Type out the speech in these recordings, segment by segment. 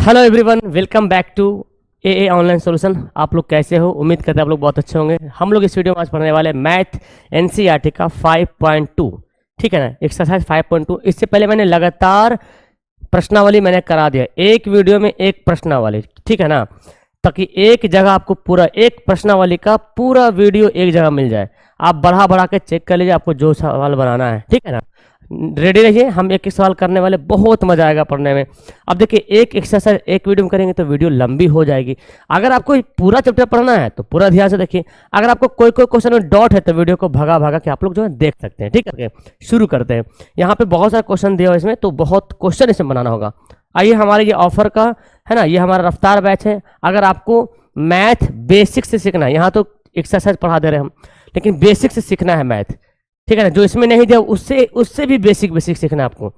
Hello everyone, welcome back to a online solution. आप लोग कैसे हो? उम्मीद करते हैं आप लोग बहुत अच्छे होंगे। हम लोग इस वीडियो में आज पढ़ने वाले मैथ एनसीईआरटी का 5.2, ठीक है ना, एक्सरसाइज 5.2। इससे पहले मैंने लगातार प्रश्नावली मैंने करा दिया, एक वीडियो में एक प्रश्नावली, ठीक है ना, ताकि एक जगह आपको पूरा एक प्रश्नावली का पूरा वीडियो एक जगह मिल जाए। आप बढ़ा बढ़ा के चेक कर लीजिए आपको जो सवाल बनाना है, ठीक है ना। रेडी रहिए, हम एक एक सवाल करने वाले, बहुत मजा आएगा पढ़ने में। अब देखिए, एक एक्सरसाइज एक वीडियो में करेंगे तो वीडियो लंबी हो जाएगी। अगर आपको पूरा चैप्टर पढ़ना है तो पूरा ध्यान से देखिए। अगर आपको कोई कोई क्वेश्चन में डॉट है तो वीडियो को भगा भगा के आप लोग जो है देख सकते हैं, ठीक है। शुरू करते हैं। यहाँ पे बहुत सारे क्वेश्चन दिए हुए इसमें, तो बहुत क्वेश्चन इसमें बनाना होगा। आइए, हमारे ये ऑफर का है ना, ये हमारा रफ्तार बैच है। अगर आपको मैथ बेसिक से सीखना है, यहाँ तो एक्सरसाइज पढ़ा दे रहे हैं हम, लेकिन बेसिक से सीखना है मैथ, ठीक है ना। जो इसमें नहीं दिया उससे भी बेसिक सीखना है आपको,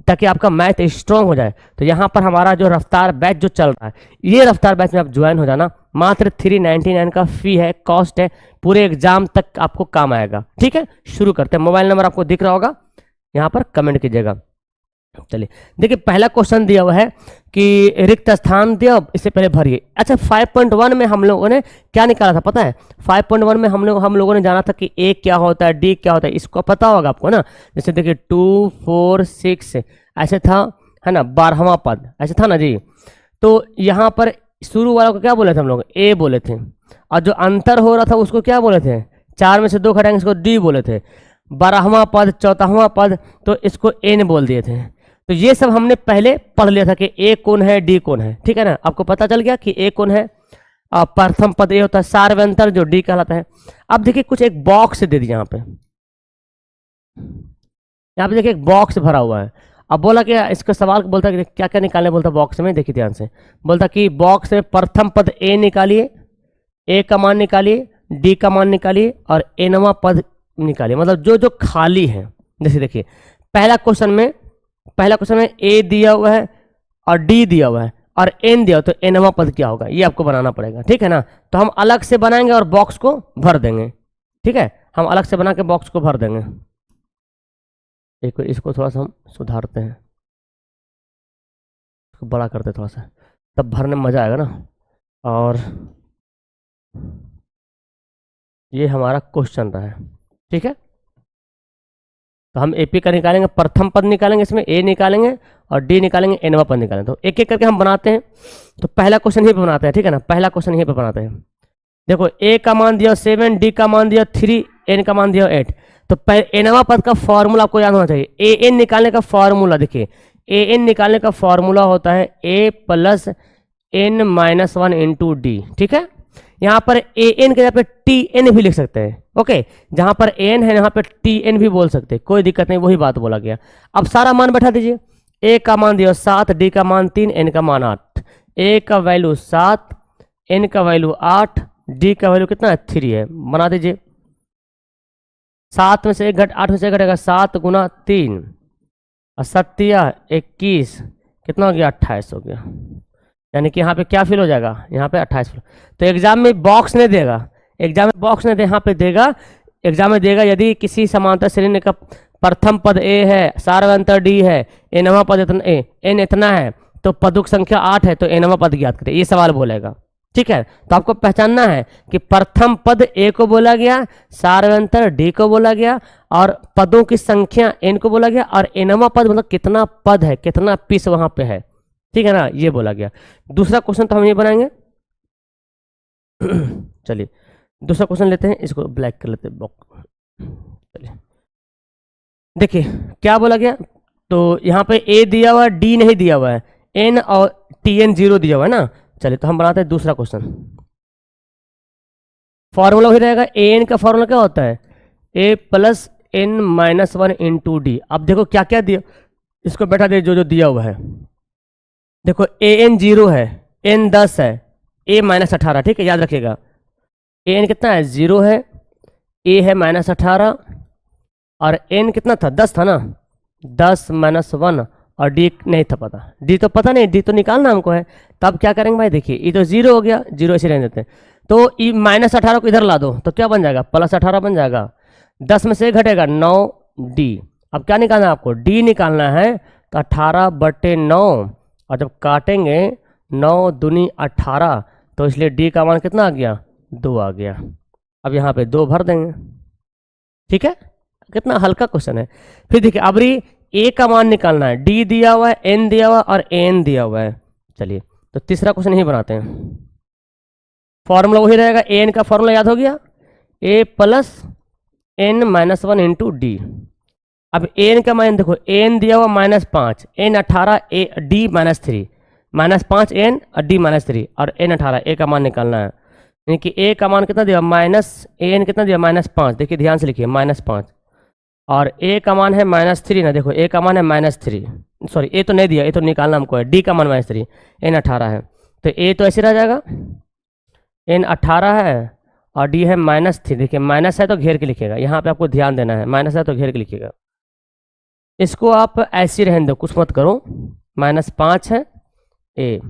ताकि आपका मैथ स्ट्रांग हो जाए। तो यहाँ पर हमारा जो रफ्तार बैच जो चल रहा है, ये रफ्तार बैच में आप ज्वाइन हो जाना। मात्र 399 का फी है, कॉस्ट है, पूरे एग्जाम तक आपको काम आएगा, ठीक है। शुरू करते हैं। मोबाइल नंबर आपको दिख रहा होगा, यहाँ पर कमेंट कीजिएगा। चलिए देखिए, पहला क्वेश्चन दिया हुआ है कि रिक्त स्थान दिया, इससे पहले भरिए। अच्छा, 5.1 में हम लोगों ने क्या निकाला था पता है? 5.1 में हम लोगों ने जाना था कि ए क्या होता है, डी क्या होता है, इसको पता होगा आपको ना। जैसे देखिए 2 4 6 ऐसे था, है ना, 12वां पद ऐसे था ना जी। तो यहाँ पर शुरू वाला को क्या बोले थे हम लोग? ए बोले थे। और जो अंतर हो रहा था उसको क्या बोले थे? 4 में से 2 घटाएंगे, इसको डी बोले थे। 12वां पद, 14वां पद, तो इसको एन बोल दिए थे। तो ये सब हमने पहले पढ़ लिया था कि ए कौन है, डी कौन है, ठीक है ना। आपको पता चल गया कि ए कौन है, प्रथम पद ए होता है, सार्वंतर जो डी कहलाता है। अब देखिए, कुछ एक बॉक्स दे दिया यहाँ पे देखिए एक बॉक्स भरा हुआ है। अब बोला कि इसका सवाल बोलता है कि क्या क्या निकालने, बोलता बॉक्स में, देखिए ध्यान से, बोलता कि बॉक्स में प्रथम पद ए निकालिए, ए का मान निकालिए, डी का मान निकालिए और एनवा पद निकालिए, मतलब जो जो खाली है। जैसे देखिए, पहला क्वेश्चन में ए दिया हुआ है और डी दिया हुआ है और एन दिया हुआ, तो एनवा पद क्या होगा ये आपको बनाना पड़ेगा, ठीक है ना। तो हम अलग से बनाएंगे और बॉक्स को भर देंगे, ठीक है। हम अलग से बना के बॉक्स को भर देंगे। इसको थोड़ा सा हम सुधारते हैं, इसको बड़ा करते हैं थोड़ा सा, तब भरने में मजा आएगा ना। और ये हमारा क्वेश्चन रहा है, ठीक है। तो हम एपी का निकालेंगे, प्रथम पद निकालेंगे, इसमें ए निकालेंगे और डी निकालेंगे, एनवा पद निकालेंगे। तो एक एक करके हम बनाते हैं। तो पहला क्वेश्चन यहीं पे बनाते हैं, ठीक है ना। पहला क्वेश्चन यहीं पे बनाते हैं। देखो, ए का मान दिया 7, डी का मान दिया 3, एन का मान दिया 8। तो एनवा पद का फॉर्मूला आपको याद होना चाहिए। ए एन निकालने का फॉर्मूला देखिए, ए एन निकालने का फॉर्मूला होता है ए plus N minus 1 into D, ठीक है। यहाँ पर ए एन के जगह पे टी एन भी लिख सकते हैं, ओके। जहां पर एन है यहाँ पे टी एन भी बोल सकते हैं, कोई दिक्कत नहीं, वही बात बोला गया। अब सारा मान बैठा दीजिए। ए का मान दिया 7, डी का मान 3, एन का मान 8। ए का वैल्यू 7, एन का वैल्यू 8, डी का वैल्यू कितना है? 3 है। बना दीजिए। 7 में से 8 में से घटेगा 7 गुना 3 और 7 21, कितना हो गया? 28 हो गया। यानी कि यहाँ पे क्या फिल हो जाएगा? यहाँ पे 28 फिल। तो एग्जाम में बॉक्स नहीं देगा, एग्जाम में बॉक्स नहीं दे, यहाँ पे देगा, एग्जाम में देगा यदि किसी समांतर श्रेणी का प्रथम पद ए है, सार्वंतर डी है, एनवा पद इतना एन इतना है, तो पदों की संख्या 8 है, तो एनवा पद ज्ञात करें, ये सवाल बोलेगा, ठीक है। तो आपको पहचानना है कि प्रथम पद ए को बोला गया, सार्वंतर डी को बोला गया और पदों की संख्या एन को बोला गया, और एनवा पद मतलब कितना पद है, कितना पीस वहां पे है, ठीक है ना, ये बोला गया। दूसरा क्वेश्चन तो हम ये बनाएंगे। चलिए दूसरा क्वेश्चन लेते हैं, इसको ब्लैक कर लेते हैं बॉक्स। चलिए देखिए क्या बोला गया। तो यहाँ पे ए दिया हुआ है, डी नहीं दिया हुआ है, एन और टी एन 0 दिया हुआ है ना। चलिए तो हम बनाते हैं दूसरा क्वेश्चन। फॉर्मूला वही रहेगा, ए एन का फॉर्मूला क्या होता है? ए plus N minus 1 into D. अब देखो क्या क्या दिया, इसको बैठा दे जो जो दिया हुआ है। देखो ए एन 0 है, एन 10 है, ए माइनस 18, ठीक है, याद रखिएगा। ए एन कितना है? 0 है, ए है माइनस 18 और एन कितना था? 10 था ना, 10 माइनस 1 और डी नहीं था पता, डी तो पता नहीं, डी तो निकालना हमको है। तब क्या करेंगे भाई? देखिए ये तो 0 हो गया, 0 ऐसे रहने देते हैं। तो ये माइनस 18 को इधर ला दो तो क्या बन जाएगा? प्लस 18 बन जाएगा। 10 में से घटेगा 9 डी। अब क्या निकालना है आपको? डी निकालना है। तो 18/9 और जब काटेंगे 9 दूनी 18, तो इसलिए डी का मान कितना आ गया, 2 आ गया। अब यहाँ पे 2 भर देंगे, ठीक है। कितना हल्का क्वेश्चन है। फिर देखिए अब ए का मान निकालना है, डी दिया हुआ है, एन दिया हुआ है और एन दिया हुआ है। चलिए तो तीसरा क्वेश्चन ही बनाते हैं। फॉर्मूला वही रहेगा, एन का फॉर्मूला याद हो गया, A plus N minus 1 into D. अब एन का मान देखो, एन दिया हुआ -5, एन 18, ए डी -3, -5 एन और डी -3 और एन 18, ए का मान निकालना है। यानी कि ए का मान कितना दिया, माइनस एन कितना दिया, -5। देखिए ध्यान से लिखिए, -5 और ए का मान है -3 ना, देखो ए का मान है -3, सॉरी ए तो नहीं दिया, ए तो निकालना हमको है, डी का मान -3, एन 18 है, तो ए तो ऐसे रह जाएगा, एन 18 है और डी है -3। देखिए माइनस है तो घेर के लिखिएगा, यहाँ पे आपको ध्यान देना है, माइनस है तो घेर के लिखिएगा। इसको आप ऐसे रहने दो, कुछ मत करो। -5 है, ए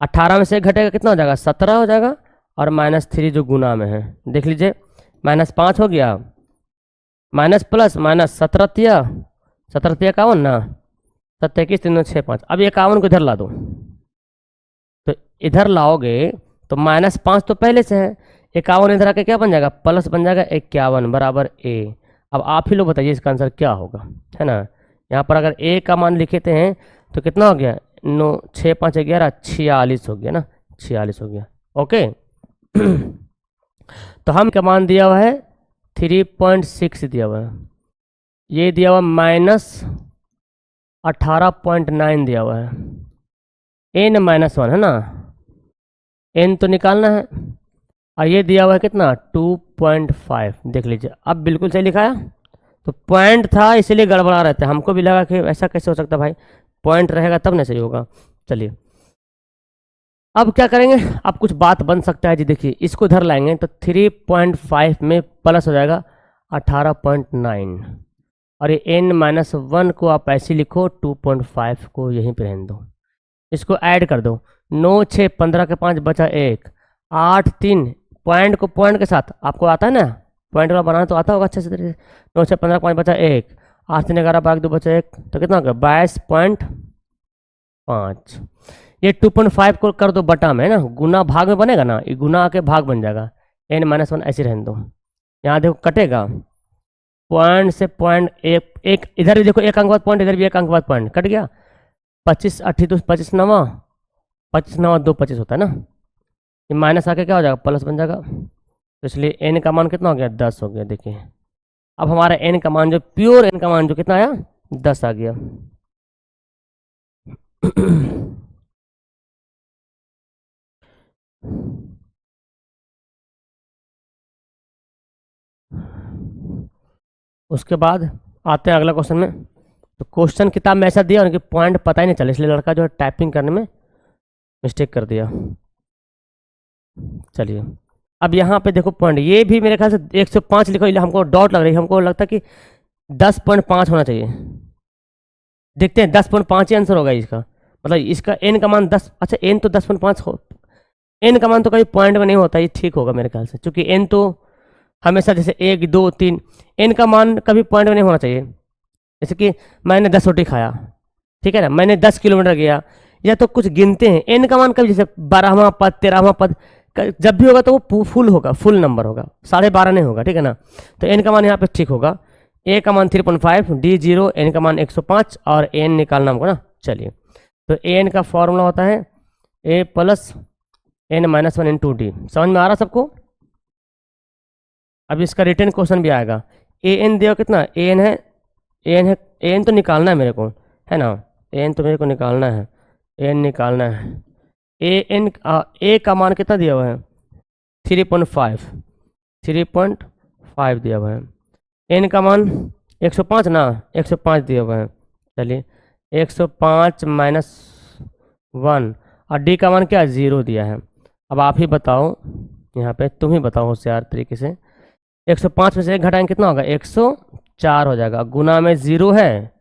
18 में से घटेगा कितना हो जाएगा, 17 हो जाएगा, और -3 जो गुना में है, देख लीजिए -5 हो गया, माइनस प्लस माइनस 17 तिया 51 ना, 7 21 3 6 5। अब 51 को इधर ला दो, तो इधर लाओगे तो -5 तो पहले से है, 51 इधर आके क्या बन जाएगा, प्लस बन जाएगा 51 बराबर ए। अब आप ही लोग बताइए इसका आंसर क्या होगा, है ना। यहाँ पर अगर ए का मान लिखते हैं तो कितना हो गया, 9 6 5 11 46 हो गया ना, 46 हो गया, ओके। तो हम का मान दिया हुआ है 3.6 दिया हुआ है, ये दिया हुआ -18.9 दिया हुआ है, n -1 है ना, n तो निकालना है, और ये दिया हुआ है कितना 2.5। देख लीजिए अब बिल्कुल सही लिखा है, तो पॉइंट था इसीलिए गड़बड़ा रहता है, हमको भी लगा कि ऐसा कैसे हो सकता है भाई, पॉइंट रहेगा तब ना सही होगा। चलिए अब क्या करेंगे, अब कुछ बात बन सकता है जी। देखिए इसको इधर लाएंगे तो 3.5 में प्लस हो जाएगा 18.9, और ये n-1 को आप ऐसे लिखो, 2.5 को यहीं पे रहने दो, इसको ऐड कर दो, 9 6 15 के 5 बचा 1, 8 3 पॉइंट को पॉइंट के साथ आपको आता है ना, पॉइंट का बनाना तो आता होगा अच्छे से तरीके से। 9 6 15 5 बचा 1, 8 3 11 भाग 2 बचा 1, तो कितना हो गया 22.5। ये 2.5 को कर दो बटा में, है ना, गुना भाग में बनेगा ना, ये गुना आके भाग बन जाएगा, n-1 ऐसे रहने दो। यहाँ देखो कटेगा, पॉइंट से पॉइंट एक इधर भी देखो, एक अंक बाद पॉइंट, इधर भी एक अंक बाद पॉइंट, कट गया। 25 8 2 25 9 25 9 2 25 होता है ना, ये माइनस आके क्या हो जाएगा, प्लस बन जाएगा। तो इसलिए n का मान कितना हो गया, 10 हो गया। देखिए अब हमारा n का मान जो प्योर n का मान जो कितना आया, 10 आ गया। उसके बाद आते हैं अगला क्वेश्चन में। तो क्वेश्चन किताब में ऐसा दिया उनके पॉइंट पता ही नहीं चला, इसलिए लड़का जो है टाइपिंग करने में मिस्टेक कर दिया। चलिए अब यहाँ पे देखो पॉइंट, ये भी मेरे ख्याल से 105 लिखो, हमको डॉट लग रही है, हमको लगता है कि 10.5 होना चाहिए। देखते हैं 10.5 ही आंसर होगा इसका, मतलब इसका n का मान 10, अच्छा n तो 10.5 हो, n का मान तो कभी पॉइंट में नहीं होता, ये ठीक होगा मेरे ख्याल से, क्योंकि n तो हमेशा जैसे 1 2 3, n का मान कभी पॉइंट में नहीं होना चाहिए। जैसे कि मैंने 10 रोटी खाया, ठीक है ना, मैंने 10 किलोमीटर गया, या तो कुछ गिनते हैं, n का मान कभी जैसे 12वां पद 13वां पद जब भी होगा तो वो फुल होगा, फुल नंबर होगा, 12.5 नहीं होगा, ठीक है ना। तो n का मान यहाँ पे ठीक होगा, a का मान 3.5, d 0, n का मान 105 और n निकालना हमको ना। चलिए तो an का फॉर्मूला होता है a plus n-1 into D. समझ में आ रहा सबको। अब इसका रिटर्न क्वेश्चन भी आएगा, an दिया कितना, an है, an तो निकालना है मेरे को, है ना, an तो मेरे को निकालना है, n निकालना है, a का मान कितना दिया हुआ है 3.5 दिया हुआ है, n का मान 105 ना, 105 दिया हुआ है। चलिए 105 -1 और d का मान क्या 0 दिया है। अब आप ही बताओ, यहाँ पे तुम ही बताओ होशियार तरीके से, 105 में से 1 घटाएंगे कितना होगा, 104 हो जाएगा, गुना में 0 है,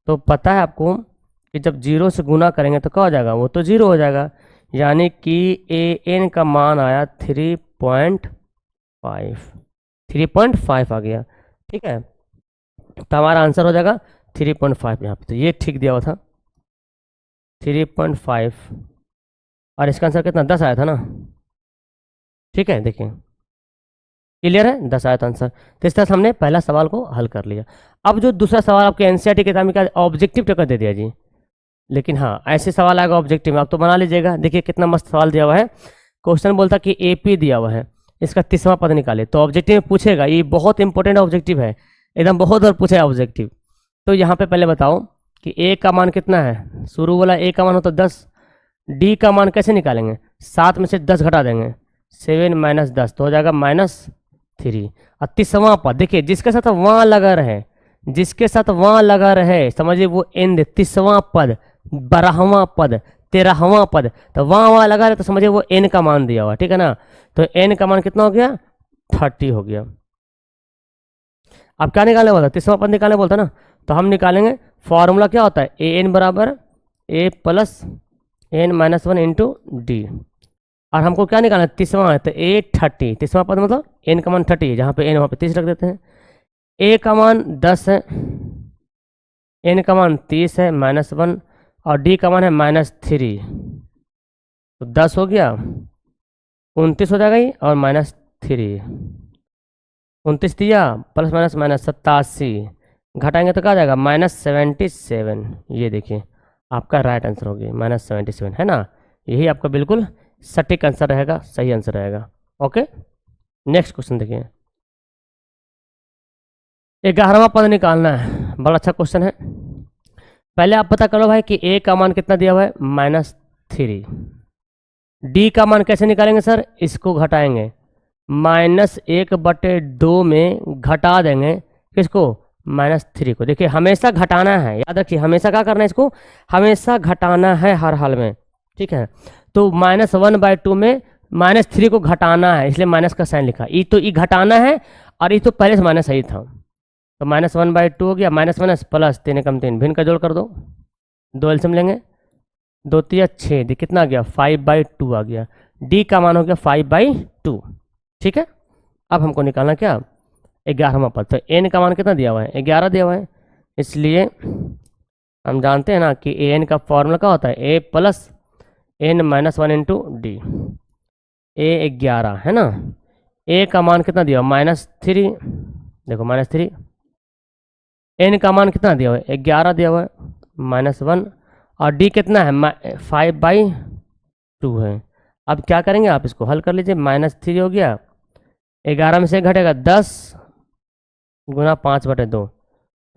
तो पता है आपको कि जब 0 से गुना करेंगे तो क्या हो जाएगा, वो तो 0 हो जाएगा, यानी कि an का मान आया 3.5 आ गया, ठीक है। तो हमारा आंसर हो जाएगा 3.5 यहाँ पे, तो ये ठीक दिया हुआ था 3.5। और इसका आंसर कितना 10 आया था ना। ठीक है, देखिए क्लियर है, 10 आया था आंसर। तो इस तरह से हमने पहला सवाल को हल कर लिया। अब जो दूसरा सवाल आपके एनसीईआरटी किताब में क्या ऑब्जेक्टिव टक्कर दे दिया जी, लेकिन हाँ ऐसे सवाल आएगा ऑब्जेक्टिव में, आप तो बना लीजिएगा। देखिए कितना मस्त सवाल दिया हुआ है। क्वेश्चन बोलता कि एपी दिया हुआ है, इसका 30वां पद निकाले। तो ऑब्जेक्टिव में पूछेगा, ये बहुत इंपॉर्टेंट ऑब्जेक्टिव है, एकदम बहुत बार पूछा है ऑब्जेक्टिव। तो यहाँ पे पहले बताओ कि ए का मान कितना है, शुरू वाला ए का मान होता 10। डी का मान कैसे निकालेंगे, 7 में से 10 घटा देंगे, 7 माइनस 10 तो हो जाएगा -3। और 30वां पद देखिए जिसके साथ वहाँ लगा रहे, जिसके साथ वहाँ लगा रहे समझिए वो एन 30वां पद, 12वां पद, 13वां पद, तो वहाँ लगा रहे तो समझिए वो एन का मान दिया हुआ, ठीक है ना। तो एन का मान कितना हो गया, 30 हो गया। अब क्या निकालने बोलता, 30वां पद निकालने बोलता ना, तो हम निकालेंगे। फॉर्मूला क्या होता है, ए एन बराबर ए plus N minus 1 into D. और हमको क्या निकालना है, 30वां है तो ए 30, 30वां पद मतलब एन का मान 30 है, जहाँ पे एन वहाँ पे 30 रख देते हैं। ए का मान 10 है, एन का मान 30 है -1, और डी का मान है -3। तो 10 हो गया, 29 हो जाएगा ये, और -3, 29 दिया प्लस माइनस -87, घटाएंगे तो क्या आ जाएगा -77। ये देखिए आपका राइट आंसर हो गया -77, है ना। यही आपका बिल्कुल सटीक आंसर रहेगा, सही आंसर रहेगा। ओके, नेक्स्ट क्वेश्चन देखिए। 11वां पद निकालना है, बड़ा अच्छा क्वेश्चन है। पहले आप पता करो भाई कि ए का मान कितना दिया हुआ है -3। डी का मान कैसे निकालेंगे सर, इसको घटाएंगे, -1/2 में घटा देंगे किसको, -3 को। देखिए हमेशा घटाना है, याद रखिए हमेशा क्या करना है, इसको हमेशा घटाना है हर हाल में, ठीक है। तो -1/2 में -3 को घटाना है, इसलिए माइनस का साइन लिखा। ई तो ई घटाना है, और ई तो पहले से माइनस सही था, तो -1/2 हो गया, माइनस माइनस प्लस, 3 कम 3, भिन्न का जोड़ कर दो, 2 एलसीएम लेंगे, 2 3 6, कितना आ गया 5/2 आ गया। डी का मान हो गया 5/2, ठीक है। अब हमको निकालना क्या, 11वां पद। तो एन का मान कितना दिया हुआ है, 11 दिया हुआ है, इसलिए हम जानते हैं ना कि ए एन का फॉर्मूला क्या होता है, ए plus N minus 1 into D. A 11 है ना, ए का मान कितना दिया हुआ -3, देखो -3। एन का मान कितना दिया हुआ है, 11 दिया हुआ है, -1, और डी कितना है 5/2 है। अब क्या करेंगे, आप इसको हल कर लीजिए, -3 हो गया, 11 में से घटेगा 10 गुना 5/2,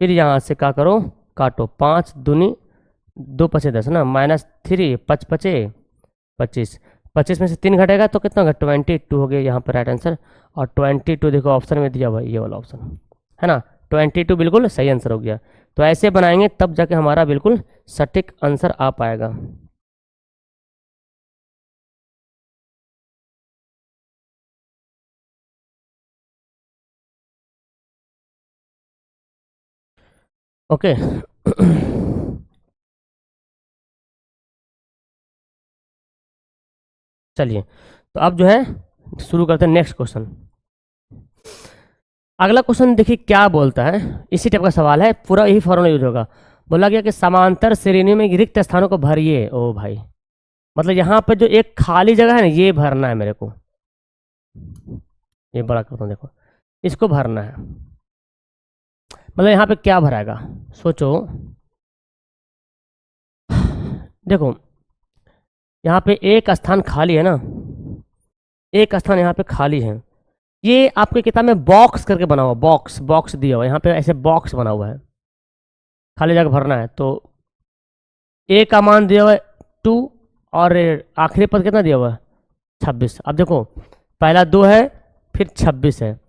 फिर यहाँ से क्या करो काटो, 5 दूनी 2 पचे 10 ना, -3 5 पचे 25, 25 में से 3 घटेगा तो कितना होगा 22 हो गया यहाँ पर राइट आंसर। और 22 देखो ऑप्शन में दिया हुआ ये वाला ऑप्शन है ना, 22 बिल्कुल सही आंसर हो गया। तो ऐसे बनाएंगे तब जाके हमारा बिल्कुल सटीक आंसर आ पाएगा। ओके चलिए, तो अब जो है शुरू करते हैं नेक्स्ट क्वेश्चन। अगला क्वेश्चन देखिए क्या बोलता है, इसी टाइप का सवाल है, पूरा यही फॉर्मूला यूज होगा। बोला गया कि समांतर श्रेणी में रिक्त स्थानों को भरिए। ओ भाई, मतलब यहाँ पे जो एक खाली जगह है ना, ये भरना है मेरे को, ये बड़ा करता हूँ देखो, इसको भरना है। मतलब यहाँ पे क्या भराएगा, सोचो, देखो यहाँ पे एक स्थान खाली है ना, एक स्थान यहाँ पे खाली है। ये आपके किताब में बॉक्स करके बना हुआ, बॉक्स बॉक्स दिया हुआ है, यहाँ पे ऐसे बॉक्स बना हुआ है, खाली जगह भरना है। तो ए का मान दिया हुआ है 2, और आखिरी पद कितना दिया हुआ है 26। अब देखो पहला 2 है, फिर 26 है,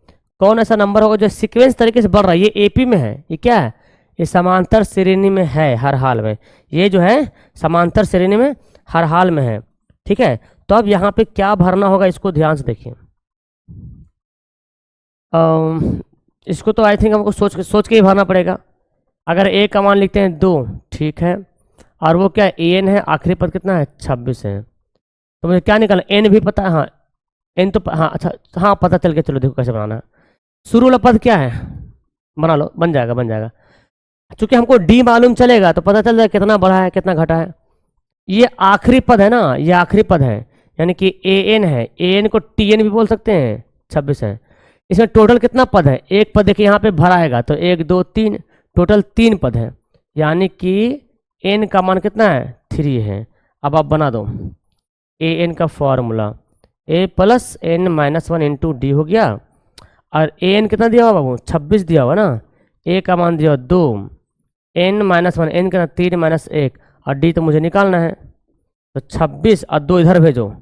कौन ऐसा नंबर होगा जो सीक्वेंस तरीके से बढ़ रहा है। ये एपी में है, ये क्या है, ये समांतर श्रेणी में है हर हाल में, ये जो है समांतर श्रेणी में हर हाल में है, ठीक है। तो अब यहाँ पे क्या भरना होगा, इसको ध्यान से देखिए। इसको तो आई थिंक हमको सोच के ही भरना पड़ेगा। अगर ए का मान लिखते हैं 2, ठीक है, और वो क्या ए एन है, आखिरी पद कितना है 26 है, तो मुझे क्या निकालना, एन भी पता है, हाँ एन तो हाँ अच्छा हाँ पता चल के, चलो देखो कैसे बनाना है। शुरू वाला पद क्या है, बना लो, बन जाएगा। चूंकि हमको डी मालूम चलेगा तो पता चल जाएगा कितना बढ़ा है कितना घटा है। ये आखिरी पद है ना, ये आखिरी पद है, यानी कि ए एन है, ए एन को टी एन भी बोल सकते हैं, 26 है। इसमें टोटल कितना पद है, एक पद देखिए यहाँ पे भरा आएगा तो 1 2 3, टोटल 3 पद है, यानी कि एन का मान कितना है, 3 है। अब आप बना दो ए एन का formula, A plus N minus 1 into D हो गया, और ए एन कितना दिया हुआ बाबू, 26 दिया हुआ ना, ए का मान दिया 2, एन माइनस 1, एन कितना 3 माइनस 1, और डी तो मुझे निकालना है, तो 26 और 2 इधर भेजो,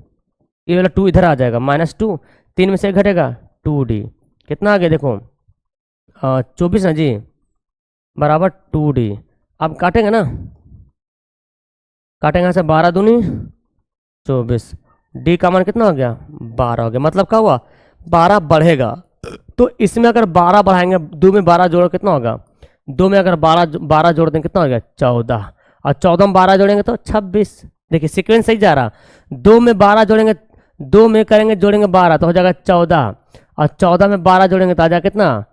ये वाला 2 इधर आ जाएगा, -2, 3 में से 1 घटेगा 2d, कितना आ गया देखो 24 ना जी, बराबर 2d। अब काटेंगे ना, काटेंगे यहाँ से 12 दूनी 24, डी का मान कितना हो गया, 12 हो गया। मतलब क्या हुआ, 12 बढ़ेगा, तो इसमें अगर 12 बढ़ाएंगे, 2 में 12 जोड़ो कितना होगा, 2 में अगर 12 जोड़ देंगे कितना हो गया, 14, और 14 में 12 जोड़ेंगे तो 26। देखिए सीक्वेंस सही जा रहा, 2 में 12 जोड़ेंगे, 2 में करेंगे जोड़ेंगे 12 तो हो जाएगा 14, और 14 में 12 जोड़ेंगे तो आ जाएगा कितना,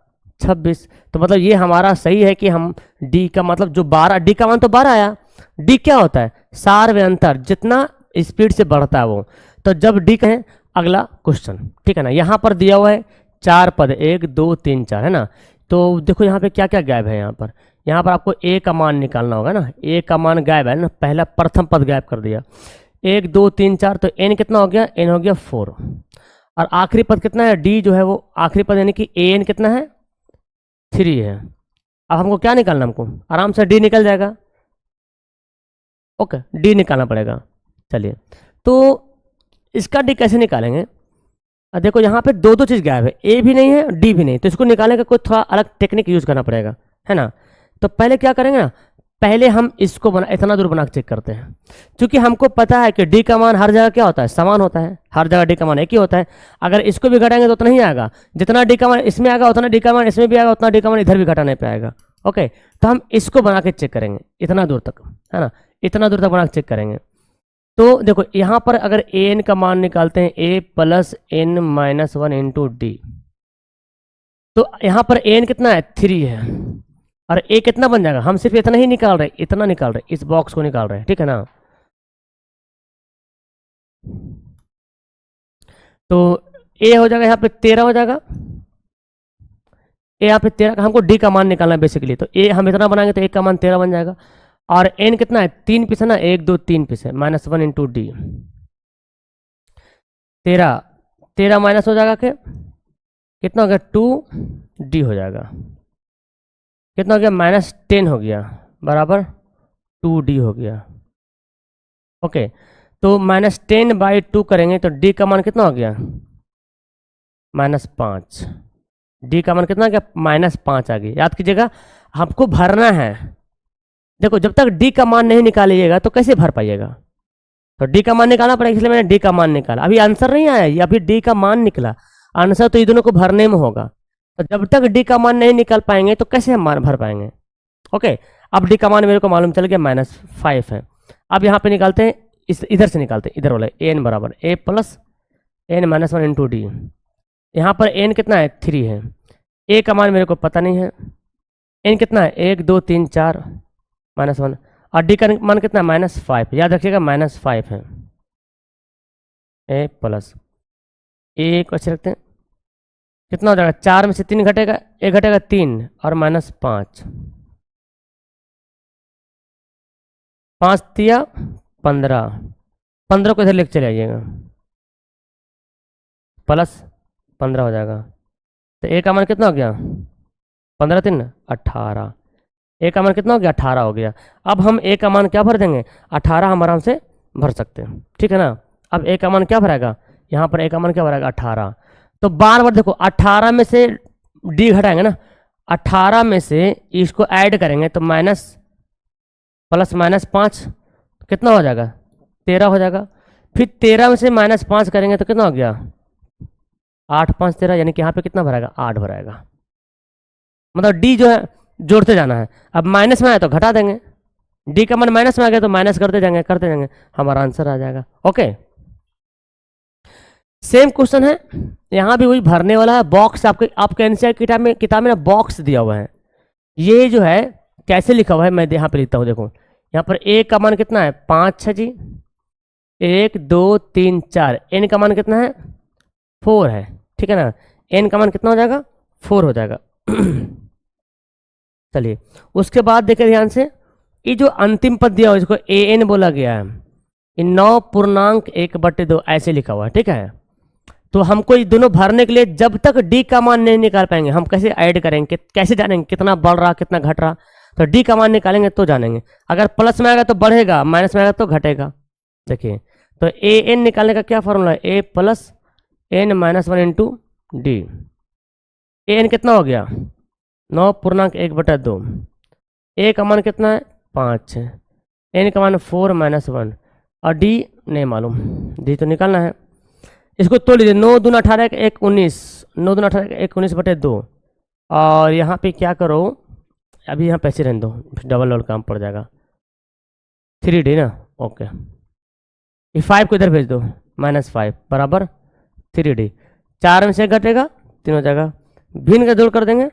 26। तो मतलब ये हमारा सही है कि हम डी का मतलब जो 12, डी का मान तो 12 आया, डी क्या होता है, सार व अंतर, जितना स्पीड से बढ़ता है वो। तो जब डी कहें, अगला क्वेश्चन, ठीक है ना। यहाँ पर दिया हुआ है 4 पद, 1 2 3 4 है ना, तो देखो यहाँ पे क्या क्या गायब है, यहाँ पर आपको ए का मान निकालना होगा ना, ए का मान गायब है ना, पहला प्रथम पद गायब कर दिया, 1 2 3 4, तो एन कितना हो गया, एन हो गया 4, और आखिरी पद कितना है, डी जो है वो आखिरी पद, यानी कि ए एन कितना है, 3 है। अब हमको क्या निकालना, हमको आराम से डी निकल जाएगा, ओके, डी निकालना पड़ेगा। चलिए, तो इसका डी कैसे निकालेंगे, देखो यहाँ पे दो चीज़ गायब है, ए भी नहीं है डी भी नहीं, तो इसको निकालने का कोई थोड़ा अलग टेक्निक यूज़ करना पड़ेगा, है ना। तो पहले क्या करेंगे ना, पहले हम इसको इतना दूर बना के चेक करते हैं, क्योंकि हमको पता है कि डी का मान हर जगह क्या होता है, समान होता है, हर जगह डी का मान एक ही होता है। अगर इसको भी घटाएंगे तो उतना ही आएगा, जितना डी का मान इसमें आएगा उतना डी का मान इसमें भी आएगा, उतना डी का मान इधर भी घटाने पे आएगा। ओके, तो हम इसको बना के चेक करेंगे इतना दूर तक, है ना, इतना दूर तक बना के चेक करेंगे। तो देखो यहाँ पर अगर ए एन का मान निकालते हैं, ए plus N minus 1 into D, तो यहाँ पर एन कितना है, 3 है, और ए कितना बन जाएगा, हम सिर्फ इतना ही निकाल रहे, इतना निकाल रहे, इस बॉक्स को निकाल रहे हैं, ठीक है ना। तो ए हो जाएगा यहाँ पे 13 हो जाएगा, ए यहाँ पे 13 का, हमको डी का मान निकालना है बेसिकली, तो ए हम इतना बनाएंगे तो ए का मान 13 बन जाएगा, और एन कितना है, 3 पीस है ना, 1 2 3 पीस है, -1 इंटू डी, 13 माइनस हो जाएगा, कितना हो गया, 2 डी हो जाएगा, कितना हो गया, -10 हो गया, बराबर 2 डी हो गया। ओके, तो -10/2 करेंगे तो डी का मान कितना हो गया, -5, डी का मान कितना आ गया, -5 आ गया। याद कीजिएगा, हमको भरना है, देखो जब तक डी का मान नहीं निकालिएगा तो कैसे भर पाइएगा, तो डी का मान निकालना पड़ेगा, इसलिए मैंने डी का मान निकाला। अभी आंसर नहीं आया, ये अभी डी का मान निकला, आंसर तो ये दोनों को भरने में होगा, तो जब तक डी का मान नहीं निकाल पाएंगे तो कैसे हम मान भर पाएंगे। ओके, अब डी का मान मेरे को मालूम चल गया, -5 है। अब यहाँ पे निकालते हैं, इस इधर से निकालते हैं, इधर वाले एन बराबर ए plus N minus 1 into D, यहाँ पर एन कितना है, 3 है, ए का मान मेरे को पता नहीं है, एन कितना है, 1 2 3 4 -1, और डी का मान कितना है, -5, याद रखिएगा -5 है। ए प्लस ए को अच्छे रखते हैं, कितना हो जाएगा, 4 में से 3 घटेगा, एक घटेगा 3 और -5, 5 दिया 15, 15 को इधर लेके चले आइएगा, +15 हो जाएगा, तो ए का मान कितना हो गया, 15 3 18, ए का मान कितना हो गया, 18 हो गया। अब हम ए का मान क्या भर देंगे, 18 हम आराम से भर सकते हैं, ठीक है ना। अब ए का मान क्या भराएगा, यहाँ पर ए का मान क्या भराएगा, 18, तो बार बार देखो 18 में से डी घटाएंगे ना, 18 में से इसको ऐड करेंगे तो +-5 कितना हो जाएगा, 13 हो जाएगा, फिर 13 में से -5 करेंगे तो कितना हो गया, 8 5 13, यानी कि यहाँ पे कितना भराएगा, 8 भराएगा। मतलब डी जो है जोड़ते जाना है, अब माइनस में आया तो घटा देंगे, डी का मान माइनस में आ गया तो माइनस करते जाएंगे, हमारा आंसर आ जाएगा। ओके, सेम क्वेश्चन है, यहाँ भी वही भरने वाला है, बॉक्स आपके एनसीईआरटी किताब में ना बॉक्स दिया हुआ है, ये जो है कैसे लिखा हुआ है, मैं यहाँ पे लिखता हूँ, देखो यहाँ पर ए का मान कितना है 5 है जी, 1 2 3 4, एन का मान कितना है 4 है, ठीक है ना, एन का मान कितना हो जाएगा 4 हो जाएगा। चलिए उसके बाद देखिए ध्यान से, ये जो अंतिम पद दिया हुआ इसको ए एन बोला गया है, ये 9.1/2 ऐसे लिखा हुआ है, ठीक है। तो हमको ये दोनों भरने के लिए जब तक डी का मान नहीं निकाल पाएंगे, हम कैसे ऐड करेंगे, कैसे जानेंगे कितना बढ़ रहा कितना घट रहा, तो डी का मान निकालेंगे तो जानेंगे। अगर प्लस में आएगा तो बढ़ेगा, माइनस में आएगा तो घटेगा। देखिए तो ए एन निकालने का क्या फॉर्मूला है, ए plus N minus 1 into D. A N कितना हो गया 9.1/2, ए का मान कितना है 5 है, एन का मान 4 माइनस 1, और डी नहीं मालूम, डी तो निकालना है। इसको तोड़ लीजिए, 9 दूना 18 1 19, 9 दूना 18 1 19/2, और यहाँ पे क्या करो, अभी यहाँ पैसे रहने दो, डबल डबल काम पड़ जाएगा। 3D ना, ओके, ये 5 को इधर भेज दो, -5 बराबर 3D। 4 में से घटेगा 3 हो जाएगा, भिन्न का जोड़ कर देंगे,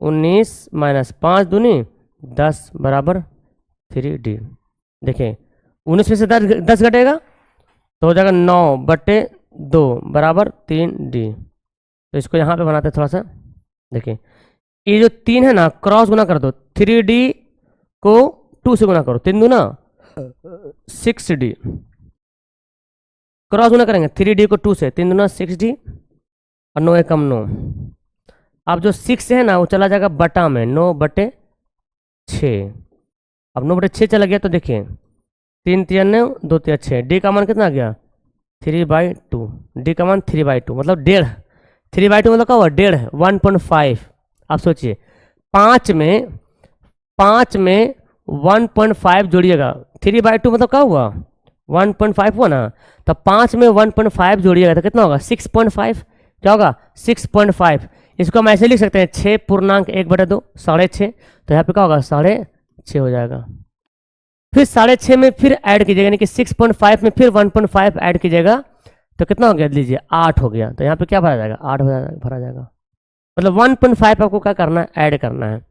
19 माइनस 5 दूनी 10 बराबर 3D। देखिए 19 में से 10 घटेगा तो हो जाएगा 9/2 बराबर 3D। तो इसको यहाँ पे बनाते हैं थोड़ा सा। देखिए ये जो 3 है ना, क्रॉस गुना कर दो, 3D को 2 से गुना करो, 3 दूना 6D, क्रॉस गुना करेंगे 3D को 2 से, 3 दूना 6D, और 9 एकम 9। अब जो 6 है ना वो चला जाएगा बटा में, 9/6। अब 9/6 चला गया तो देखिए 3 3 9 2 3 6, डी का मान कितना आ गया 3/2, डी का मान 3/2 मतलब 1.5, 3/2 मतलब क्या हुआ 1.5, 1.5। आप सोचिए 5 में 1.5 जोड़िएगा, 3/2 मतलब क्या हुआ 1.5 हुआ ना, तो 5 में 1.5 जोड़िएगा तो कितना होगा 6.5, क्या होगा 6.5। इसको हम ऐसे लिख सकते हैं 6.1/2 6.5, तो यहाँ पे क्या होगा 6.5 हो जाएगा। फिर 6.5 में फिर ऐड कीजिएगा, यानी कि 6.5 में फिर 1.5 ऐड कीजिएगा तो कितना हो गया लीजिए 8 हो गया। तो यहाँ पे क्या भरा जाएगा 8 भरा जाएगा, मतलब 1.5 आपको क्या करना है ऐड करना है।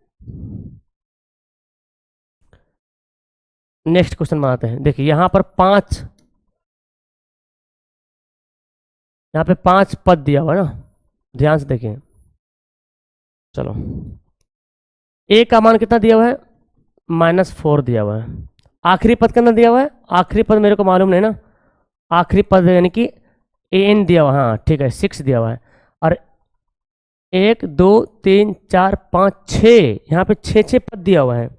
नेक्स्ट क्वेश्चन बनाते हैं। देखिए यहाँ पर 5 पद दिया हुआ है ना, ध्यान से देखिए। चलो ए का मान कितना दिया हुआ है -4 दिया हुआ है। आखिरी पद कितना दिया हुआ है, आखिरी पद मेरे को मालूम नहीं ना, आखिरी पद यानी कि एन दिया हुआ, हाँ ठीक है 6 दिया हुआ है। और 1 2 3 4 5 6, यहाँ पे 6 पद दिया हुआ है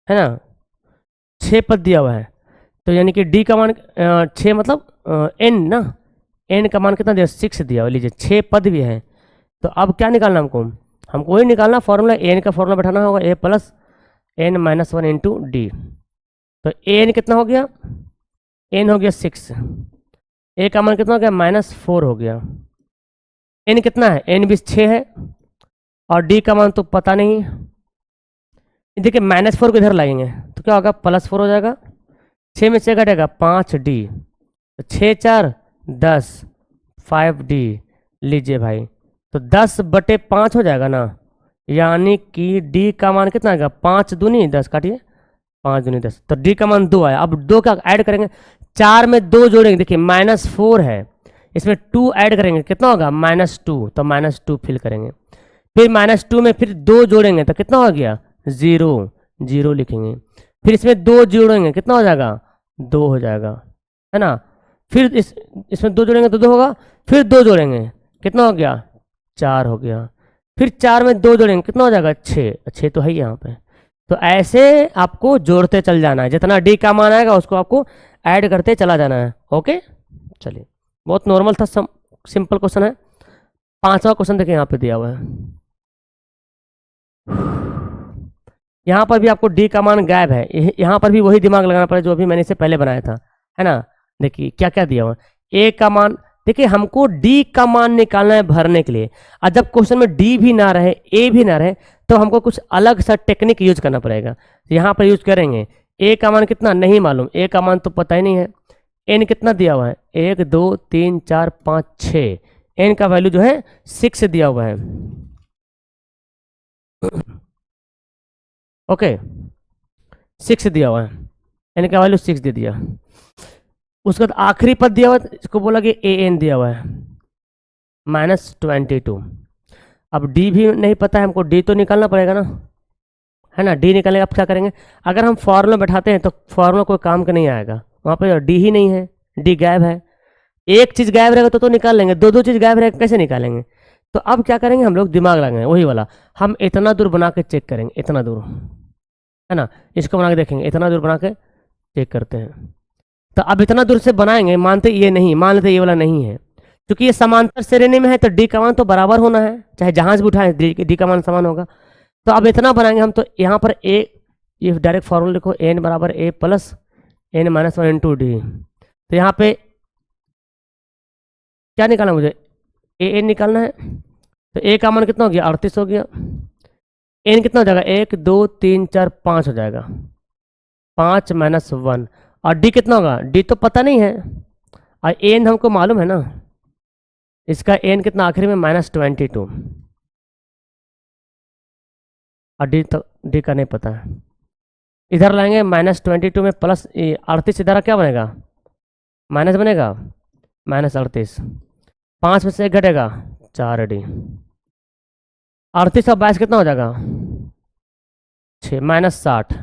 ना, 6 पद दिया हुआ है। तो यानी कि डी का मान 6 मतलब एन ना, एन का मान कितना दिया 6 दिया हुआ। लीजिए 6 पद भी है, तो अब क्या निकालना हमको वही निकालना फॉर्मूला, एन का फॉर्मूला बैठाना होगा A plus N minus 1 into D. तो एन कितना हो गया, एन हो गया 6, ए का मान कितना हो गया -4 हो गया। एन कितना है, एन भी 6 है, और डी का मान तो पता नहीं। देखिए -4 को इधर लगेंगे तो क्या होगा +4 हो जाएगा, 6 में 6 घटेगा 5D, तो 6 4 10 5D। लीजिए भाई तो 10/5 हो जाएगा ना, यानी कि डी का मान कितना आएगा 5 दूनी 10, काटिए 5 दूनी 10, तो डी का मान 2 आया। अब 2 का ऐड करेंगे, 4 में 2 जोड़ेंगे, देखिए -4 है, इसमें 2 ऐड करेंगे कितना होगा -2, तो -2 फिल करेंगे। फिर -2 में फिर 2 जोड़ेंगे तो कितना हो गया 0 0 लिखेंगे। फिर इसमें 2 जोड़ेंगे कितना हो जाएगा 2 हो जाएगा, है ना। फिर इसमें 2 जोड़ेंगे तो 2 होगा, फिर 2 जोड़ेंगे कितना हो गया 4 हो गया। फिर 4 में 2 जोड़ेंगे कितना हो जाएगा 6 तो है यहाँ पे। तो ऐसे आपको जोड़ते चल जाना है, जितना डी का मान आएगा उसको आपको ऐड करते चला जाना है। ओके चलिए, बहुत नॉर्मल था, सिंपल क्वेश्चन है। 5वां क्वेश्चन देखिए यहाँ पे दिया हुआ है, यहाँ पर भी आपको डी का मान गायब है, यहाँ पर भी वही दिमाग लगाना पड़ेगा जो अभी मैंने इसे पहले बनाया था, है ना। देखिए क्या क्या दिया हुआ, ए का मान, देखिए हमको डी का मान निकालना है भरने के लिए, और जब क्वेश्चन में डी भी ना रहे ए भी ना रहे तो हमको कुछ अलग सा टेक्निक यूज करना पड़ेगा। यहाँ पर यूज करेंगे, ए का मान कितना नहीं मालूम, ए का मान तो पता ही नहीं है। एन कितना दिया हुआ है 1 2 3 4 5 6, एन का वैल्यू जो है 6 दिया हुआ है। ओके 6 दिया हुआ है, एन का वैल्यू 6 दे दिया। उसके बाद आखिरी पद दिया हुआ है, इसको बोला कि ए एन दिया हुआ है -22। अब डी भी नहीं पता है हमको, डी तो निकालना पड़ेगा ना, है ना। डी निकालने अब क्या करेंगे, अगर हम फॉर्मूला बैठाते हैं तो फॉर्मूला कोई काम का नहीं आएगा, वहाँ पे डी ही नहीं है, डी गायब है। एक चीज़ गायब रहेगा तो निकाल लेंगे, दो दो चीज़ गायब रहेगा कैसे निकालेंगे। तो अब क्या करेंगे हम लोग, दिमाग लगाएंगे वही वाला, हम इतना दूर बना के चेक करेंगे, इतना दूर, है ना। इसको बना के देखेंगे, इतना दूर बना के चेक करते हैं। तो अब इतना दूर से बनाएंगे, मानते ये नहीं, मान लेते ये वाला नहीं है, क्योंकि ये समांतर श्रेणी में है तो डी का मान तो बराबर होना है, चाहे जहाज भी उठाएं डी का मान समान होगा। तो अब इतना बनाएंगे हम, तो यहाँ पर ए, ये डायरेक्ट फॉर्मूला लिखो, एन बराबर ए plus N minus 1 into D. तो यहाँ पे क्या निकालना मुझे, ए एन निकालना है। तो ए का मान कितना हो गया, 38 हो गया। एन कितना हो जाएगा, 1 2 3 4 5 हो जाएगा, 5 माइनस 1। और डी कितना होगा, डी तो पता नहीं है, और एन हमको मालूम है ना, इसका एन कितना आखिरी में -22, और डी का नहीं पता है। इधर लाएंगे -22 में प्लस 38, इधर क्या बनेगा, माइनस बनेगा, -38। 5 में से 1 घटेगा, 4 डी। 38 और 22 कितना हो जाएगा, 6 -60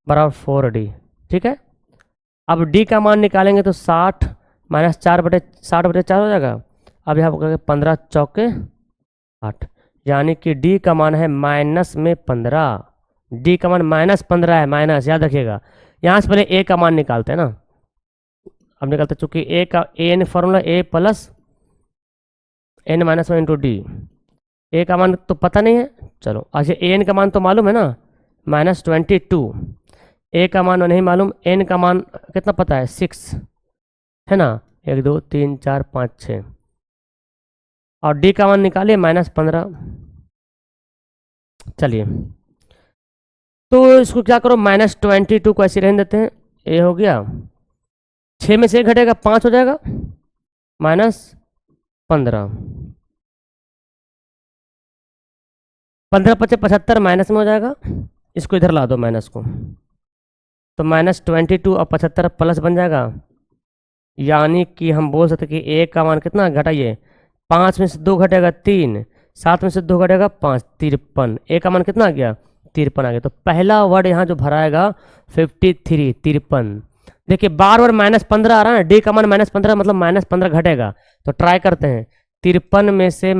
बराबर 4 डी। ठीक है, अब डी का मान निकालेंगे तो 60 माइनस 4/60/4 हो जाएगा। अब यहाँ पर 15 चौके 8, यानी कि डी का मान है माइनस में 15। डी का मान -15 है, माइनस याद रखिएगा। यहाँ से पहले ए का मान निकालते हैं ना, अब निकालते, चूंकि ए का N formula A plus N minus 1 into D. A का मान तो पता नहीं है, चलो अच्छा एन का मान तो मालूम है ना, -22। ए का मान नहीं मालूम, एन का मान कितना पता है, 6, है ना। 1 2 3 4 5 6, और डी का मान निकालिए -15। चलिए, तो इसको क्या करो, -22 को ऐसे रहने देते हैं, ए हो गया, 6 में से 1 घटेगा, 5 हो जाएगा, -15। 15 × 5 = 75, माइनस में हो जाएगा, इसको इधर ला दो माइनस को, तो -22 और 75 प्लस बन जाएगा। यानी कि हम बोल सकते कि ए का मान कितना घटाइए, 5 में से 2 घटेगा 3, 7 में से 2 घटेगा 5, 53। ए का मान कितना आ गया, 53 आ गया। तो पहला वर्ड यहाँ जो भराएगा 53, 53। देखिए बार बार -15 आ रहा है ना, डी का मान -15 मतलब -15 घटेगा। तो ट्राई करते हैं, 53 में से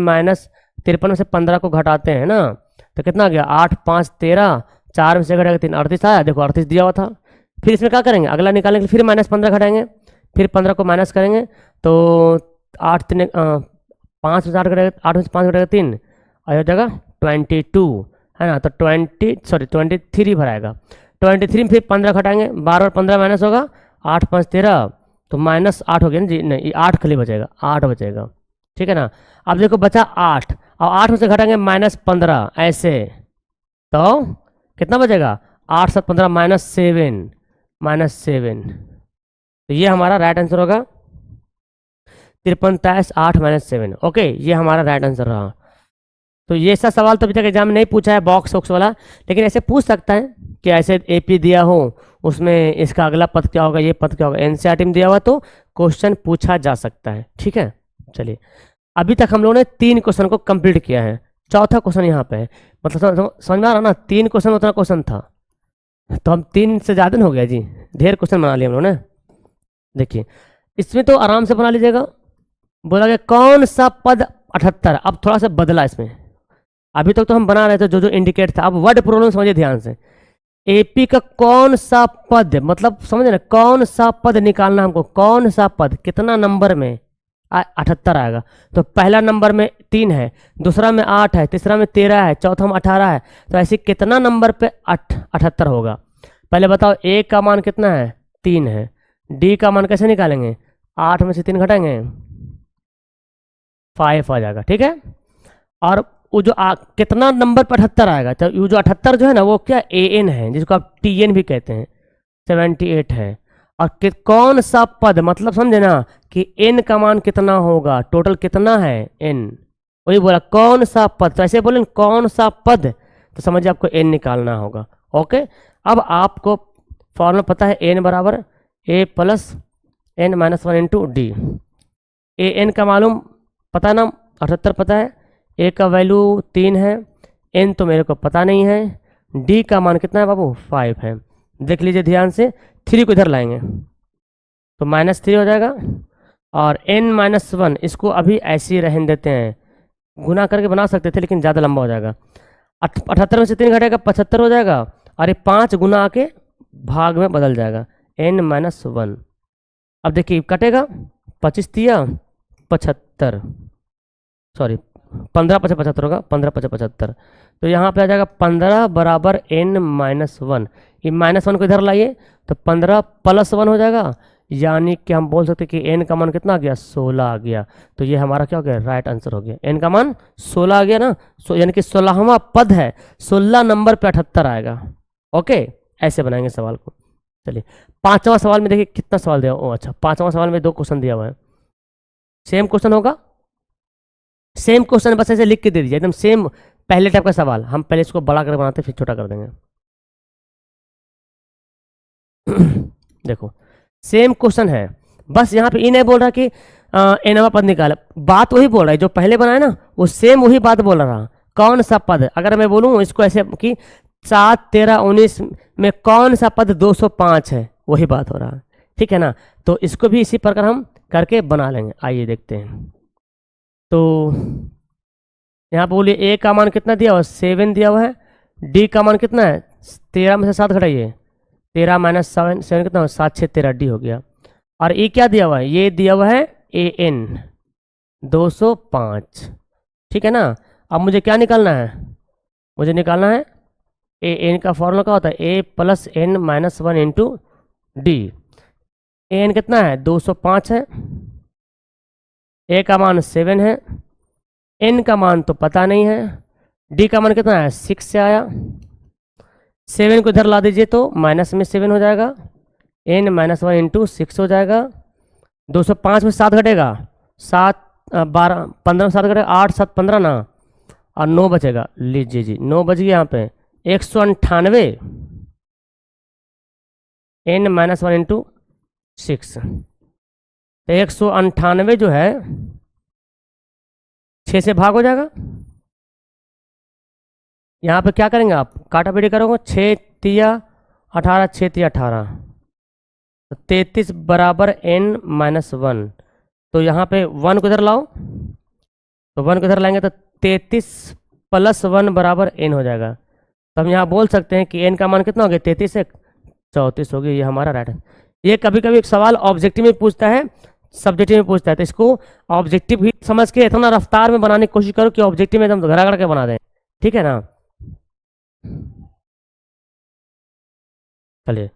15 को घटाते हैं ना, तो कितना आ गया, 8 5 13, 4 में से घटेगा 3, 38 आया। देखो 38 दिया हुआ था। फिर इसमें क्या करेंगे, अगला निकालने के लिए फिर -15 घटाएंगे, फिर 15 को माइनस करेंगे, तो 8 3 5 में से 8 घटेगा, 8 में से 5 घटेगा 3, और हो जाएगा 22, है ना। तो 23 भराएगा। 23 में फिर 15 घटाएंगे, बार बार 15 माइनस होगा, 8 5 13, तो -8 हो गया ना जी, नहीं 8 खाली बचेगा, 8 बचेगा, ठीक है ना। अब देखो बचा 8, और 8 में से घटाएंगे -15 ऐसे, तो कितना बचेगा, 8 7 15 -7। तो ये हमारा राइट आंसर होगा 53 8 -7। ओके, ये हमारा राइट आंसर रहा। तो ये ऐसा सवाल तो अभी तक एग्जाम में नहीं पूछा है बॉक्स वॉक्स वाला, लेकिन ऐसे पूछ सकता है कि ऐसे एपी दिया हो, उसमें इसका अगला पद क्या होगा, ये पद क्या होगा, एनसीईआरटी में दिया हुआ तो क्वेश्चन पूछा जा सकता है। ठीक है, चलिए अभी तक हम लोगों ने 3 क्वेश्चन को कंप्लीट किया है, चौथा क्वेश्चन यहाँ पे है। मतलब समझ में आ रहा ना, 3 क्वेश्चन उतना क्वेश्चन था, तो हम 3 से ज़्यादा हो गया जी, ढेर क्वेश्चन बना लिए हम लोगों ने। देखिए इसमें तो आराम से बना लीजिएगा। बोला गया कौन सा पद 78, अब थोड़ा सा बदला इसमें, अभी तक तो हम बना रहे थे जो जो इंडिकेट था, अब वर्ड प्रॉब्लम समझिए ध्यान से। एपी का कौन सा पद, मतलब समझे ना, कौन सा पद निकालना हमको, कौन सा पद कितना नंबर में 78 आएगा। तो पहला नंबर में 3 है, दूसरा में 8 है, तीसरा में 13 है, चौथा में 18 है, तो ऐसे कितना नंबर पे 78 होगा। पहले बताओ ए का मान कितना है, 3 है। डी का मान कैसे निकालेंगे, 8 में से 3 घटाएंगे, 5 आ जाएगा। ठीक है, और वो जो कितना नंबर पर 78 आएगा, तो वो जो 78 जो है ना, वो क्या ए एन है, जिसको आप टी एन भी कहते हैं, 78 है। और कौन सा पद, मतलब समझे ना कि एन का मान कितना होगा, टोटल कितना है एन, वही बोला कौन सा पद। तो ऐसे बोले कौन सा पद, तो समझिए आपको एन निकालना होगा। ओके, अब आपको फॉर्मूला पता है एन बराबर ए plus N minus one into D. A N का मालूम पता ना 78 पता है, ए का वैल्यू 3 है, एन तो मेरे को पता नहीं है, डी का मान कितना है बाबू 5 है। देख लीजिए ध्यान से, 3 को इधर लाएंगे तो -3 हो जाएगा, और n माइनस वन इसको अभी ऐसे ही रहने देते हैं, गुना करके बना सकते थे लेकिन ज़्यादा लंबा हो जाएगा। 78 में से 3 घटेगा 75 हो जाएगा, और ये 5 गुना आके भाग में बदल जाएगा n माइनस वन। अब देखिए कटेगा, 25 दिया 75, सॉरी 15 पचे 75 होगा, 15 पचे 75, तो यहाँ पे आ जाएगा 15 बराबर n माइनस वन। ये -1 को इधर लाइए तो 15 प्लस 1 हो जाएगा, यानी कि हम बोल सकते हैं कि n का मान कितना आ गया 16 आ गया। तो ये हमारा क्या हो गया, राइट आंसर हो गया, n का मान 16 आ गया ना, यानी कि 16वां पद है, 16 नंबर पे 78 आएगा। ओके, ऐसे बनाएंगे सवाल को। चलिए 5वां सवाल में देखिए कितना सवाल दिया। ओ अच्छा, 5वां सवाल में 2 क्वेश्चन दिया हुआ है, सेम क्वेश्चन होगा, सेम क्वेश्चन बस ऐसे लिख के दे दीजिए, एकदम सेम पहले टाइप का सवाल। हम पहले इसको बड़ा कर बनाते फिर छोटा कर देंगे। देखो सेम क्वेश्चन है, बस यहाँ पे ये नहीं बोल रहा कि एनवा पद निकाला, बात वही बोल रहा है जो पहले बनाया ना, वो सेम वही बात बोल रहा। कौन सा पद, अगर मैं बोलूँ इसको ऐसे कि 7, 13, 19 में कौन सा पद 205 है, वही बात हो रहा है, ठीक है ना। तो इसको भी इसी प्रकार हम करके बना लेंगे। आइए देखते हैं। तो यहाँ पे बोलिए ए का मान कितना दिया हुआ है, 7 दिया हुआ है, डी का मान कितना है 13 में से 7 घटाइए, 13 माइनस 7 कितना हो, 7 6 13 डी हो गया। और ये क्या दिया हुआ है, ये दिया हुआ है ए एन 205, ठीक है ना। अब मुझे क्या निकालना है, मुझे निकालना है ए एन का फॉर्मूला क्या होता है, ए plus N minus one into D. A N कितना है 205 है, ए का मान 7 है, एन का मान तो पता नहीं है, डी का मान कितना है 6 से आया, 7 को इधर ला दीजिए तो माइनस में 7 हो जाएगा, n माइनस वन इंटू 6 हो जाएगा। 205 में 7 घटेगा, 7 12 15 में 7 घटेगा, 8 7 15 ना, और 9 बचेगा। लीजिए जी 9 बच गया यहाँ पे 198 n माइनस वन इंटू 6, तो 198 जो है 6 से भाग हो जाएगा। यहाँ पे क्या करेंगे आप, काटा पीटी करोगे, 6 तिया 18, 6 तिया 18, तो 33 बराबर n माइनस वन। तो यहाँ पे 1 को इधर लाओ, तो 1 को इधर लाएंगे तो 33 प्लस 1 बराबर n हो जाएगा। तो हम यहाँ बोल सकते हैं कि n का मान कितना हो गया 33 से 34 हो गया। ये हमारा राइट है। ये कभी कभी एक सवाल ऑब्जेक्टिव में पूछता है, सब्जेक्टिव में पूछता है, तो इसको ऑब्जेक्टिव भी समझ के इतना रफ्तार में बनाने की कोशिश करो कि ऑब्जेक्टिव में एकदम घड़ा के बना दें, ठीक है ना। चलिए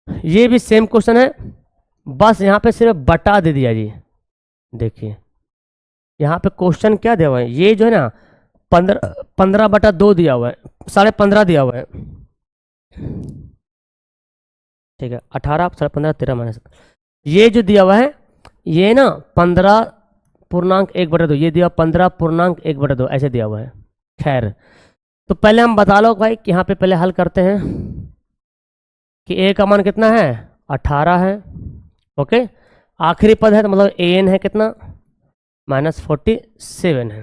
ये भी सेम क्वेश्चन है, बस यहाँ पे सिर्फ बटा दे दिया जी। देखिए यहाँ पे क्वेश्चन क्या दिया हुआ है, ये जो है ना 15/2 दिया हुआ है, 15.5 दिया हुआ है, ठीक है। 18 15.5 13 माइनस, ये जो दिया हुआ है ये ना 15.1/2, ये दिया 15.1/2 ऐसे दिया हुआ है। खैर तो पहले हम बता लो भाई कि यहाँ पे पहले हल करते हैं कि ए का मान कितना है 18 है, ओके। आखिरी पद है तो मतलब ए एन है कितना -47 है।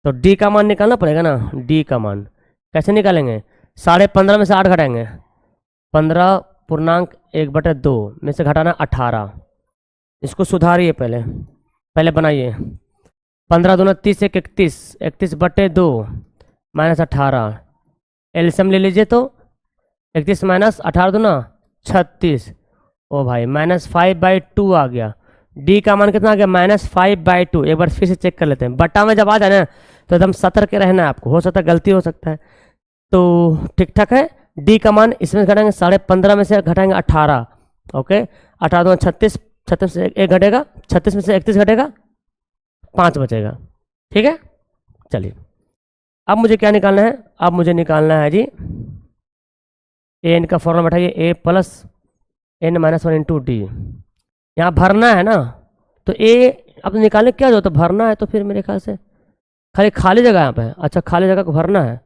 तो डी का मान निकालना पड़ेगा ना, डी का मान कैसे निकालेंगे, 15.5 में से 8 घटाएंगे, 15.1/2 में से घटाना 18। इसको सुधारिए, पहले बनाइए, 15 दूना 30 1 31, 31/2 माइनस 18, एलसीएम ले लीजिए तो 31 माइनस 18 दूना 36, ओ भाई -5/2 आ गया। डी का मान कितना आ गया -5/2। एक बार फिर से चेक कर लेते हैं, बट्टा में जब आ जाए ना तो एकदम सतर्क के रहना है आपको, हो सकता है गलती हो सकता है, तो ठीक ठाक है। डी का मान इसमें घटाएंगे 15.5 में से घटाएंगे 18, ओके। 18 दूना 36, 36 से 1 घटेगा, 36 में से 31 घटेगा, 5 बचेगा, ठीक है। चलिए अब मुझे क्या निकालना है, अब मुझे निकालना है जी ए एन का फॉर्मूला बैठाइए, a plus N minus one into D. यहाँ भरना है ना, तो ए अब निकालने क्या जो तो भरना है, तो फिर मेरे ख्याल से खाली जगह यहाँ पे, अच्छा खाली जगह को भरना है।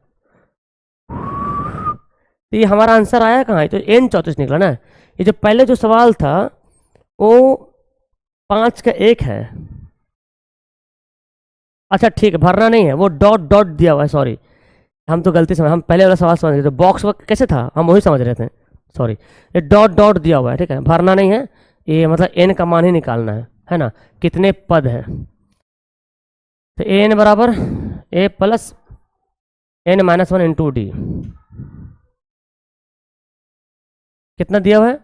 तो ये हमारा आंसर आया कहाँ है, तो एन 34 निकला ना। ये जो पहले जो सवाल था वो 5 का 1 है। अच्छा ठीक है, भरना नहीं है, वो डॉट डॉट दिया हुआ है, सॉरी, हम तो गलती समझ, हम पहले वाला सवाल समझ रहे थे, बॉक्स वर्क कैसे था हम वही समझ रहे थे, सॉरी। ये डॉट डॉट दिया हुआ है, ठीक है, भरना नहीं है, ये मतलब एन का मान ही निकालना है ना, कितने पद है। तो एन बराबर ए plus N minus 1 into d, कितना दिया हुआ है,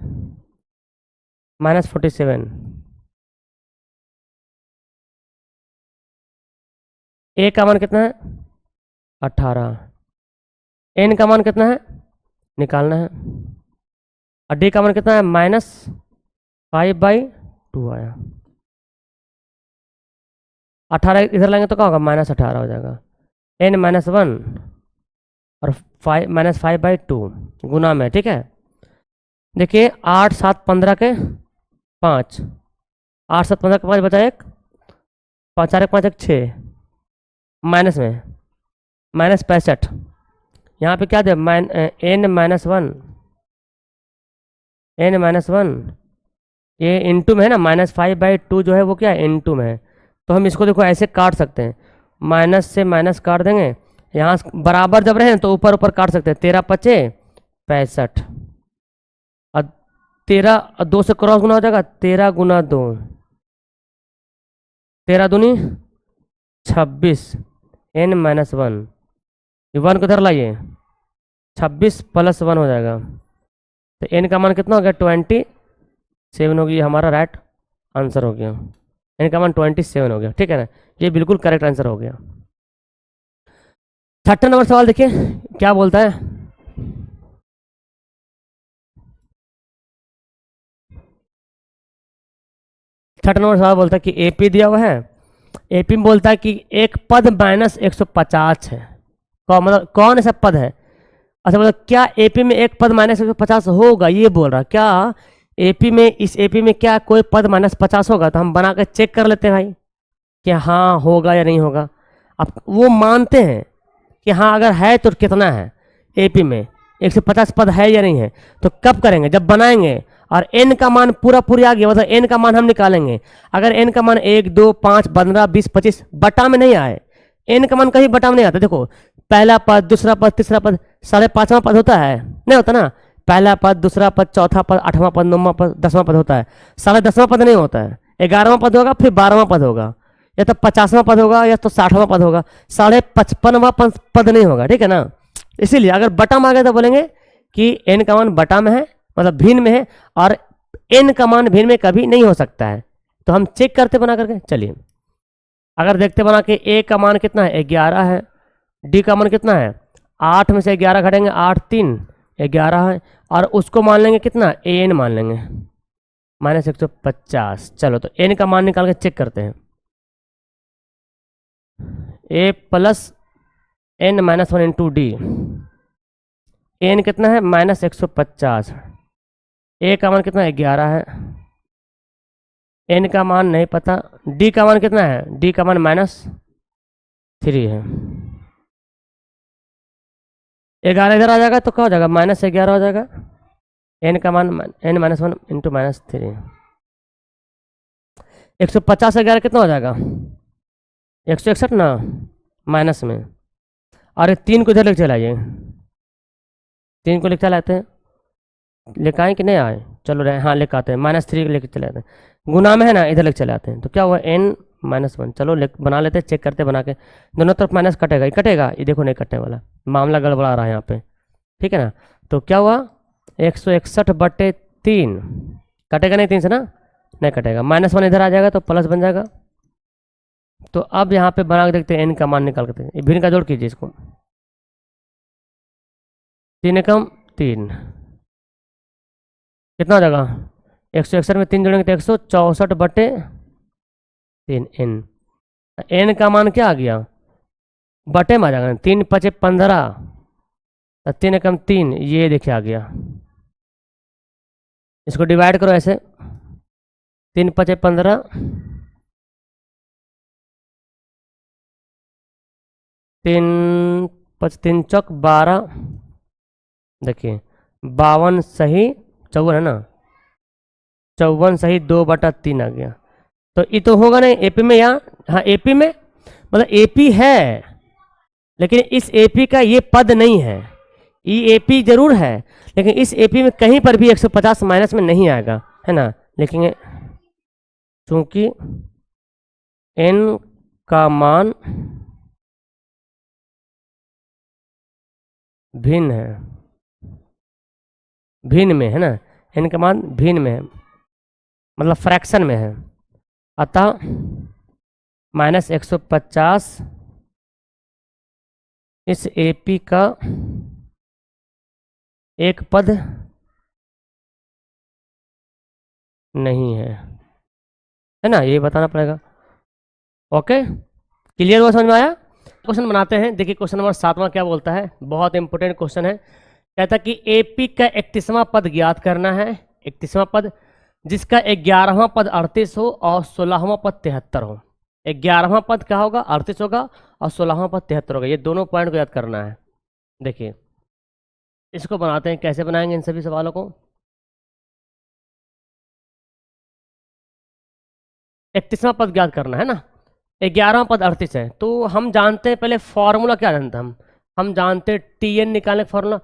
-47। ए का मान कितना है, 18। एन का मान कितना है निकालना है, और डी का मान कितना है, -5/2 आया। 18 इधर लाएंगे तो क्या होगा, -18 हो जाएगा। n-1 और 5 -5/2 गुना में, ठीक है। देखिए 8 7 15 के 5, 8 7 15 के 5 बचा 1, 5 4 1 5 1 6, माइनस में -65। यहाँ पे क्या दे, n-1, ये इंटू में है ना, -5/2 जो है वो क्या है, इंटू में है। तो हम इसको देखो ऐसे काट सकते हैं, माइनस से माइनस काट देंगे, यहाँ बराबर जब रहे तो ऊपर ऊपर काट सकते हैं, 13 पचे 65, और 13 और 2 से क्रॉस गुना हो जाएगा, 13 गुना 2, 13 दूनी 26, n-1, ये 1 को इधर लाइए, 26 + 1 हो जाएगा। तो n का मान कितना हो गया, 27 होगी, हमारा राइट आंसर हो गया। n का मान 27 हो गया, ठीक है ना, ये बिल्कुल करेक्ट आंसर हो गया। 36 नंबर सवाल देखिए क्या बोलता है। छठा नंबर सवाल बोलता है कि एपी दिया हुआ है, एपी में बोलता है कि एक पद -150 है, कौन मतलब कौन ऐसा पद है। अच्छा मतलब क्या एपी में एक पद -150 होगा, ये बोल रहा क्या एपी में, इस एपी में क्या कोई पद -50 होगा। तो हम बना के चेक कर लेते हैं भाई कि हाँ होगा या नहीं होगा। अब वो मानते हैं कि हाँ अगर है तो कितना है, एपी में 150 पद है या नहीं है। तो कब करेंगे, जब बनाएंगे और n का मान पूरा पूरी आ गया, मतलब n का मान हम निकालेंगे। अगर n का मान 1 2 5 15 20 25 बटा में नहीं आए, n का मान कहीं बटा में नहीं आता। देखो पहला पद, दूसरा पद, तीसरा पद, 5.5वां पद होता है, नहीं होता ना, पहला पद, दूसरा पद, चौथा पद, 8वां पद, 9वां पद, 10वां पद होता है, 10.5वां पद नहीं होता है। 11वां पद होगा, फिर 12वां पद होगा, या तो 50वां पद होगा, या तो 60वां पद होगा, 55वां पद नहीं होगा, ठीक है ना। इसीलिए अगर बटा में आ गया तो बोलेंगे कि n का मान बटा में है, मतलब भिन्न में है, और n का मान भिन्न में कभी नहीं हो सकता है। तो हम चेक करते बना करके, चलिए अगर देखते बना के a का मान कितना है, 11 है, d का मान कितना है, 8 में से 11 घटेंगे, 8 3 11 है, और उसको मान लेंगे कितना, an मान लेंगे -150। चलो तो n का मान निकाल के चेक करते हैं, a + n-1 into D, N कितना है -150, ए का मान कितना है 11 है, एन का मान नहीं पता, डी का मान कितना है, डी का मान -3 है। 11 इधर आ जाएगा तो क्या हो जाएगा, -11 हो जाएगा, एन का मान n-1 इंटू -3, 150 से 11 कितना हो जाएगा, 161 ना, माइनस में, और 3 को इधर लेके चलाइए, 3 को लेके चलाते हैं, लेकर आए कि नहीं आए, चलो रहे, हाँ लेकर आते हैं, -3 लेके चले आते हैं, गुना में है ना, इधर लेके चले आते हैं। तो क्या हुआ, n-1, चलो बना लेते हैं, चेक करते बना के, दोनों तरफ माइनस कटेगा, ये कटेगा, ये देखो नहीं कटने वाला, मामला गड़बड़ा रहा है यहाँ पे, ठीक है ना। तो क्या हुआ, 161/3 कटेगा नहीं 3 से ना, नहीं कटेगा, -1 इधर आ जाएगा तो प्लस बन जाएगा। तो अब यहाँ पे बना के देखते हैं, n का मान निकाल करते हैं, भिन्न का जोड़ कीजिए इसको, 3 एकम 3 कितना हो जाएगा, 161 में 3 जोड़ेंगे तो 164/3 n का मान क्या आ गया, बटे में आ जाएगा, 3 5 15, 3 एकम 3, ये देखिए आ गया। इसको डिवाइड करो ऐसे, 3 5 15, 3 5 3 चौक 12, देखिए 52 सही 54 है ना, 54 सही 2/3 आ गया। तो ये तो होगा नहीं एपी में, यहाँ हाँ एपी में, मतलब एपी है लेकिन इस एपी का ये पद नहीं है। ई एपी जरूर है लेकिन इस एपी में कहीं पर भी 150 माइनस में नहीं आएगा, है ना। लेकिन चूंकि n का मान भिन्न है, भिन्न में है ना, n का मान भिन्न में है मतलब फ्रैक्शन में है, अतः -150 इस एपी का एक पद नहीं है ना, ये बताना पड़ेगा। ओके क्लियर हुआ, समझ में आया। क्वेश्चन बनाते हैं। देखिए क्वेश्चन नंबर 7वां क्या बोलता है, बहुत इंपॉर्टेंट क्वेश्चन है। कहता है कि एपी का 31वां पद ज्ञात करना है। 31वां पद जिसका 11वां पद 38 हो और 16वां पद 73 हो। 11वां पद क्या होगा, 38 होगा और 16वां पद 73 होगा। ये दोनों पॉइंट को याद करना है। देखिए इसको बनाते हैं, कैसे बनाएंगे इन सभी सवालों को। 31वां पद ज्ञात करना है ना, 11वां पद 38 है, तो हम जानते हैं पहले फॉर्मूला क्या जानते हैं हम जानते हैं टी एन निकालने का फॉर्मूला।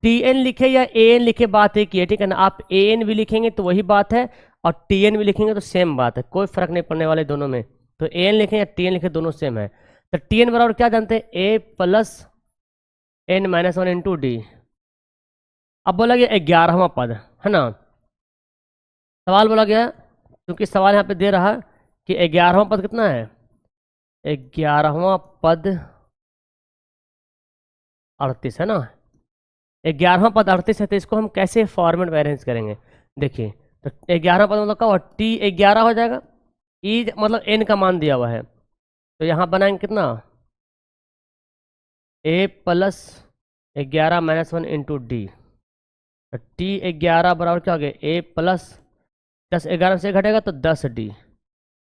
टी एन लिखे या ए एन लिखे बात एक ही है, ठीक है ना। आप ए एन भी लिखेंगे तो वही बात है और टी एन भी लिखेंगे तो सेम बात है, कोई फर्क नहीं पड़ने वाले दोनों में। तो ए एन लिखें या टी एन लिखें दोनों सेम है। तो टी एन बराबर क्या जानते हैं, ए plus N minus 1 into D. अब बोला गया 11वां पद है ना, सवाल बोला गया क्योंकि सवाल यहाँ पे दे रहा है कि 11वां पद कितना है, 11वां पद 38 है ना। 11वां पद 38 है तो इसको हम कैसे फॉर्मेट में अरेंज करेंगे। देखिए तो 11वां पद मतलब क्या हुआ, टी 11 हो जाएगा, ई मतलब एन का मान दिया हुआ है, तो यहाँ बनाएंगे कितना, a plus 11 minus 1 into d. T 11 बराबर क्या हो गया, ए प्लस 10, 11 से घटेगा तो 10 डी।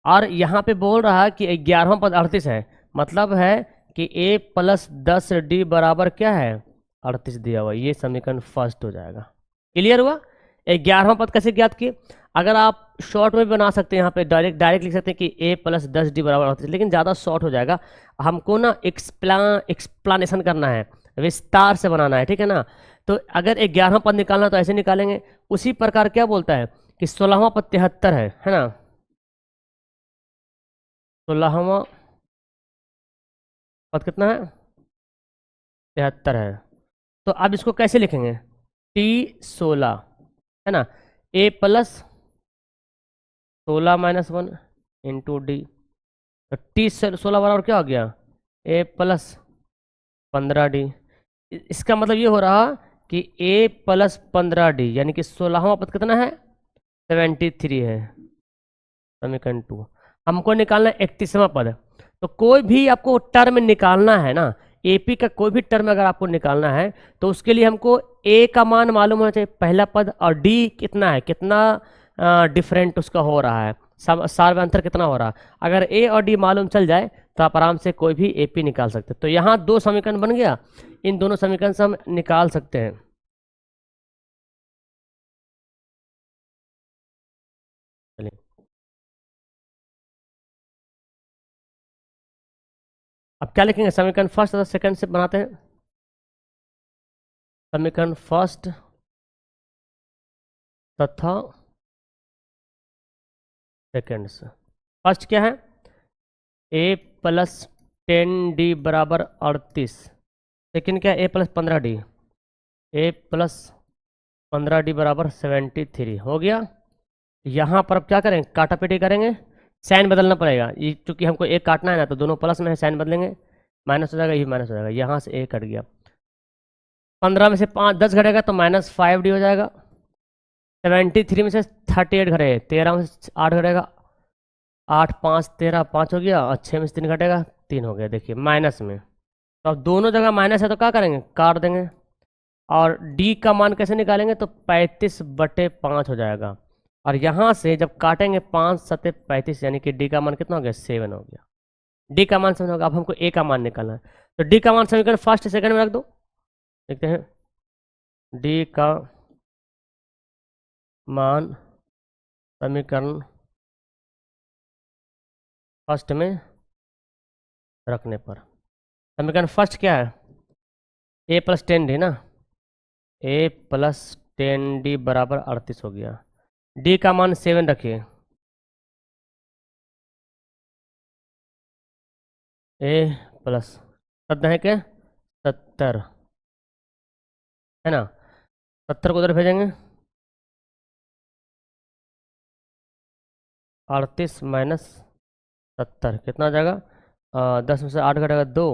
और यहाँ पे बोल रहा है कि 11वां पद 38 है, मतलब है कि ए प्लस 10 डी बराबर क्या है, 38 दिया हुआ। ये समीकरण फर्स्ट हो जाएगा। क्लियर हुआ। 11वां पद कैसे ज्ञात किए, अगर आप शॉर्ट में भी बना सकते हैं, यहाँ पे डायरेक्ट लिख सकते हैं कि ए प्लस 10 डी बराबर 38, लेकिन ज़्यादा शॉर्ट हो जाएगा। हमको ना एक्सप्लानेशन करना है, विस्तार से बनाना है, ठीक है ना। तो अगर 11वां पद निकालना तो ऐसे निकालेंगे। उसी प्रकार क्या बोलता है कि 16वां पद 73 है ना, 16वां पद कितना है, 73 है। तो अब इसको कैसे लिखेंगे, टी 16 है ना, ए प्लस 16 माइनस 1 इंटू डी। तो टी 16 बराबर क्या हो गया, ए प्लस 15 डी। इसका मतलब ये हो रहा कि ए प्लस 15 डी यानी कि 16वां पद कितना है, 73 है। समीकरण 2 हमको निकालना है 31वां पद। तो कोई भी आपको टर्म निकालना है ना, एपी का कोई भी टर्म अगर आपको निकालना है तो उसके लिए हमको ए का मान मालूम होना चाहिए पहला पद, और डी कितना है, कितना डिफरेंट उसका हो रहा है, सार में अंतर कितना हो रहा है। अगर ए और डी मालूम चल जाए तो आप आराम से कोई भी एपी निकाल सकते हैं। तो यहाँ दो समीकरण बन गया, इन दोनों समीकरण से हम निकाल सकते हैं। चलिए अब क्या लिखेंगे, समीकरण फर्स्ट और सेकंड से बनाते हैं। समीकरण फर्स्ट तथा सेकंड से। फर्स्ट क्या है, ए प्लस 10 डी बराबर 38। सेकंड क्या है, ए plus 15 D, a plus 15 D बराबर 73 हो गया। यहाँ पर अब क्या करेंगे, काटापीटी करेंगे, साइन बदलना पड़ेगा। ये चूंकि हमको एक काटना है ना तो दोनों प्लस में है, साइन बदलेंगे, माइनस हो जाएगा, ये माइनस हो जाएगा, यहाँ से ए कट गया। 15 में से 10 घटेगा तो -5 डी हो जाएगा। 73 में से 38 घटे, 13 में से 8 घटेगा, 8 5 13, 5 हो गया, और 6 में से 3 घटेगा, 3 हो गया। देखिए माइनस में, तो अब दोनों जगह माइनस है तो क्या करेंगे, काट देंगे। और डी का मान कैसे निकालेंगे, तो 35/5 हो जाएगा। और यहाँ से जब काटेंगे 5 7 35 यानी कि डी का मान कितना हो गया, 7 हो गया। डी का मान 7 होगा। अब हमको ए का मान निकालना है, तो डी का मान समीकरण फर्स्ट सेकंड में रख दो, देखते हैं। डी का मान समीकरण फर्स्ट में रखने पर, समीकरण फर्स्ट क्या है, ए प्लस 10d ना, ए प्लस 10d बराबर 38 हो गया। डी का मान 7 रखिए, ए प्लस शब्द है क्या 70 है ना, 70 को उधर भेजेंगे, 38 माइनस 70 कितना आ जाएगा, 10 में से 8 घटेगा 2,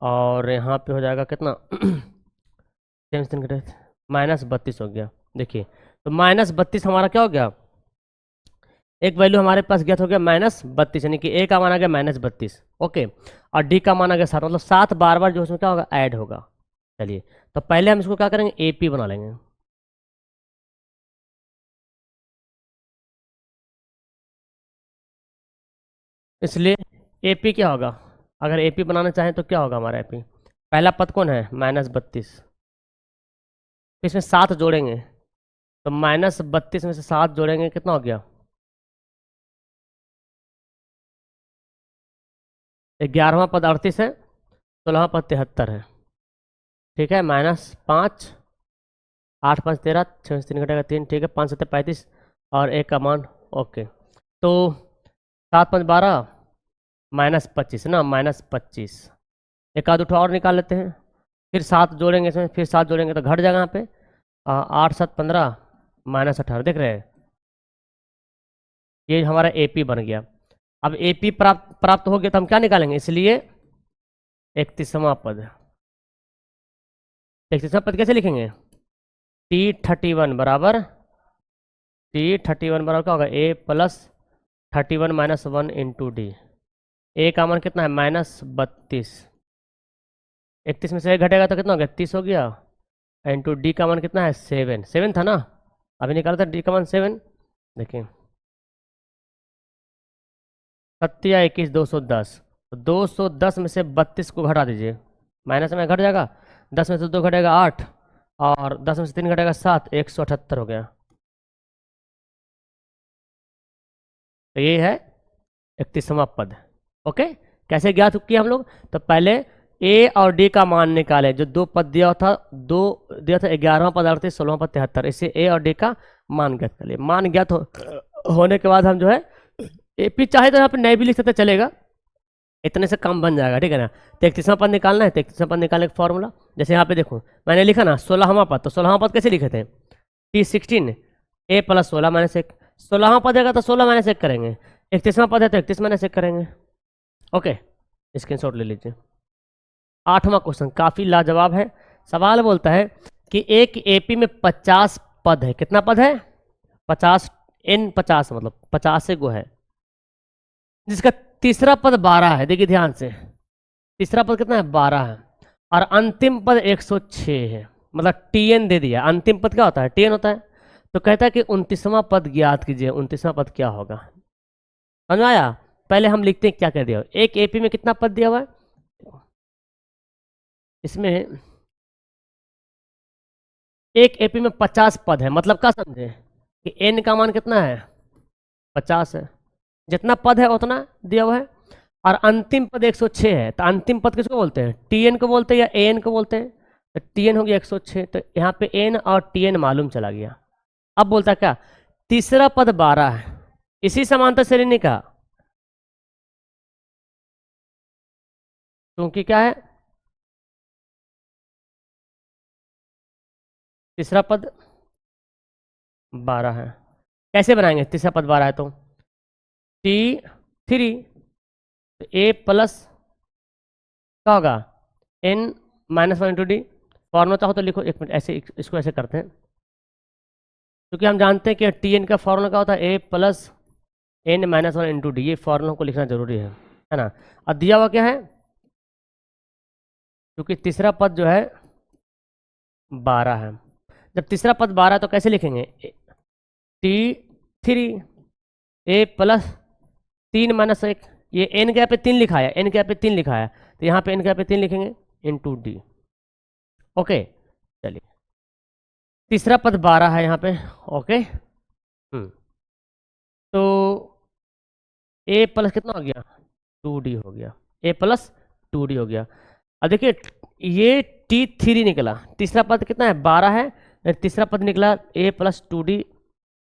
और यहाँ पे हो जाएगा कितना -32 हो गया। देखिए तो -32 हमारा क्या हो गया, एक वैल्यू हमारे पास ज्ञात हो गया -32, यानी कि ए का मान आ गया -32। ओके, और डी का मान आ गया 7, मतलब 7 बार बार जो उसमें क्या होगा ऐड होगा। चलिए तो पहले हम इसको क्या करेंगे, एपी बना लेंगे। इसलिए एपी क्या होगा, अगर एपी बनाना चाहें तो क्या होगा हमारा एपी, पहला पद कौन है -32, इसमें 7 जोड़ेंगे, तो -32 में से 7 जोड़ेंगे कितना हो गया, 11वां पद 38 है, 16वां पद 73 है। ठीक है, -5, 8 5 13, 6 3 घटेगा 3, ठीक है, 5 7 35, और एक का मान ओके। तो 7 5 12 -25 ना, -25, एक आध उठा और निकाल लेते हैं, फिर 7 जोड़ेंगे इसमें, फिर 7 जोड़ेंगे तो घट जाएगा यहाँ पे, 8 7 15 -18, देख रहे हैं, ये हमारा एपी बन गया। अब एपी प्राप्त हो गया तो हम क्या निकालेंगे, इसलिए 31वां पद, 31वां पद कैसे लिखेंगे, T31 बराबर, T31 बराबर क्या होगा, A plus 31 minus 1 into D, A का मान कितना है -32, 31 में से एक घटेगा तो कितना हो गया 30 हो गया, इंटू डी का मान कितना है 7, 7 था ना, अभी निकाला था डी का मान 7, देखिए 7 या 21 210, तो 210 में से 32 को घटा दीजिए, माइनस में घट जाएगा, 10 में से 2 घटेगा 8, और 10 में से 3 घटेगा 7, 178 हो गया। तो ये है 31वां पद। ओके, कैसे ज्ञात किया हम लोग, तो पहले ए और डी का मान निकाले, जो दो पद दिया था, 11वां पद 38, 16वां पद 73, इससे ए और डी का मान ज्ञात कर लिए। मान ज्ञात होने के बाद हम जो है एपी चाहे तो यहाँ पे नहीं भी लिख सकते चलेगा, इतने से काम बन जाएगा, ठीक है ना। तो 31वां पद निकालना है, तो 31वां पद निकालने का फॉर्मूला, जैसे यहाँ पे देखो मैंने लिखा ना 16वां पद, तो 16वां पद कैसे लिखे थे, T16 ए प्लस 16 माइनस 1, 16वां पद है तो 16 माइनस 1 करेंगे, 31वां पद है तो 31 माइनस 1 करेंगे। ओके, स्क्रीनशॉट ले लीजिए। 8वां क्वेश्चन काफ़ी लाजवाब है, सवाल बोलता है कि एक एपी में 50 पद है, कितना पद है 50, n 50 मतलब 50 से गो है, जिसका तीसरा पद 12 है, देखिए ध्यान से, तीसरा पद कितना है 12 है, और अंतिम पद 106 है, मतलब टीएन दे दिया, अंतिम पद क्या होता है टीएन होता है। तो कहता है कि 29वां पद ज्ञात कीजिए, 29वां पद क्या होगा, समझ में आया। पहले हम लिखते हैं क्या कह दिया, एक एपी में कितना पद दिया हुआ है, इसमें एक एपी में 50 पद है, मतलब क्या समझे कि एन का मान कितना है 50 है, जितना पद है उतना दिया हुआ है, और अंतिम पद 106 है, तो अंतिम पद किसको बोलते हैं, टीएन को बोलते हैं या एन को बोलते हैं, तो टीएन हो गया 106, तो यहाँ पे एन और टीएन मालूम चला गया। अब बोलता है क्या, तीसरा पद 12 है, इसी समांतर श्रेणी का, क्योंकि क्या है तीसरा पद 12 है, कैसे बनाएंगे, तीसरा पद 12 है तो T3, तो ए प्लस क्या होगा n -1 इंटू डी, फॉर्मूला चाहो तो लिखो, एक मिनट ऐसे इसको ऐसे करते हैं, क्योंकि हम जानते हैं कि टी एन का फॉर्मूला क्या होता है ए प्लस n -1 इंटू डी, ये फॉर्मूला को लिखना जरूरी है ना। अब दिया हुआ क्या है, क्योंकि तीसरा पद जो है 12 है, जब तीसरा पद 12 है तो कैसे लिखेंगे, T3 ए प्लस 3 माइनस 1, ये n के यहाँ पे 3 लिखा है, n के यहाँ पे 3 लिखा है, तो यहाँ पे n के यहाँ पे 3 लिखेंगे इंटू डी। ओके, चलिए तीसरा पद 12 है यहाँ पे। ओके, तो ए प्लस कितना हो गया, 2d हो गया, ए प्लस 2d हो गया। अब देखिए ये T3 निकला, तीसरा पद कितना है 12 है, तीसरा पद निकला a प्लस 2d,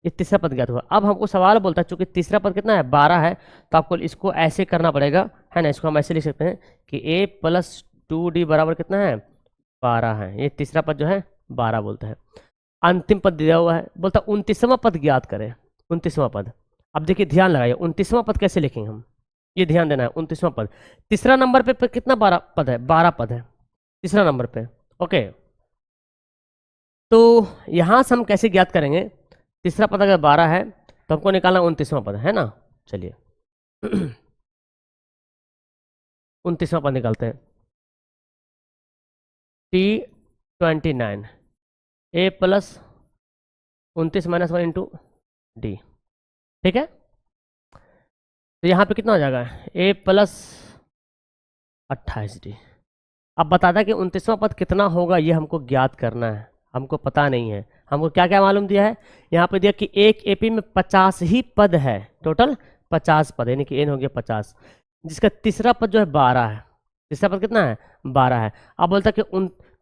ये तीसरा पद ज्ञात हुआ। अब हमको सवाल बोलता है चूंकि तीसरा पद कितना है 12 है, तो आपको इसको ऐसे करना पड़ेगा, है ना। इसको हम ऐसे लिख सकते हैं कि a प्लस 2d बराबर कितना है 12 है। ये तीसरा पद जो है 12 बोलता है। अंतिम पद दिया हुआ है, बोलता 29वां पद ज्ञात करें, 29वां पद। अब देखिए ध्यान लगाइए 29वां पद कैसे लिखेंगे हम, ये ध्यान देना है। 29वां पद तीसरा नंबर पे कितना 12 पद है, 12 पद है तीसरा नंबर पे। ओके, तो यहां से हम कैसे ज्ञात करेंगे, तीसरा पद अगर 12 है तो हमको निकालना 29वां पद, है ना। चलिए 29वां पद निकालते हैं। T29 a plus 29 minus 1 into D, ठीक है। तो यहाँ पे कितना हो जाएगा a प्लस 28d। अब बता दें कि 29वां पद कितना होगा, ये हमको ज्ञात करना है, हमको पता नहीं है। हमको क्या क्या मालूम दिया है, यहाँ पे दिया कि एक एपी में 50 ही पद है, टोटल 50 पद, यानी कि n हो गया 50, जिसका तीसरा पद जो है 12 है। तीसरा पद कितना है 12 है। अब बोलता है कि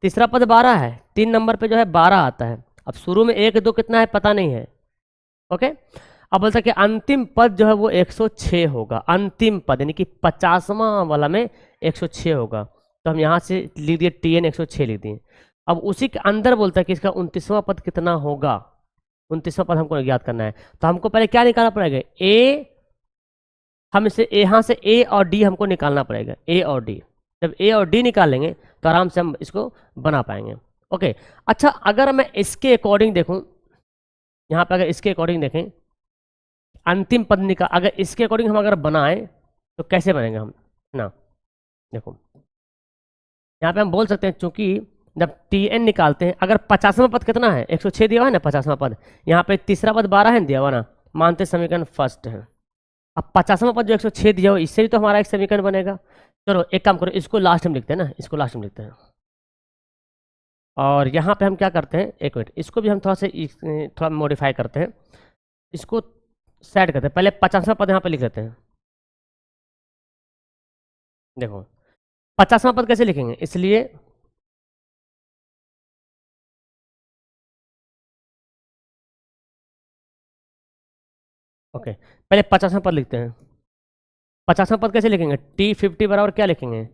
तीसरा पद 12 है, 3 नंबर पे जो है 12 आता है। अब शुरू में 1 2 कितना है पता नहीं है। ओके, अब बोलता है कि अंतिम पद जो है वो 106 होगा, अंतिम पद यानी कि 50वां वाला में 106 होगा। तो हम यहाँ से लिख दिए TN 106 लिख दिए। अब उसी के अंदर बोलता है कि इसका 29वां पद कितना होगा, 29वां पद हमको ज्ञात करना है। तो हमको पहले क्या निकालना पड़ेगा, ए, हम इसे यहाँ से ए और डी हमको निकालना पड़ेगा, ए और डी। जब ए और डी निकालेंगे तो आराम से हम इसको बना पाएंगे। ओके, अच्छा अगर मैं इसके अकॉर्डिंग देखूँ, यहाँ पे अगर इसके अकॉर्डिंग देखें अंतिम पद निकाल, अगर इसके अकॉर्डिंग हम अगर बनाएं तो कैसे बनेंगे हम ना। देखो यहाँ पे हम बोल सकते हैं चूंकि जब TN निकालते हैं, अगर 50वां पद कितना है 106 दिया हुआ है ना 50वां पद, यहाँ पे तीसरा पद 12 है दिया हुआ ना, मानते समीकरण फर्स्ट है। अब 50वां पद जो 106 दिया हुआ, इससे भी तो हमारा एक समीकरण बनेगा। चलो एक काम करो, इसको लास्ट में लिखते हैं ना, इसको लास्ट में लिखते हैं। और यहाँ पे हम क्या करते हैं, एक मिनट, इसको भी हम थोड़ा मॉडिफाई करते हैं, इसको सेट करते हैं। पहले 50वां पद यहाँ पे लिख देते हैं। देखो 50वां पद कैसे लिखेंगे, इसलिए ओके पहले 50वां पद लिखते हैं। 50वां पद कैसे लिखेंगे, T50 बराबर क्या लिखेंगे,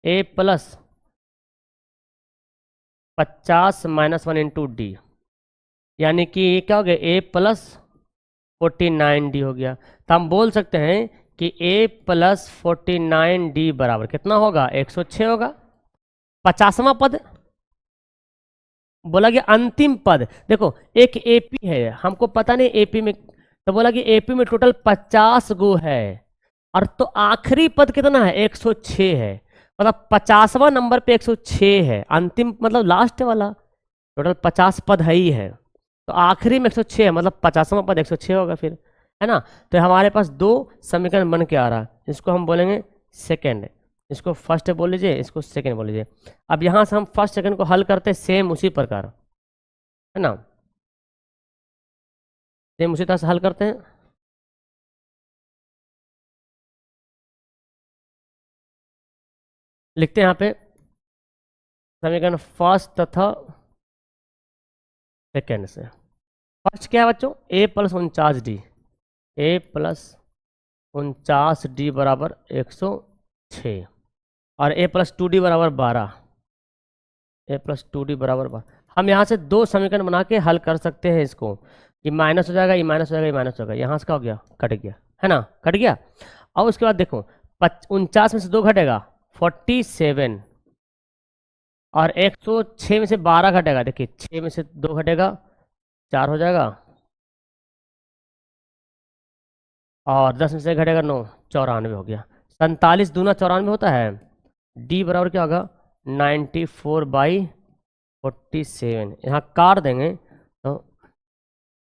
a plus 50 minus 1 into d, यानी कि क्या हो गया a प्लस 49d हो गया। तो हम बोल सकते हैं कि a प्लस 49d बराबर कितना होगा 106 होगा। 50वां पद बोला गया अंतिम पद, देखो एक एपी है, हमको पता नहीं एपी में, तो बोला कि एपी में टोटल 50 गो है, और तो आखिरी पद कितना है 106 है, मतलब 50वां नंबर पे 106 है, अंतिम मतलब लास्ट वाला, टोटल 50 पद है ही है, तो आखिरी में 106 है, मतलब 50वां पद 106 होगा फिर, है ना। तो हमारे पास 2 समीकरण बन के आ रहा है, इसको हम बोलेंगे सेकेंड, इसको फर्स्ट बोल लीजिए, इसको सेकेंड बोल लीजिए। अब यहाँ से हम फर्स्ट सेकेंड को हल करते हैं सेम उसी प्रकार, है ना, सेम उसी तरह से हल करते हैं। लिखते हैं यहाँ पे समीकरण फर्स्ट तथा सेकेंड से। फर्स्ट क्या है बच्चों, a plus 49d, a plus 49d बराबर 106, और a प्लस 2d बराबर 12, a प्लस 2d बराबर 12। हम यहाँ से 2 समीकरण बना के हल कर सकते हैं इसको, ये माइनस हो जाएगा, ये माइनस हो जाएगा, ये माइनस हो जाएगा, यहाँ से क्या हो गया कट गया, है ना, कट गया। और उसके बाद देखो 49 में से 2 घटेगा 47, और 106 में से 12 घटेगा, देखिए 6 में से 2 घटेगा 4 हो जाएगा, और 10 में से घटेगा 9, 94 हो गया। 47 दूना 94 होता है, डी बराबर क्या होगा 94/47, यहाँ काट देंगे तो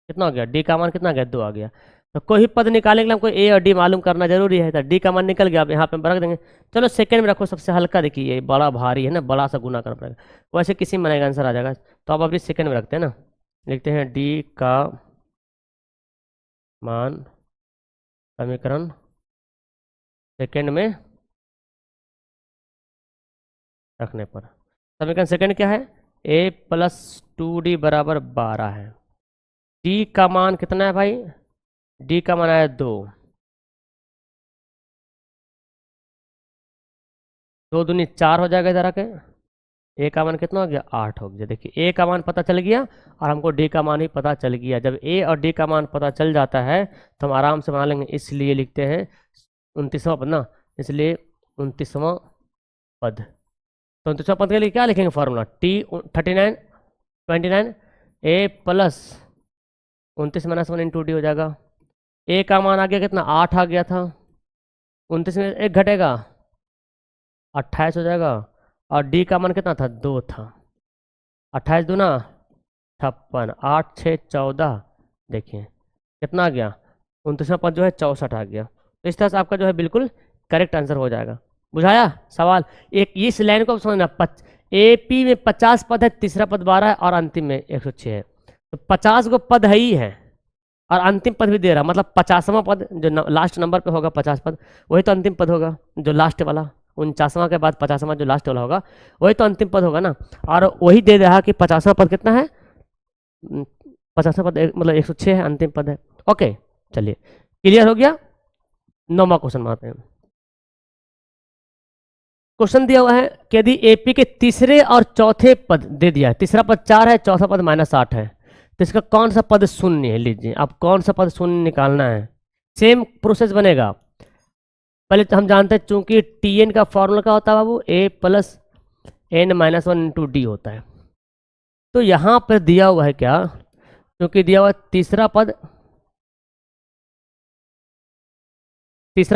कितना हो गया, डी का मान कितना गया 2 आ गया। तो कोई भी पद निकालने के लिए हमको ए और डी मालूम करना जरूरी है, तो डी का मान निकल गया, अब यहाँ पे रख देंगे। चलो सेकंड में रखो, सबसे हल्का, देखिए ये बड़ा भारी है ना, बड़ा सा गुना करना पड़ेगा, वैसे किसी में आंसर आ जाएगा, तो अब अभी सेकंड में रखते हैं ना। लिखते हैं डी का मान समीकरण सेकंड में रखने पर। समीकरण सेकंड क्या है? ए प्लस 2d बराबर 12 है। डी का मान कितना है भाई? डी का मान आया 2। 2 दूनी 4 हो जाएगा इधर आके। ए का मान कितना हो गया? 8 हो गया। देखिए ए का मान पता चल गया और हमको डी का मान भी पता चल गया। जब ए और डी का मान पता चल जाता है तो हम आराम से बना लेंगे। इसलिए लिखते हैं 29वां पद ना, इसलिए 29वां पद। तो 29वां पद के लिए क्या लिखेंगे फॉर्मूला? टी 39 29 ए प्लस 29 माइनस 1 इंटू डी हो जाएगा। ए का मान आ गया कितना? 8 आ गया था। 29 में 1 घटेगा, 28 हो जाएगा। और डी का मान कितना था? 2 था। 28 दूना 56, 8 6 14। देखिए कितना आ गया? 29वां पद जो है 64 आ गया। तो इस तरह से आपका जो है बिल्कुल करेक्ट आंसर हो जाएगा। बुझाया सवाल? एक इस लाइन को समझना, ए पी में 50 पद है, तीसरा पद 12 है और अंतिम में 106 है। तो 50 को पद है ही है और अंतिम पद भी दे रहा, मतलब 50वां पद जो लास्ट नंबर पे होगा 50 पद, वही तो अंतिम पद होगा जो लास्ट वाला। 49वां के बाद 50वां जो लास्ट वाला होगा वही तो अंतिम पद होगा ना। और वही दे रहा कि 50वां पद कितना है? 50वां पद मतलब 106 है, अंतिम पद है। ओके चलिए क्लियर हो गया। 9वां क्वेश्चन मारते हैं। क्वेश्चन दिया हुआ है कि यदि एपी के तीसरे और चौथे पद दे दिया है, तीसरा पद 4 है, चौथा पद -8 है, तो इसका कौन सा पद शून्य है? लीजिए अब कौन सा पद शून्य निकालना है। सेम प्रोसेस बनेगा। पहले तो हम जानते हैं चूंकि टी एन का फॉर्मूला क्या होता है बाबू? A plus N minus 1 into d होता है। तो यहाँ पर दिया हुआ है क्या? क्योंकि दिया हुआ है तीसरा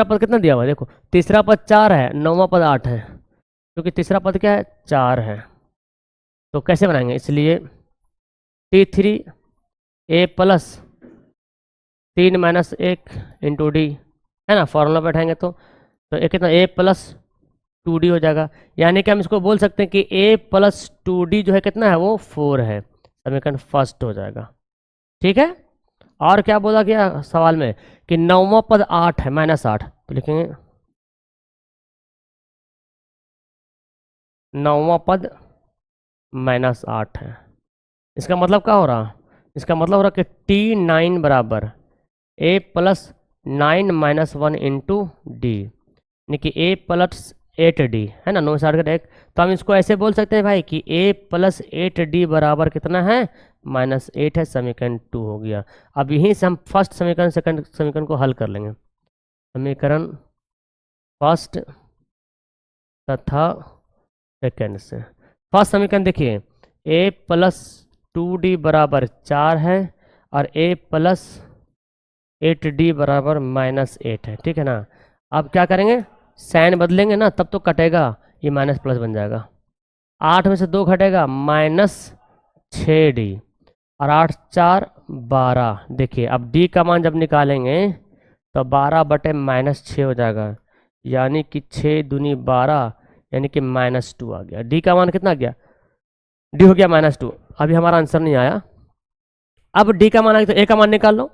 पद कितना दिया हुआ है? देखो तीसरा पद 4 है, 9वां पद 8 है, क्योंकि तीसरा पद क्या है? 4 है। तो कैसे बनाएंगे? इसलिए T3 ए प्लस 3 माइनस 1 इंटू डी है ना, फॉर्मूला बैठाएंगे तो एक कितना? ए प्लस 2d हो जाएगा। यानी कि हम इसको बोल सकते हैं कि ए प्लस 2d जो है कितना है? वो 4 है। समीकरण फर्स्ट हो जाएगा। ठीक है। और क्या बोला गया सवाल में? कि 9वां पद 8 है, -8, तो लिखेंगे 9वां पद -8 है। इसका मतलब क्या हो रहा? इसका मतलब हो रहा कि T9 बराबर ए प्लस 9 माइनस 1 इंटू डी, यानी कि ए प्लस 8d है ना, 9 तो हम इसको ऐसे बोल सकते हैं भाई कि ए प्लस 8d बराबर कितना है? -8 है। समीकरण 2 हो गया। अब यहीं से हम फर्स्ट समीकरण सेकंड समीकरण को हल कर लेंगे। समीकरण फर्स्ट तथा सेकंड से। फर्स्ट समीकरण देखिए, ए प्लस 2d बराबर 4 है और ए प्लस 8d बराबर -8 है। ठीक है ना। अब क्या करेंगे? साइन बदलेंगे ना, तब तो कटेगा, ये माइनस प्लस बन जाएगा। 8 में से 2 घटेगा, -6d और 8 4 12। देखिए अब d का मान जब निकालेंगे तो 12/-6 हो जाएगा, यानी कि 6 दूनी 12, यानी कि -2 आ गया। d का मान कितना आ गया? d हो गया -2। अभी हमारा आंसर नहीं आया। अब d का मान आ गया तो a का मान निकाल लो।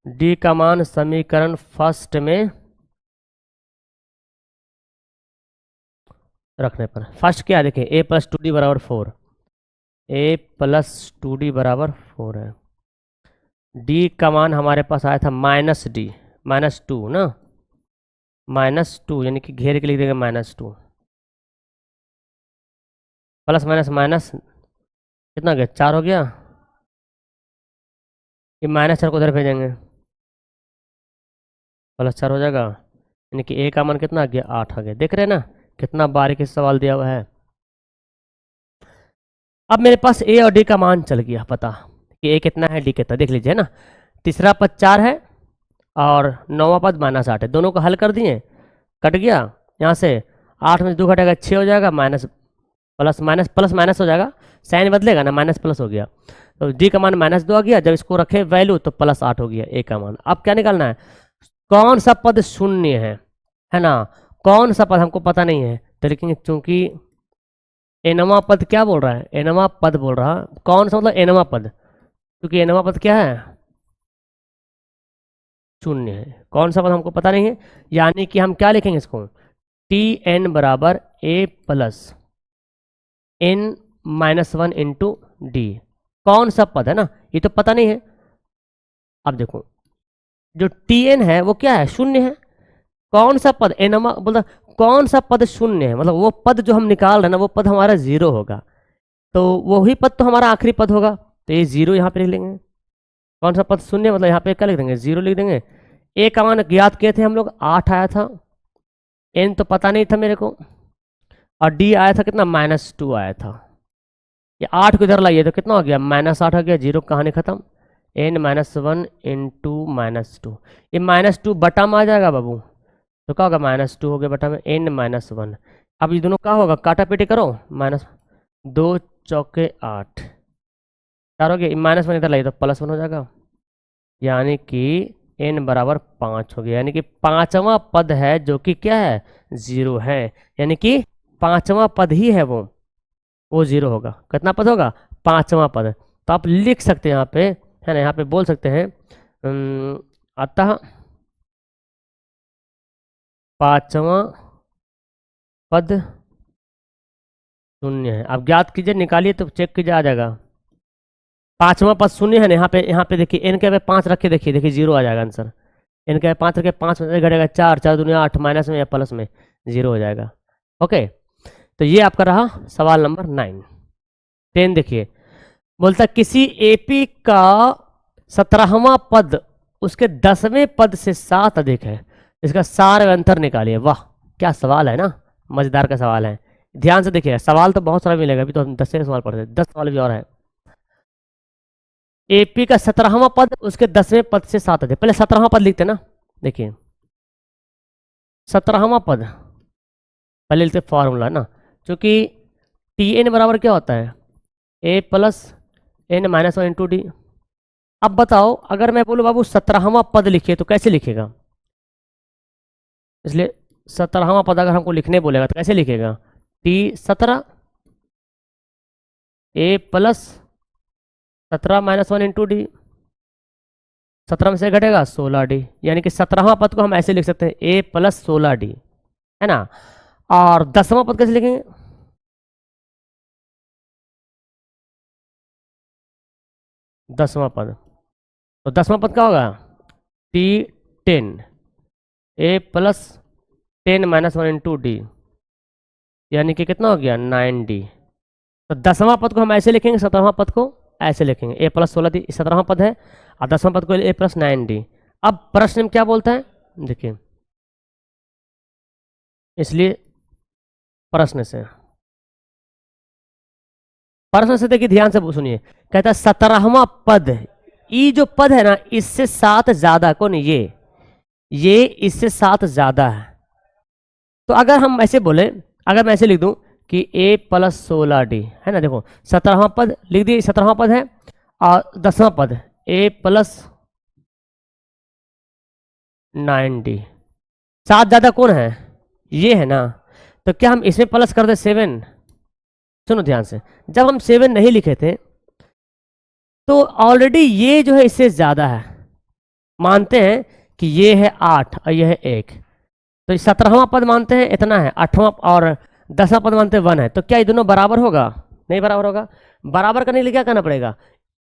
d का मान समीकरण फर्स्ट में रखने पर, फर्स्ट क्या देखें? a प्लस 2d बराबर 4, a प्लस 2d बराबर 4 है। d का मान हमारे पास आया था -d, -2 ना, -2 यानी कि घेर के लिख देंगे -2, प्लस माइनस माइनस कितना गया? 4 हो गया। ये -4 को उधर भेजेंगे, +4 हो जाएगा, यानी कि a का मान कितना आ गया? 8 आ गया। देख रहे हैं ना कितना बारीकी से सवाल दिया हुआ है। अब मेरे पास a और d का मान चल गया पता कि a कितना है, d कितना। देख लीजिए ना, तीसरा पद 4 है और 9वां पद -8 है। दोनों को हल कर दिए, कट गया यहाँ से। 8 में से 2 घटेगा, 6 हो जाएगा, minus plus minus plus minus हो जाएगा, साइन बदलेगा ना, माइनस प्लस हो गया। तो डी का मान -2 आ गया। जब इसको रखे वैल्यू तो +8 हो गया ए का मान। अब क्या निकालना है? कौन सा पद शून्य है ना, कौन सा पद हमको पता नहीं है, तो लिखेंगे चूंकि एनवा पद क्या बोल रहा है, एनवा पद बोल रहा, कौन सा मतलब एनवा पद, क्योंकि एनवा पद क्या है, शून्य है। कौन सा पद हमको पता नहीं है, यानी कि हम क्या लिखेंगे इसको, टी एन बराबर ए plus N minus one into d. कौन सा पद है ना, ये तो पता नहीं है। अब देखो जो टी एन है वो क्या है, शून्य है। कौन सा पद एनमा बोलता, कौन सा पद शून्य है, मतलब वो पद जो हम निकाल रहे हैं ना वो पद हमारा जीरो होगा, तो वही पद तो हमारा आखिरी पद होगा, तो ये जीरो यहाँ पे लिख लेंगे। कौन सा पद शून्य, मतलब यहाँ पे क्या लिख देंगे, जीरो लिख देंगे। ए का मान ज्ञात किए थे हम लोग, 8 आया था, एन तो पता नहीं था मेरे को, और डी आया था कितना, -2 आया था। ये 8 को इधर लाइए तो कितना हो गया, -8 आ गया, जीरो कहानी खत्म। एन -1 इंटू -2, ये -2 बटा में आ जाएगा बाबू, तो क्या होगा, -2 हो गया बटा में एन -1। अब ये दोनों क्या होगा, काटा पीटी करो, -2 चौके 8, 4 हो गया, -1 इधर लाइए तो +1 हो जाएगा, यानी कि n बराबर 5 हो गया, यानी कि पांचवा पद है जो कि क्या है, जीरो है, यानी कि पांचवा पद ही है वो जीरो होगा। कितना पद होगा, पांचवा पद। तो आप लिख सकते हैं यहाँ पे, है ना, यहाँ पे बोल सकते हैं अतः पांचवा पद शून्य है। अब ज्ञात कीजिए, निकालिए तो चेक कीजिए, आ जाएगा। पांचवा पद शून्य है ना, यहाँ पे देखिए एन के पे 5 रखे, देखिए देखिए जीरो आ जाएगा आंसर। एन के 5 रखे, 5 में से घटेगा 4, 4 दूनी 8, माइनस में या प्लस में जीरो हो जाएगा। ओके, तो ये आपका रहा सवाल नंबर 9। 10 देखिए, बोलता किसी एपी का 17वां पद उसके 10वें पद से 7 अधिक है, इसका सार व अंतर निकालिए। वाह क्या सवाल है ना, मजेदार का सवाल है। ध्यान से देखिए, सवाल तो बहुत सारा मिलेगा, अभी तो हम 10 सवाल पढ़ते हैं, 10 सवाल भी और है। एपी का 17वां पद उसके 10वें पद से 7 अधिक, पहले 17वां पद लिखते ना, देखिए 17वां पद पहले लिखते फॉर्मूला ना, क्योंकि टी एन बराबर क्या होता है, ए प्लस एन -1 इंटू डी। अब बताओ अगर मैं बोलूँ बाबू 17वां पद लिखिए तो कैसे लिखेगा, इसलिए 17वां पद अगर हमको लिखने बोलेगा तो कैसे लिखेगा, टी 17 ए प्लस 17 -1 इंटू डी, 17 में से घटेगा 16 डी, यानी कि 17वां पद को हम ऐसे लिख सकते हैं ए प्लस 16 डी, है ना। और 10वां पद कैसे लिखेंगे, 10वां पद, तो 10वां पद क्या होगा, टी 10 ए प्लस 10 -1 इंटू डी, यानी कि कितना हो गया 9 डी। तो 10वां पद को हम ऐसे लिखेंगे, 17वां पद को ऐसे लिखेंगे, ए प्लस 16 डी 17वां पद है, और 10वां पद को ए प्लस 9 डी। अब प्रश्न में क्या बोलता है, देखिए इसलिए प्रश्न से देखिए ध्यान से सुनिए, कहता है 17वां पद, ये जो पद है ना इससे 7 ज्यादा, कौन ये इससे 7 ज्यादा है। तो अगर हम ऐसे बोले, अगर मैं ऐसे लिख दूं कि ए प्लस 16 डी, है ना, देखो 17वां पद लिख दिए, 17वां पद है, और 10वां पद ए प्लस 9 डी, 7 ज्यादा कौन है, ये है ना। तो क्या हम इसमें प्लस कर दे 7, सुनो ध्यान से, जब हम 7 नहीं लिखे थे तो ऑलरेडी ये जो है इससे ज्यादा है, मानते हैं कि ये है 8 और ये है 1, तो 17वां पद मानते हैं इतना है, 8वां और 10वां पद मानते हैं 1 है, तो क्या ये दोनों बराबर होगा, नहीं बराबर होगा। बराबर करने के लिए क्या करना पड़ेगा,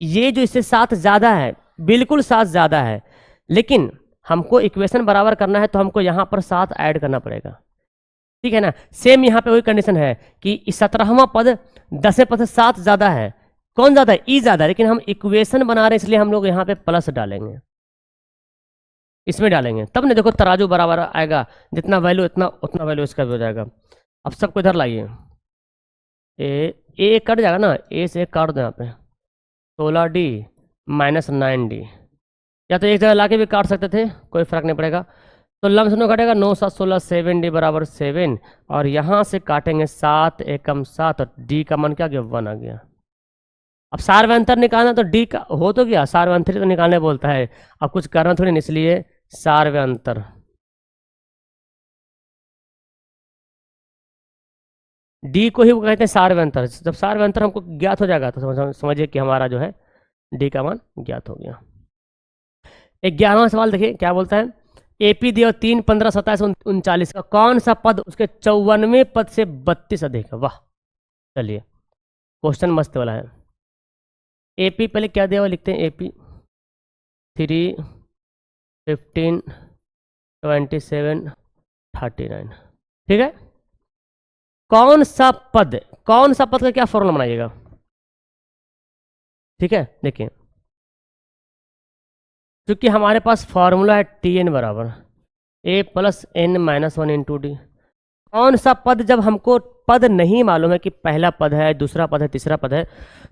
ये जो इससे 7 ज्यादा है, बिल्कुल 7 ज्यादा है, लेकिन हमको इक्वेशन बराबर करना है तो हमको यहाँ पर 7 ऐड करना पड़ेगा, ठीक है ना। सेम यहाँ पे वही कंडीशन है कि 17वां पद 10वें पद से 7 ज्यादा है, कौन ज्यादा है, ई ज्यादा है, लेकिन हम इक्वेशन बना रहे हैं इसलिए हम लोग यहाँ पे प्लस डालेंगे, इसमें डालेंगे, तब ना देखो तराजू बराबर आएगा, जितना वैल्यू इतना उतना वैल्यू इसका भी हो जाएगा। अब सबको इधर लाइए, ए कट जाएगा ना, ए से काट दो यहाँ पे, 16 डी -9 डी, या तो एक जगह ला के भी काट सकते थे, कोई फर्क नहीं पड़ेगा। तो लमसम कटेगा 9 7 16 7 डी बराबर 7, और यहाँ से काटेंगे 7 एकम 7, और डी का मान क्या गया 1 आ गया। अब सार व अंतर निकालना, तो डी का हो तो गया, सार व अंतर तो निकालने बोलता है, अब कुछ करना थोड़ी, इसलिए सार व अंतर, डी को ही वो कहते हैं सार्वंतर। जब सार्वंतर हमको ज्ञात हो जाएगा तो समझिए कि हमारा जो है डी का मान ज्ञात हो गया। 11वां सवाल देखिए क्या बोलता है। एपी दिया 3, 15, 27, 39 का कौन सा पद उसके 54वें पद से 32 अधिक है। वाह, चलिए क्वेश्चन मस्त वाला है। एपी पहले क्या दिया हुआ लिखते हैं। एपी 3, 15, 27, 39, ठीक है। कौन सा पद का क्या फॉर्मूला बनाइएगा, ठीक है। देखिए क्योंकि हमारे पास फॉर्मूला है टी एन बराबर ए plus N minus one into d. कौन सा पद, जब हमको पद नहीं मालूम है कि पहला पद है, दूसरा पद है, तीसरा पद है,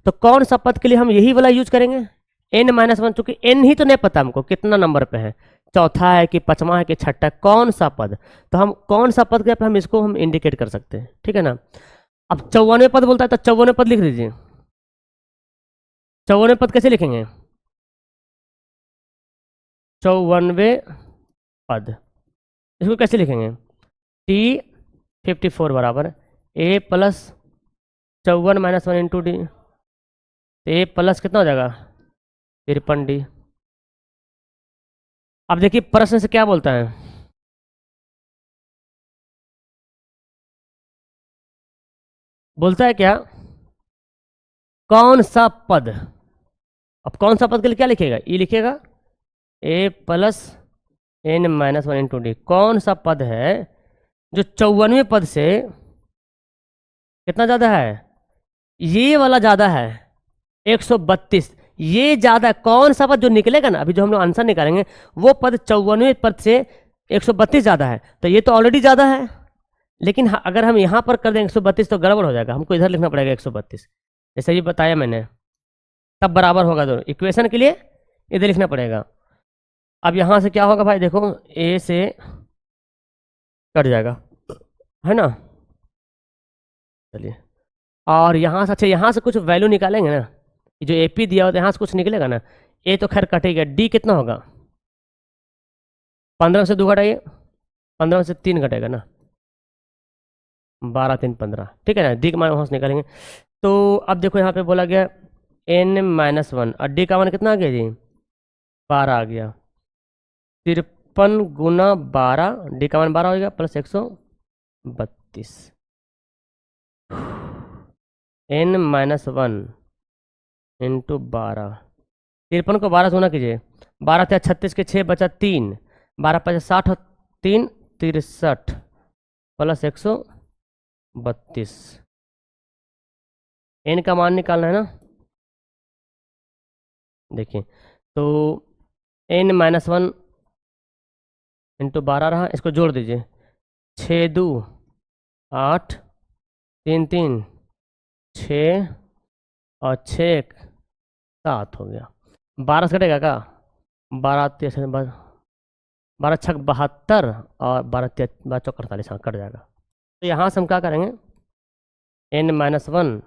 तो कौन सा पद के लिए हम यही वाला यूज करेंगे एन माइनस वन। चूंकि एन ही तो नहीं पता हमको कितना नंबर पे है, चौथा है कि पांचवा है कि छठा है, कौन सा पद, तो हम कौन सा पद के हम इसको हम इंडिकेट कर सकते हैं, ठीक है ना। अब 54वें पद बोलता है तो 54वें पद लिख दीजिए। 54वें पद कैसे लिखेंगे, 54वें पद इसको कैसे लिखेंगे। टी 54 बराबर ए plus 54 minus one into D. A plus कितना हो जाएगा 53 डी। अब देखिए प्रश्न से क्या बोलता है, बोलता है क्या, कौन सा पद। अब कौन सा पद के लिए क्या लिखेगा, ई लिखेगा a plus N minus one into d. कौन सा पद है जो 54वें पद से कितना ज़्यादा है, ये वाला ज़्यादा है 132, ये ज़्यादा है। कौन सा पद जो निकलेगा ना, अभी जो हम लोग आंसर निकालेंगे वो पद 54वें पद से 132 ज़्यादा है, तो ये तो ऑलरेडी ज़्यादा है। लेकिन अगर हम यहाँ पर कर दें 132 तो गड़बड़ हो जाएगा, हमको इधर लिखना पड़ेगा 132, जैसे ये बताया मैंने, तब बराबर होगा दोनों। इक्वेशन के लिए इधर लिखना पड़ेगा। अब यहाँ से क्या होगा भाई, देखो ए से कट जाएगा, है ना। चलिए, और यहाँ से, अच्छा यहाँ से कुछ वैल्यू निकालेंगे ना, जो एपी दिया होता है यहाँ से कुछ निकलेगा ना। ए तो खैर कटेगा, डी कितना होगा, 15 से 2 घटाइए, 15 से 3 घटेगा ना, 12, 3, 15, ठीक है ना। डी का मान वहाँ से निकालेंगे। तो अब देखो यहाँ पे बोला गया एन माइनस वन, और डी का मान कितना आ गया जी, 12 आ गया। 53 गुना 12, डी का मान 12 हो गया plus 132। N minus one into 12, 53 को 12 से गुना कीजिए, 12 थे 36 के 6 बचा 3, 12 पचा 60 और 3 63 प्लस 132। एन का मान निकालना है ना। देखिए तो एन माइनस वन इंटू 12 रहा, इसको जोड़ दीजिए, 6 2 8, 3 3 6 और 6 7 हो गया। 12 से कटेगा का, 12 12 छक 72 और 12 चौक 48, हाँ कट जाएगा। तो यहाँ से हम क्या करेंगे, एन माइनस वन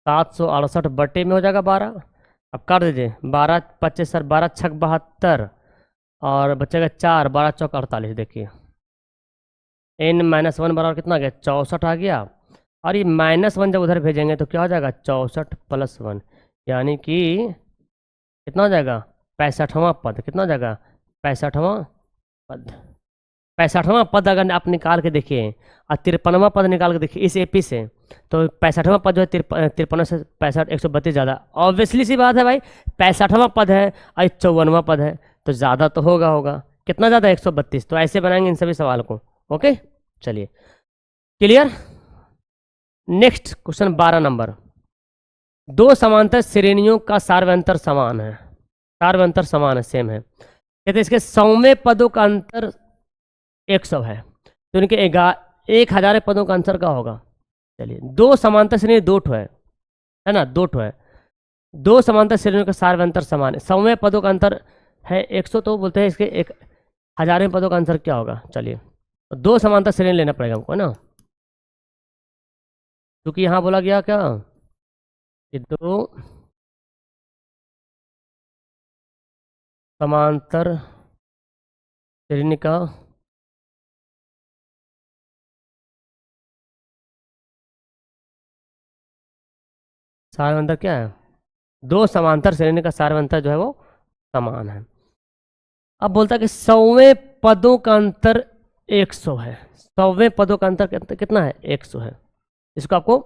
768 बटे में हो जाएगा 12। अब काट दीजिए, 12 25 सर 12 छक 72 और बचेगा 4, 12 चौक 48। देखिए एन माइनस वन बराबर कितना आ गया, 64 आ गया। और ये माइनस वन जब उधर भेजेंगे तो क्या हो जाएगा, 64 प्लस वन, यानी कि कितना हो जाएगा, 65वां पद। कितना हो जाएगा, 65वां पद। 65वां पद अगर आप निकाल के देखिए और 53वां पद निकाल के देखिए इस एपी से, तो 65वां पद जो है 53 से 65 132 ज़्यादा। ऑब्वियसली सी बात है भाई, 65वां पद है और 54वां पद है, तो ज़्यादा तो होगा। कितना ज़्यादा, 132। तो ऐसे बनाएंगे इन सभी सवाल को। ओके, चलिए क्लियर। Next question 12 number. दो समांतर श्रेणियों का सार्वंतर समान है, सार्वंतर समान है, सेम है। कहते हैं इसके 100वें पदों का अंतर 100 है, तो इनके 1000 पदों का अंतर क्या होगा। चलिए, दो समांतर श्रेणी दो ठो है ना, दो ठो है। दो समांतर श्रेणियों का सार्वंतर समान है, 100वें पदों का अंतर है 100, तो बोलते हैं इसके 1000वें पदों का अंतर क्या होगा। चलिए, तो दो समांतर श्रेणी लेना पड़ेगा हमको, है ना, क्योंकि यहाँ बोला गया क्या, कि दो समांतर श्रेणी का सार अंतर क्या है? दो समांतर श्रेणी का सार अंतर जो है वो समान है। अब बोलता है कि 100वें पदों का अंतर 100 है। 100वें पदों का अंतर कितना है? 100 है। इसको आपको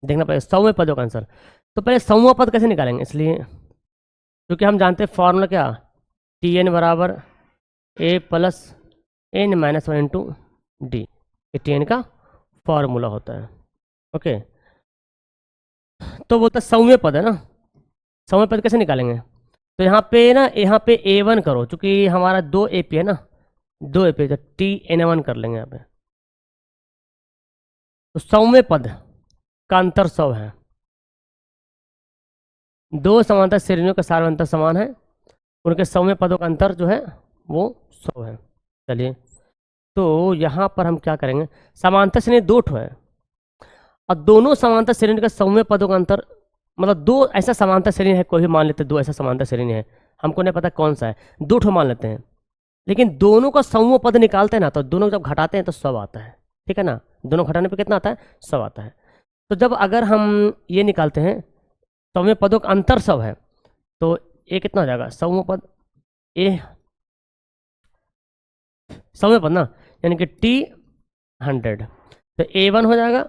देखना पड़ेगा 100वें पदों का आंसर। तो पहले 100वां पद कैसे निकालेंगे, इसलिए क्योंकि हम जानते हैं फॉर्मूला क्या, टी एन बराबर ए plus N minus one into d, ये टी एन का फॉर्मूला होता है। ओके, तो बोलता है 100वें पद है ना, 100वें पद कैसे निकालेंगे? तो यहाँ पे ए वन करो, चूंकि हमारा 2 ए पी है ना, 2 ए पी, तो टी एन वन कर लेंगे यहाँ पे। तो 100वें पद का अंतर 100 है। दो समांतर श्रेणियों का सार अंतर समान है, उनके 100वें पदों का अंतर जो है वो 100 है। चलिए, तो यहाँ पर हम क्या करेंगे, समांतर श्रेणी 2 ठो है और दोनों समांतर श्रेणी का 100वें पदों का अंतर, मतलब 2 ऐसा समांतर श्रेणी है, कोई भी मान लेते हैं 2 ऐसा समांतर श्रेणी है, हमको नहीं पता कौन सा है, 2 ठो मान लेते हैं, लेकिन दोनों का 100वां पद निकालते हैं ना, तो दोनों जब घटाते हैं तो 100 आता है। ठीक है ना, दोनों घटाने पे कितना आता है? 100 आता है। तो जब अगर हम ये निकालते हैं 100वें पदों का अंतर 100 है, तो ये कितना हो जाएगा? 100वां पद ए, 100वें पद ना, यानी कि टी 100, तो ए वन हो जाएगा।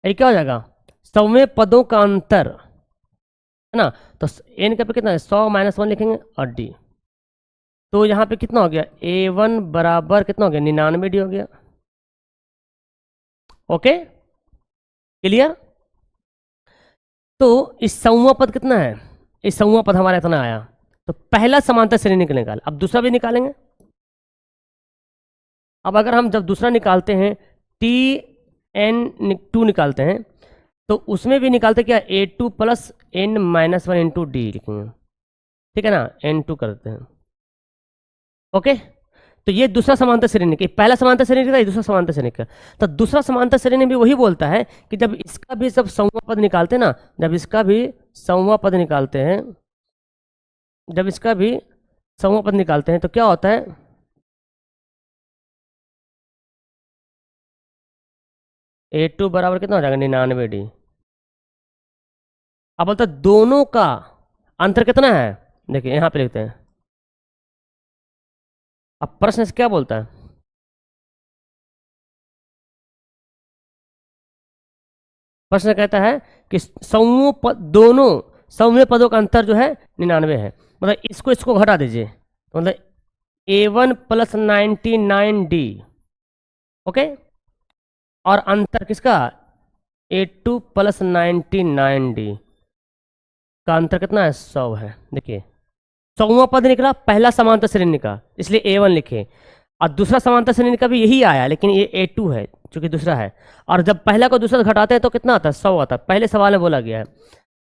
ये क्या हो जाएगा? 100वें पदों का अंतर है ना, तो एन का पे कितना है? 100 माइनस 1 लिखेंगे और डी, तो यहाँ पे कितना हो गया? ए वन बराबर कितना हो गया? 99 डी हो गया। Okay, clear? तो इस 100वां पद कितना है? इस 100वां पद हमारा इतना आया, तो पहला समांतर श्रेणी निकाल, अब दूसरा भी निकालेंगे। अब अगर हम जब दूसरा निकालते हैं टी एन टू निकालते हैं, तो उसमें भी निकालते क्या? A two plus N minus one into d लिखेंगे। ठीक है ना, एन टू करते हैं। ओके, तो ये दूसरा समांतर श्रेणी का, पहला समांतर श्रेणी का, ये दूसरा समांतर श्रेणी का। तो दूसरा समांतर श्रेणी भी वही बोलता है कि जब इसका भी सब 100वां पद निकालते हैं ना, जब इसका भी 100वां पद निकालते हैं, जब इसका भी 100वां पद निकालते हैं तो क्या होता है? ए टू बराबर कितना हो जाएगा? 99 डी। अब बोलता है दोनों का अंतर कितना है, देखिए यहां पे लिखते हैं। अब प्रश्न से क्या बोलता है? प्रश्न कहता है कि सौवें पद, दोनों 100वें पदों का अंतर जो है 99 है, मतलब इसको इसको घटा दीजिए, तो मतलब ए वन प्लस 99 डी। ओके, और अंतर किसका? ए टू प्लस 99 डी का अंतर कितना है? 100 है। देखिए 100वां पद निकला पहला समांतर श्रेणी का, इसलिए ए वन लिखे, और दूसरा समांतर श्रेणी का भी यही आया, लेकिन ये ए टू है चूंकि दूसरा है, और जब पहला को दूसरा घटाते हैं तो कितना आता है? 100 आता है, पहले सवाल में बोला गया है।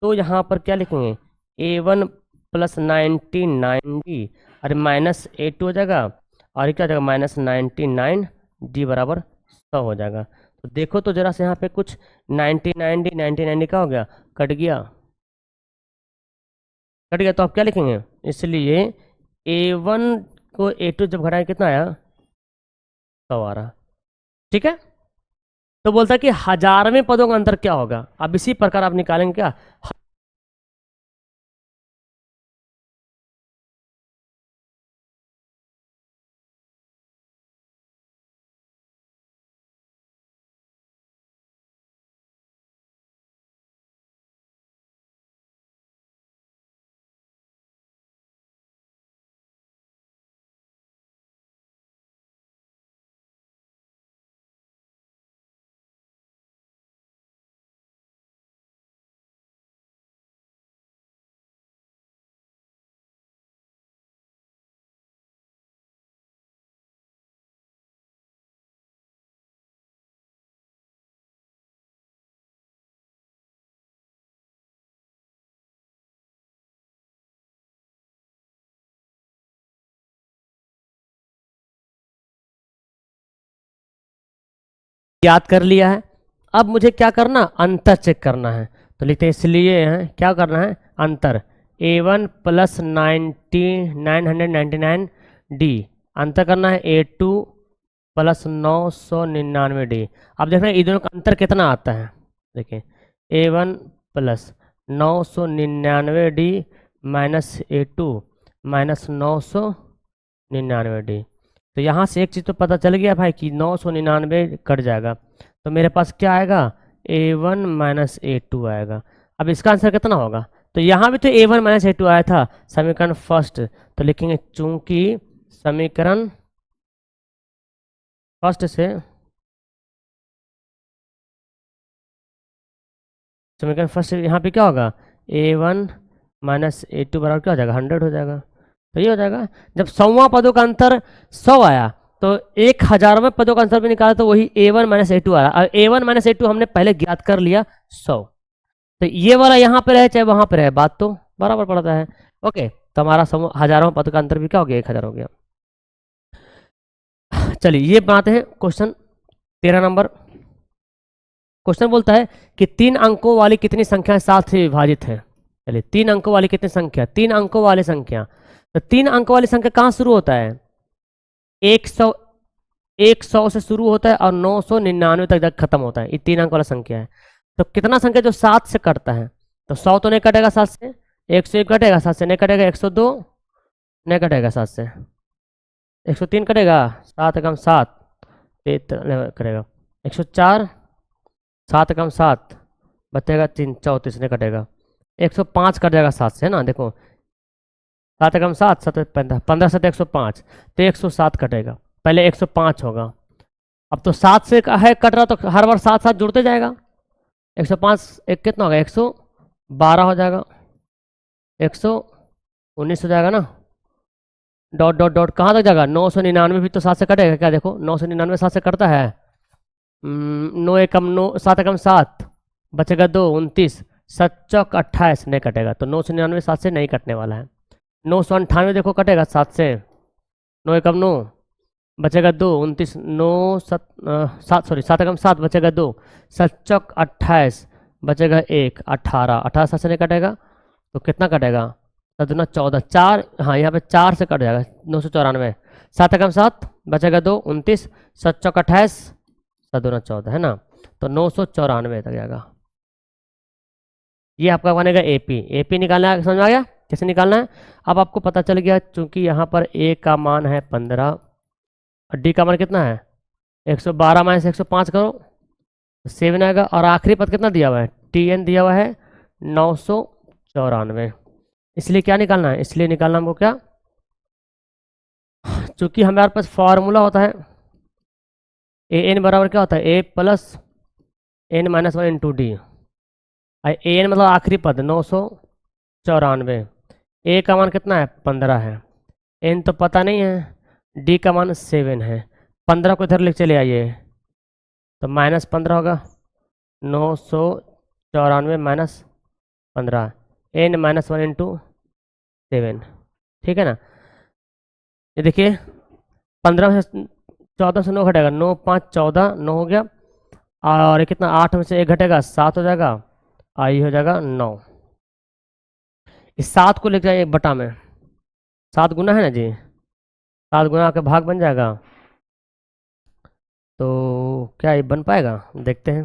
तो यहाँ पर क्या लिखेंगे? ए वन प्लस 99 डी, अरे माइनस ए टू हो जाएगा, और ये क्या हो जाएगा? माइनस 99 डी बराबर 100 हो जाएगा। तो देखो तो जरा से यहाँ पे कुछ 99 डी का हो गया, कट गया, कट गया, तो आप क्या लिखेंगे? इसलिए ए वन को ए टू जब घटाए कितना आया? 100 आ रहा। ठीक है, तो बोलता है कि 1000वें पदों का अंतर क्या होगा? अब इसी प्रकार आप निकालेंगे क्या? याद कर लिया है, अब मुझे क्या करना? अंतर चेक करना है, तो लिखते हैं इसलिए है क्या करना है? अंतर ए वन प्लस 999 डी, अंतर करना है ए टू प्लस 999 डी। अब देखना ये दोनों का अंतर कितना आता है। देखिए a one plus 999D minus A2 minus 999D। तो यहाँ से एक चीज़ तो पता चल गया भाई कि 999 कट जाएगा, तो मेरे पास क्या आएगा, A1 माइनस A2 आएगा। अब इसका आंसर कितना होगा, तो यहाँ भी तो A1 माइनस A2 आया था समीकरण फर्स्ट, तो लिखेंगे चूंकि समीकरण फर्स्ट से यहाँ पे क्या होगा, A1 माइनस A2 बराबर क्या हो जाएगा, 100 हो जाएगा। तो ये हो जाएगा, जब 100वां पदों का अंतर 100 आया तो 1000वें पदों का अंतर भी निकाला तो वही A1 माइनस A2 आया। अब A1 माइनस A2 हमने पहले ज्ञात कर लिया 100, तो ये वाला यहाँ पे रहे चाहे वहां पे रहे, बात तो बराबर पड़ता है। ओके, तो हमारा 1000वां पद का अंतर भी क्या हो गया, 1000 हो गया। चलिए ये बनाते हैं क्वेश्चन 13 नंबर। क्वेश्चन बोलता है कि 3 अंकों वाली कितनी संख्या 7 से विभाजित है। चलिए 3 अंकों वाली कितनी संख्या, 3 अंकों वाली संख्या, तो 3 अंकों वाली संख्या कहाँ शुरू होता है, 100 से शुरू होता है और 999 तक खत्म होता है, ये 3 अंक वाला संख्या है। तो कितना संख्या जो 7 से कटता है, तो 100 तो नहीं कटेगा 7 से, 101 कटेगा 7 से नहीं कटेगा, 102 नहीं कटेगा 7 से, 103 कटेगा 7 कम 7 करेगा, 104 7 कम 7 बचेगा 3 34 नहीं कटेगा, 105 कट जाएगा 7 से, है ना, देखो 7 कम 7 7 15 15 7 105, तो 107 कटेगा, पहले 105 होगा। अब तो 7 से है कट रहा, तो हर बार 7 7 जुड़ते जाएगा, 105 एक कितना होगा, 112 हो जाएगा, 119 हो जाएगा ना, डॉट डॉट डॉट कहाँ तक जाएगा, 999 भी तो 7 से कटेगा क्या, देखो 999 7 से कटता है, 9 एकम 9 7 एकम 7 बचेगा 2 29 7 चौक 28 नहीं कटेगा, तो 999 7 से नहीं कटने वाला है। 998 देखो कटेगा 7 से, 9 एकम 9 बचेगा 2 29 9 7 सॉरी 7 एकम 7 बचेगा 2 7 चौक 28 बचेगा 1 18 18 7 से नहीं कटेगा, तो कितना कटेगा, 7 दूना 14 4, हाँ यहाँ पे 4 से कट जाएगा 994, 7 एकम 7 बचेगा 2 29 7 चौक 28 7 दूना 14, है ना, तो 994 तक जाएगा। ये आपका बनेगा एपी। एपी निकालना है, समझ में आ गया कैसे निकालना है। अब आपको पता चल गया चूंकि यहाँ पर ए का मान है 15 और डी का मान कितना है 112 माइनस 105 करो तो 7 आएगा, और आखिरी पद कितना दिया हुआ है, टी एन दिया हुआ है 994, इसलिए क्या निकालना है, इसलिए निकालना हमको क्या, चूंकि हमारे पास फॉर्मूला होता है ए एन बराबर क्या होता है, ए plus N minus 1 into D, ए एन मतलब आखिरी पद 994, ए का मान कितना है 15 है, एन तो पता नहीं है, डी का मान 7 है, 15 को इधर लिख चले आइए तो माइनस 15 होगा, 994 माइनस 15, एन माइनस 1 इंटू 7, ठीक है ना। ये देखिए 15 से 14 से 9 घटेगा, 9 5 14 9 हो गया, और ये कितना 8 में से 1 घटेगा 7 हो जाएगा, आई हो जाएगा 9। इस 7 को लेकर जाइए बटा में, 7 गुना है ना जी, 7 गुना के भाग बन जाएगा, तो क्या ये बन पाएगा, देखते हैं।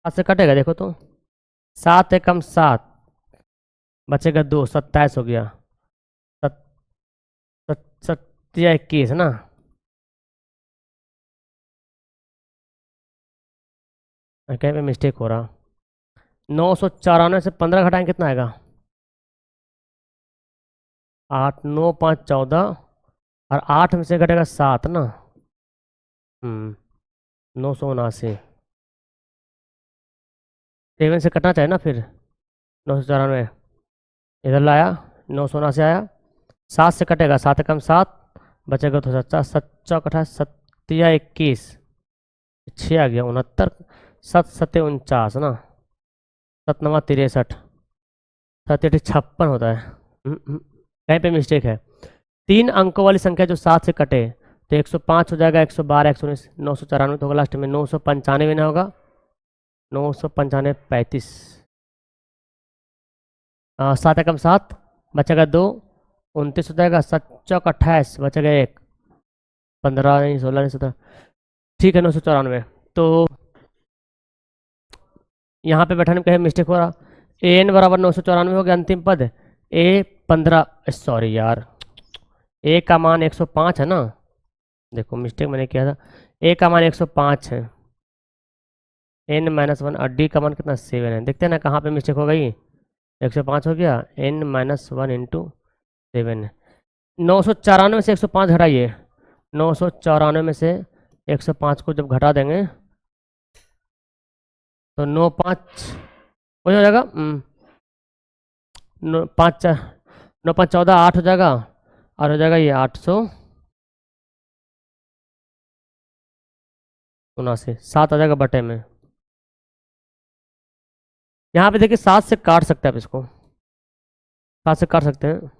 7 से कटेगा देखो तो, 7 एकम 7 बचेगा 2 27 हो गया, 21 ना, कहीं पे मिस्टेक हो रहा, 994 से 15 घटाएं कितना आएगा, 8 9 5 14 और 8 में से घटेगा 7 ना, 979, 7 से कटना चाहिए ना फिर, 994 इधर लाया, 979 आया, 7 से कटेगा 7 कम 7 बचेगा तो 7 चौक 28 7 21 6 आ गया 69 7 7 49 ना, 7 9 63 7 8 56 होता है, कहीं पे मिस्टेक है। 3 अंकों वाली संख्या जो 7 से कटे तो 105 हो जाएगा, 112 119 994 तो होगा लास्ट में, 995 ना होगा, 995 35 7 एकम 7 बचेगा 2 29 हो जाएगा, 7 चौक 28 बचेगा 1 15 नहीं 16 नहीं 17, ठीक है 994। तो यहाँ पे बैठाने में कहीं मिस्टेक हो रहा। ए एन बराबर 994 हो गया अंतिम पद। ए 15, सॉरी यार, ए का मान 105 है ना, देखो मिस्टेक मैंने किया था। ए का मान 105 है, एन माइनस वन, और डी का मान कितना 7 है। देखते हैं ना कहाँ पे मिस्टेक हो गई। 105 हो गया, एन माइनस वन इंटू 7 है। 994 से 105 घटाइए, 994 में से 105 को जब घटा देंगे तो 9 5 हो जाएगा, 9 5 14 8 हो जाएगा, और हो जाएगा ये 879, 7 आ जाएगा बटे में। यहाँ पे देखिए 7 से काट सकते हैं आप इसको, 7 से काट सकते हैं।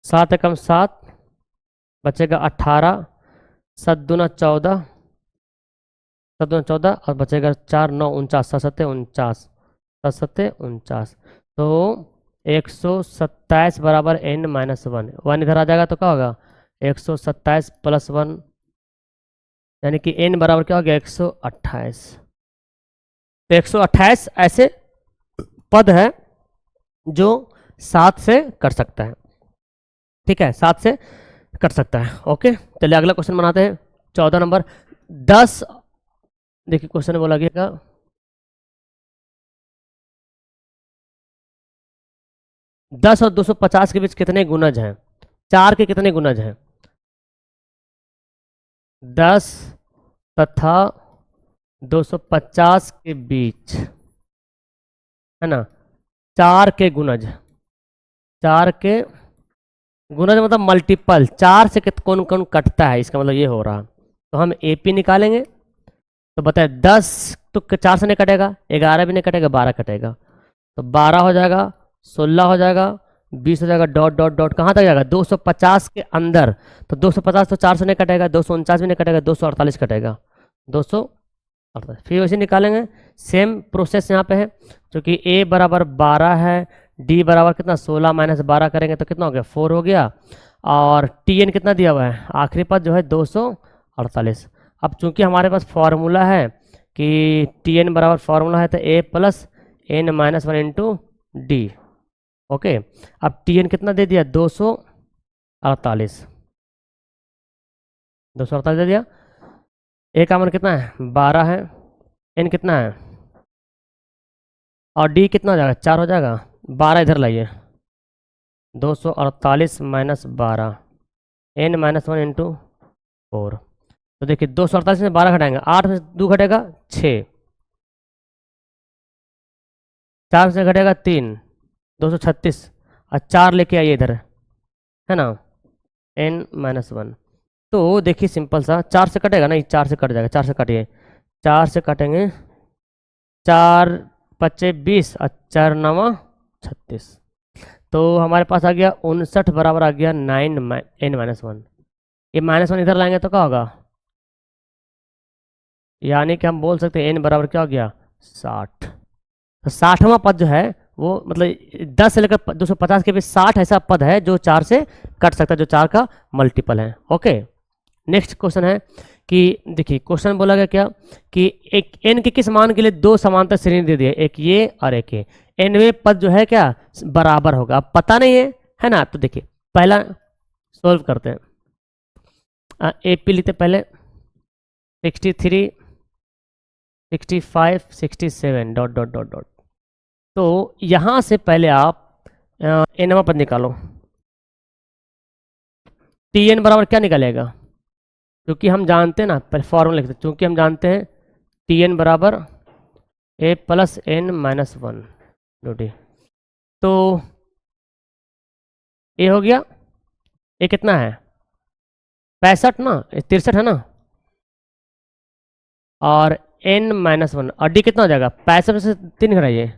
7 एकम 7, बचेगा 18, 7 दूना 14, 7 दूना 14, और बचेगा 4 9 49, 7 सत्ते 49, 7 सत्ते 49। तो 127 बराबर n माइनस वन, वन इधर आ जाएगा तो क्या होगा 127 प्लस 1, यानी कि n बराबर क्या हो गया 128। तो 128 ऐसे पद है जो 7 से कट सकता है, ठीक है, 7 से कट सकता है। ओके, चलिए अगला क्वेश्चन बनाते हैं। 14 नंबर 10, देखिए क्वेश्चन बोला गया 10 और 250 के बीच कितने गुणज हैं, 4 के कितने गुणज हैं। 10 तथा 250 के बीच है ना, 4 के गुणज, 4 के गुणज मतलब मल्टीपल, 4 से कौन कौन कटता है, इसका मतलब ये हो रहा। तो हम एपी निकालेंगे, तो बताए 10 तो 4 से नहीं कटेगा, 11 भी नहीं कटेगा, 12 कटेगा, तो 12 हो जाएगा, 16 हो जाएगा, 20 हो जाएगा, डॉट डॉट डॉट कहाँ तक जाएगा 250 के अंदर। तो 250 तो 4 से नहीं कटेगा, 249 भी नहीं कटेगा, 248 कटेगा, 248। फिर वैसे निकालेंगे, सेम प्रोसेस यहाँ पे है, क्योंकि ए बराबर 12 है, डी बराबर कितना 16 माइनस 12 करेंगे तो कितना हो गया 4 हो गया, और टी एन कितना दिया हुआ है आखिरी पद जो है 248। अब चूंकि हमारे पास फॉर्मूला है कि टी एन बराबर फॉर्मूला है तो a plus N minus one into d. Okay, अब टी एन कितना दे दिया 248, 248 दे दिया। ए का मान कितना है 12 है, एन कितना है और डी कितना हो जाएगा 4 हो जाएगा, 12 इधर लाइए, 248 minus 12, n minus one into 4। तो देखिए 248 में 12 घटाएंगे, 8 में 2 घटेगा 6, 4 से घटेगा 3, 236, और 4 लेके आइए इधर है ना, एन माइनस वन। तो देखिए सिंपल सा, 4 से कटेगा ना, 4 से कट जाएगा, 4 से काटिए, 4 से काटेंगे, 4 पच्चे 20 और 4 नवा 36। तो हमारे पास आ गया 59 बराबर आ गया 9 एन माइनस वन। ये माइनस वन इधर लाएंगे तो क्या होगा, यानी कि हम बोल सकते हैं एन बराबर क्या हो गया 60। तो 60वां पद जो है वो मतलब 10 से लेकर 250 के बीच 60 ऐसा पद है जो 4 से कट सकता है, जो 4 का मल्टीपल है। ओके, नेक्स्ट क्वेश्चन है कि देखिए क्वेश्चन बोला गया क्या कि एक एन के किस मान के लिए 2 समांतर श्रेणी दे दिए, एक ये और एक ये, एनवे पद जो है क्या बराबर होगा, अब पता नहीं है ना। तो देखिए पहला सॉल्व करते हैं, ए पी लेते पहले 63 65 67 डॉट डॉट डॉट डॉट। तो यहाँ से पहले आप एनवा पद निकालो, टी एन बराबर क्या निकलेगा, क्योंकि हम जानते हैं ना पहले फॉर्मूला लिखते हैं, क्योंकि हम जानते हैं टी एन बराबर ए plus N minus one d. तो ए हो गया, ए कितना है 65 ना, 63 है ना, और एन माइनस वन, और डी कितना हो जाएगा 65 से 3 घटाइए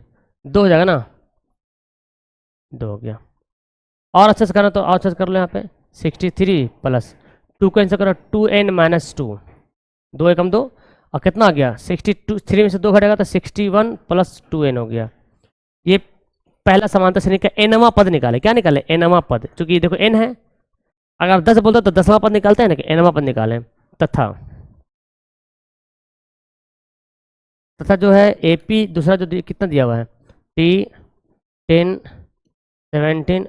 2 हो जाएगा ना, 2 हो गया। और अच्छे से करना तो और अच्छे से कर लो, यहाँ पे 63 प्लस 2 को आंसर करो 2n माइनस 2, 2 एकम 2, और कितना आ गया 62, 3 में से 2 घटेगा तो 61 प्लस 2n हो गया। ये पहला समांतर श्रेणी का nवां पद निकाले, क्या निकाले nवां पद, क्योंकि देखो n है, अगर आप 10 बोलते तो 10वां पद निकालते हैं ना कि nवां पद निकालें, तथा तथा जो है AP दूसरा जो कितना दिया हुआ है T 10 17,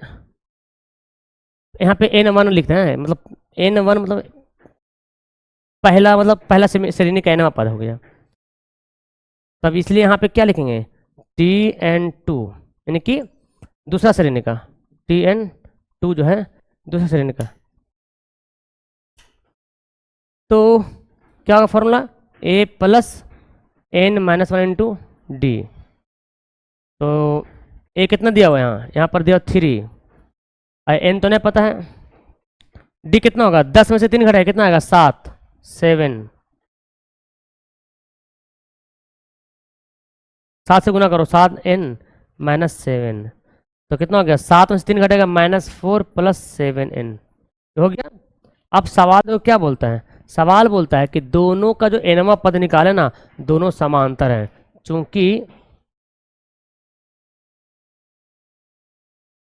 यहाँ पे N1 लिखते हैं, मतलब N1 मतलब पहला श्रेणी का Nवां पद हो गया। तब इसलिए यहाँ पे क्या लिखेंगे TN2, यानी कि दूसरा श्रेणी का TN2 जो है दूसरा श्रेणी का। तो क्या होगा formula A plus N-1 into D. तो A कितना दिया हुआ है यहाँ पर दिया 3 और N तो नहीं पता है। D कितना होगा 10 में से 3 घटाए कितना आएगा 7 7 7 से गुना करो 7N-7 तो कितना हो गया 7 में से 3 घटेगा -4 प्लस 7N हो गया। अब सवाल तो क्या बोलता है, सवाल बोलता है कि दोनों का जो nवां पद निकाले ना दोनों समांतर हैं। चूंकि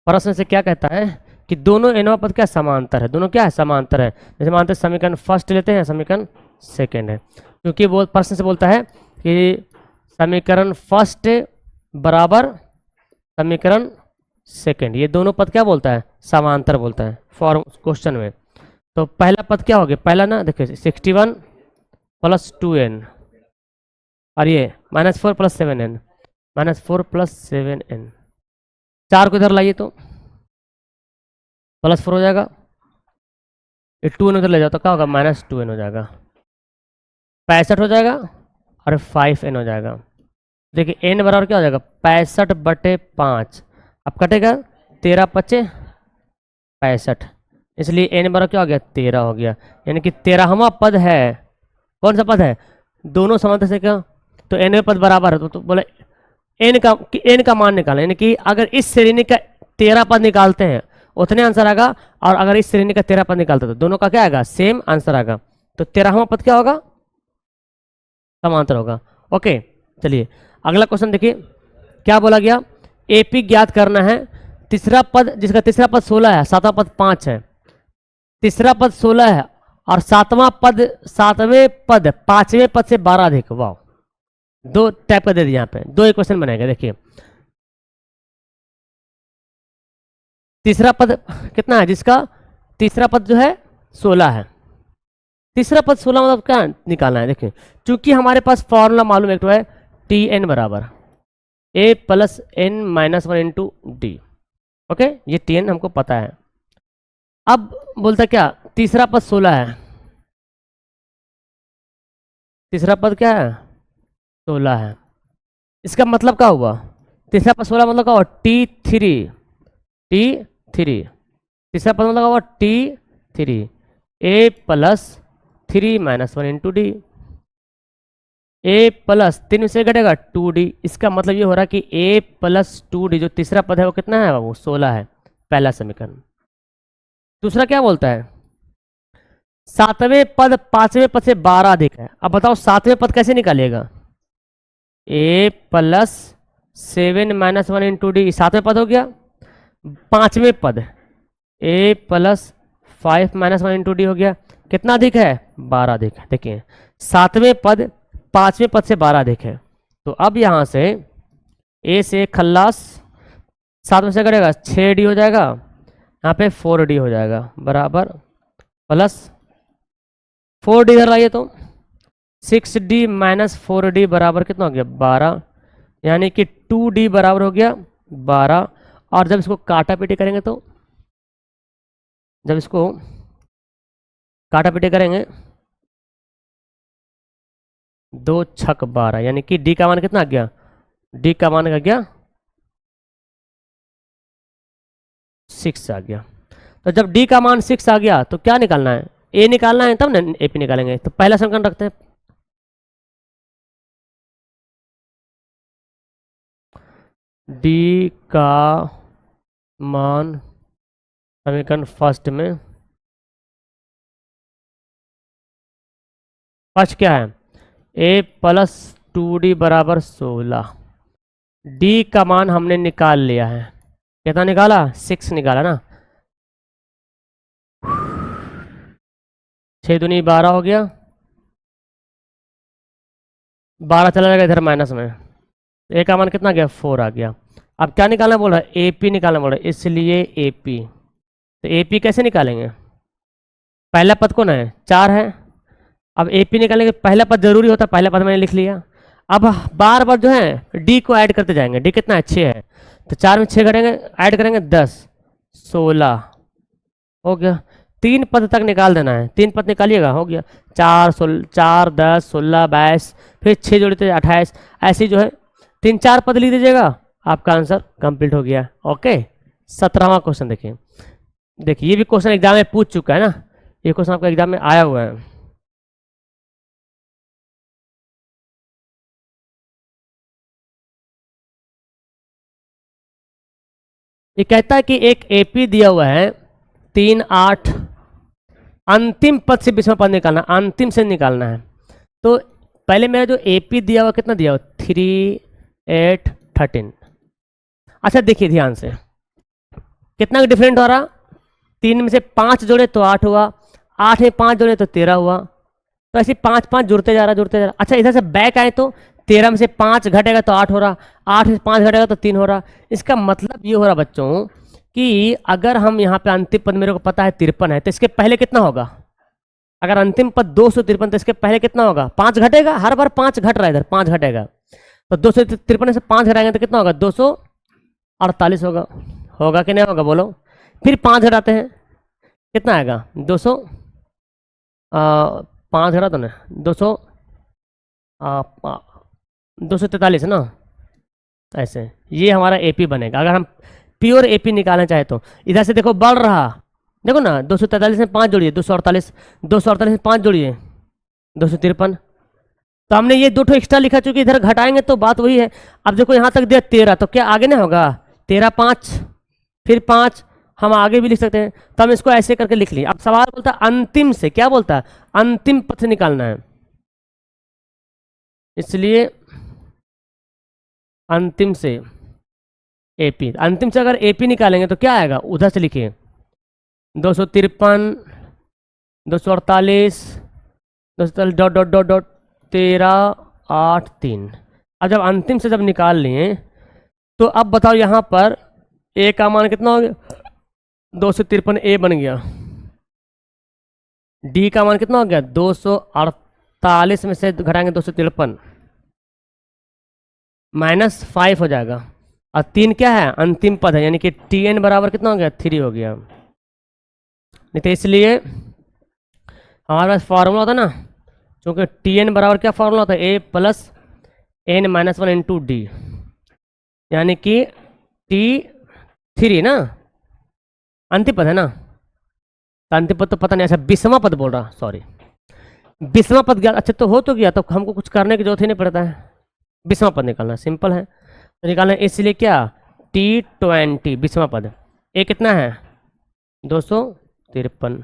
प्रश्न से क्या कहता है कि दोनों nवां पद क्या समांतर है, दोनों क्या है समांतर है। जैसे मानते हैं समीकरण फर्स्ट लेते हैं, समीकरण सेकंड है। क्योंकि वो प्रश्न से बोलता है कि समीकरण फर्स्ट बराबर समीकरण सेकंड, ये दोनों पद क्या बोलता है समांतर बोलता है फॉर्म क्वेश्चन में। तो पहला पद क्या हो गया, पहला ना देखिए 61 प्लस 2N और ये -4 प्लस 7N -4 प्लस 7N 4 को इधर लाइए तो +4 हो जाएगा, ये 2N उधर ले जाओ तो क्या होगा -2N हो जाएगा, 65 हो जाएगा और 5N हो जाएगा। देखिए N बराबर क्या हो जाएगा 65/5, अब कटेगा 13 × 5 65, इसलिए N बराबर क्या हो गया 13 हो गया। यानी कि 13वां पद है, कौन सा पद है दोनों समांतर से क्या, तो N पद बराबर है तो बोले N का मान निकालें, यानी कि अगर इस श्रेणी का 13 पद निकालते हैं उतने आंसर आएगा, और अगर इस श्रेणी का 13 पद निकालते तो दोनों का क्या आएगा सेम आंसर आएगा। तो 13वां पद क्या होगा समांतर होगा। ओके चलिए अगला क्वेश्चन देखिए क्या बोला गया, AP ज्ञात करना है, तीसरा पद जिसका तीसरा पद 16 है, सातवां पद 5 है, तीसरा पद 16 है और सातवें पद 5वें पद से 12 अधिक। वाह, दो टाइप का दे दिया यहाँ पे, दो इक्वेशन बनाएगा। देखिए तीसरा पद कितना है, जिसका तीसरा पद जो है 16 है, तीसरा पद 16 मतलब क्या निकालना है। देखिए चूंकि हमारे पास फॉर्मूला मालूम एक तो है TN बराबर A plus N-1 into d. Okay ये TN हमको पता है। अब बोलता क्या तीसरा पद 16 है, तीसरा पद क्या है 16 है, इसका मतलब क्या हुआ तीसरा पद 16 मतलब क्या हुआ T3 तीसरा पद मतलब क्या हुआ T3 A plus 3-1 into D, A plus 3 से घटेगा 2D, इसका मतलब ये हो रहा है कि A प्लस 2D जो तीसरा पद है वो कितना है वो 16 है, पहला समीकरण। दूसरा क्या बोलता है सातवें पद 5वें पद से 12 अधिक है। अब बताओ सातवें पद कैसे निकालिएगा, A प्लस 7-1 इंटू डी सातवें पद हो गया, पांचवें पद A प्लस 5-1 इंटू डी हो गया, कितना अधिक है 12 अधिक है। देखिए सातवें पद पांचवें पद से 12 अधिक है, तो अब यहां से A से खल्लास 7 में से करेगा 6D हो जाएगा, यहाँ पे 4D हो जाएगा बराबर प्लस 4D इधर लाइए तो 6D माइनस 4D बराबर कितना हो गया 12, यानी कि 2D बराबर हो गया 12। और जब इसको काटा पीटी करेंगे तो जब इसको काटा पीटी करेंगे 2 छक 12, यानी कि D का मान कितना आ गया, D का मान आ गया 6 आ गया। तो जब D का मान 6 आ गया तो क्या निकालना है A निकालना है, तब ना AP निकालेंगे। तो पहला समीकरण रखते हैं, D का मान समीकरण फर्स्ट में फर्स्ट क्या है A प्लस 2D बराबर 16, D का मान हमने निकाल लिया है, कितना निकाला 6 निकाला ना, 6 दूनी 12 हो गया, 12 चला जाएगा इधर माइनस में, ए का मान कितना गया 4 आ गया। अब क्या निकालना बोल रहा है, ए पी निकालना बोल रहा है, इसलिए ए पी। तो ए पी कैसे निकालेंगे, पहला पद कौन है 4 है। अब ए पी निकालेंगे, पहला पद जरूरी होता है, पहला पद मैंने लिख लिया। अब बार बार जो है डी को ऐड करते जाएंगे, डी कितना है 6 है, तो 4 में 6 करेंगे, ऐड करेंगे 10 16 हो गया। 3 पद तक निकाल देना है, 3 पद निकालिएगा, हो गया 4 10 16 22, फिर 6 जोड़े थे 28, ऐसे जो है 3-4 पद लिख दीजिएगा, आपका आंसर कंप्लीट हो गया। ओके, 17वां क्वेश्चन देखिए। देखिए ये भी क्वेश्चन एग्जाम में पूछ चुका है ना, ये क्वेश्चन आपका एग्जाम में आया हुआ है। ये कहता है कि एक एपी दिया हुआ है 3 8, अंतिम पद से 20वां पद निकालना, अंतिम से निकालना है। तो पहले मेरा जो एपी दिया हुआ कितना दिया हुआ 3 8 13। अच्छा देखिए ध्यान से कितना डिफरेंट हो रहा, 3 में से 5 जोड़े तो 8 हुआ, 8 में 5 जोड़े तो 13 हुआ, तो ऐसे 5 जुड़ते जा रहा जुड़ते जा रहा। अच्छा इधर से बैक आए तो 13 में से 5 घटेगा तो 8 हो रहा, 8 में 5 घटेगा तो 3 हो रहा। इसका मतलब ये हो रहा बच्चों कि अगर हम यहाँ पे अंतिम पद मेरे को पता है 53 है, तो इसके पहले कितना होगा, अगर अंतिम पद 253 तो इसके पहले कितना होगा 5 घटेगा, हर बार 5 घट रहा है, इधर 5 घटेगा, तो 253 से 5 घटाएंगे तो कितना होगा 248 होगा। होगा कि नहीं होगा बोलो, फिर 5 घटाते हैं कितना आएगा 200, 5 घटा दो ना 243 है ना, ऐसे ये हमारा एपी बनेगा। अगर हम प्योर एपी निकालना चाहे तो इधर से देखो बढ़ रहा, देखो ना 243 में 5 जोड़िए 248, 248 में 5 जोड़िए 253, तो हमने ये 2 एक्स्ट्रा लिखा, चूंकि इधर घटाएंगे तो बात वही है। अब देखो यहाँ तक दिया 13, तो क्या आगे ना होगा 13 5 फिर 5, हम आगे भी लिख सकते हैं, तो हम इसको ऐसे करके लिख लिए। अब सवाल बोलता है अंतिम से, क्या बोलता है अंतिम पद से निकालना है, इसलिए अंतिम से एपी, अंतिम से अगर एपी निकालेंगे तो क्या आएगा, उधर से लिखिए 253 248 248 डॉट डॉट डॉट डॉट 13 8 3। अब जब अंतिम से जब निकाल लिए तो अब बताओ यहाँ पर ए का मान कितना हो गया 253 ए बन गया, डी का मान कितना हो गया 248 में से घटाएंगे 253 -5 हो जाएगा, और 3 क्या है अंतिम पद है, यानी कि टी एन बराबर कितना हो गया 3 हो गया। नहीं तो इसलिए हमारे पास फार्मूला होता ना, क्योंकि टी एन बराबर क्या फार्मूला होता है ए plus N minus 1 into d, यानी कि T3 ना अंतिम पद है ना, तो अंतिम पद तो पता नहीं, अच्छा 20वां पद बोल रहा, सॉरी 20वां पद गया। अच्छा तो हो तो गया, तो हमको कुछ करने की जरूरत ही नहीं पड़ता है, 20वां पद निकालना सिंपल है, तो निकालना है, इसलिए क्या T20 20वां पद, ए कितना है 253,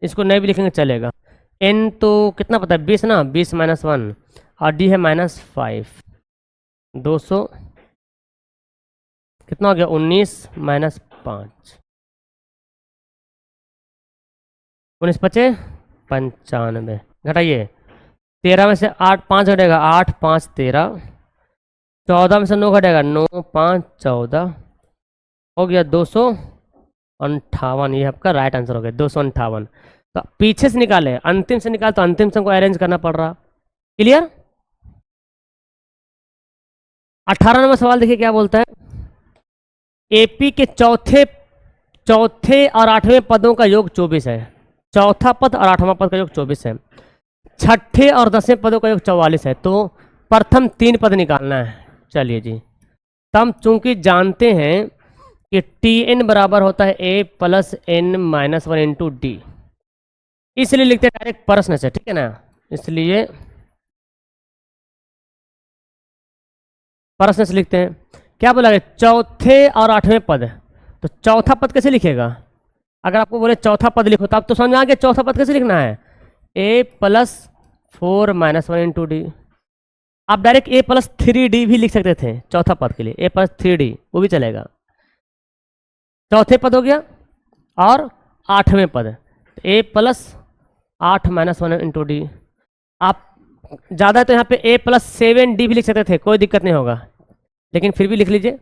इसको नहीं भी लिखेंगे चलेगा। एन तो कितना पता है 20 ना, 20 माइनस 1, और डी है -5, 200 कितना हो गया 19 माइनस 5, 19 पचे 95, घटाइए 13 में से 8 5 घटेगा 8 5 13, 14 में से 9 घटेगा 9 5 14, हो गया 258, ये आपका राइट आंसर हो गया 258। तो पीछे से निकाले, अंतिम से निकाल तो अंतिम से हमको अरेंज करना पड़ रहा। क्लियर। 18 नंबर सवाल देखिए क्या बोलता है, एपी के चौथे और 8वें पदों का योग 24 है, चौथा पद और 8वां पद का योग 24 है, छठे और 10वें पदों का योग 44 है, तो प्रथम 3 पद निकालना है। चलिए जी, तो हम चूंकि जानते हैं कि टी एन बराबर होता है ए plus N minus 1 into d, इसलिए लिखते हैं डायरेक्ट प्रश्न से, ठीक है ना, इसलिए प्रश्न से लिखते हैं। क्या बोला गया चौथे और 8वें पद, तो चौथा पद कैसे लिखेगा, अगर आपको बोले चौथा पद लिखो तो आप तो समझ में आ गया चौथा पद कैसे लिखना है, ए प्लस 4 माइनस 1 इंटू डी। आप डायरेक्ट ए प्लस 3D भी लिख सकते थे चौथा पद के लिए, ए प्लस 3D वो भी चलेगा। चौथे पद हो गया और 8वें पद ए प्लस 8 माइनस 1 इंटू डी। आप ज़्यादा है तो यहाँ पे a+7d भी लिख सकते थे, कोई दिक्कत नहीं होगा, लेकिन फिर भी लिख लीजिए।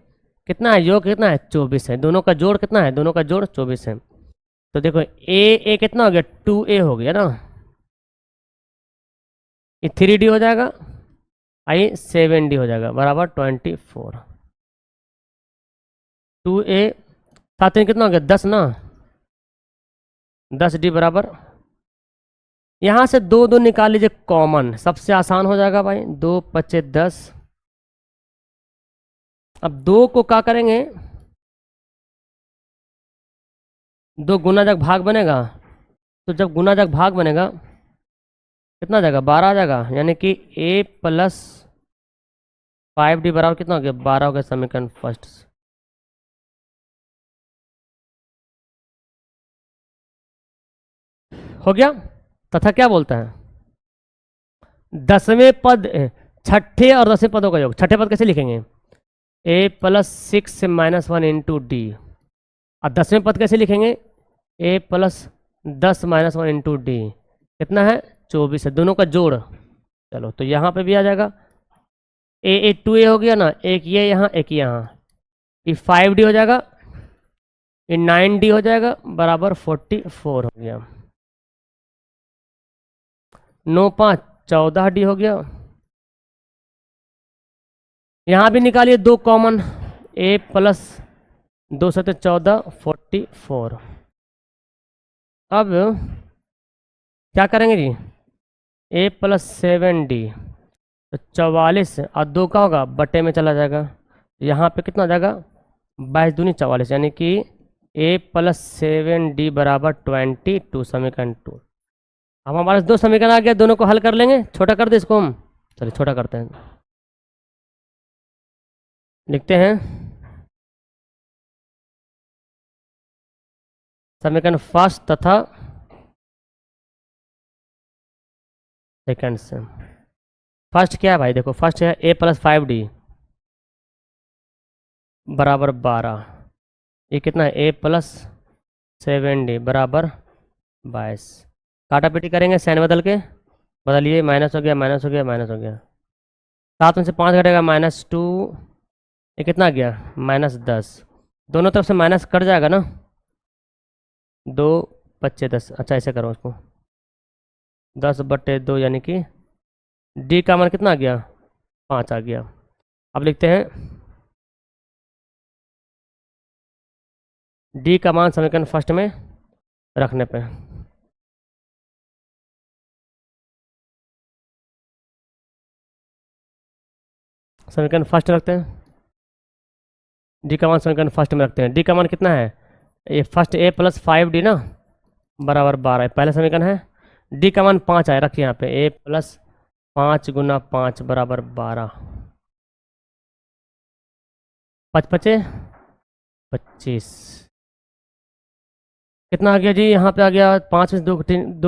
कितना है योग, कितना है 24 है, दोनों का जोड़ कितना है, दोनों का जोड़ 24 है। तो देखो ए कितना हो गया 2a हो गया ना, ये 3d हो जाएगा, आई 7d हो जाएगा बराबर 24। 2a साथ में कितना हो गया 10 ना, 10d बराबर, यहाँ से दो दो निकाल लीजिए कॉमन, सबसे आसान हो जाएगा भाई, 2 × 5 = 10। अब 2 को क्या करेंगे, 2 गुना जब भाग बनेगा, तो जब गुना जब भाग बनेगा कितना आ जाएगा 12 आ जाएगा, यानी कि a+5d बराबर कितना हो गया 12 हो गया समीकरण फर्स्ट। हो गया। तथा क्या बोलता है, 10वें पद, छठे और 10वें पदों का योग। छठे पद कैसे लिखेंगे, a+6 - 1 × d, और 10वें पद कैसे लिखेंगे, a+10 - 1 × d, कितना है 24 है, दोनों का जोड़। चलो तो यहाँ पे भी आ जाएगा, a 2a हो गया ना, एक ये यहाँ एक यहाँ, ये 5d हो जाएगा, ये 9d हो जाएगा बराबर 44 हो गया। 9 × 5 = 14d हो गया। यहाँ भी निकालिए 2 कॉमन, a+2 × 7 = 14, 44। अब क्या करेंगे जी, a+7d, तो 44 और 2 का होगा बटे में चला जाएगा, यहाँ पे कितना हो जाएगा 22 दूनी 44, यानी कि a+7d बराबर 22 समीकरण 2। अब हमारे पास 2 समीकरण आ गया, दोनों को हल कर लेंगे, छोटा कर दे इसको हम, चलिए छोटा करते हैं, लिखते हैं समीकरण फर्स्ट तथा सेकंड से। फर्स्ट क्या है भाई, देखो फर्स्ट है a+5d बराबर 12, ये कितना है a+7d बराबर 22। काटा पीटी करेंगे, साइन बदल के, बदलिए, माइनस हो गया, माइनस हो गया, माइनस हो गया, 7 में से 5 घटेगा -2, ये कितना आ गया -10, दोनों तरफ से माइनस कट जाएगा ना, 2 × 5 = 10। अच्छा ऐसे करो उसको, 10/2, यानी कि d का मान कितना आ गया 5 आ गया। अब लिखते हैं d का मान समीकरण फर्स्ट में रखने पे, समीकरण फर्स्ट रखते हैं, d का मान समीकरण फर्स्ट में रखते हैं। d का मान कितना है, ये फर्स्ट a+5d ना बराबर 12, पहला समीकरण है। d का मान 5 आया, रखिए यहाँ पे a+5 × 5 बराबर 12, 5 × 5 = 25, कितना आ गया जी, यहाँ पे आ गया 5 में से 2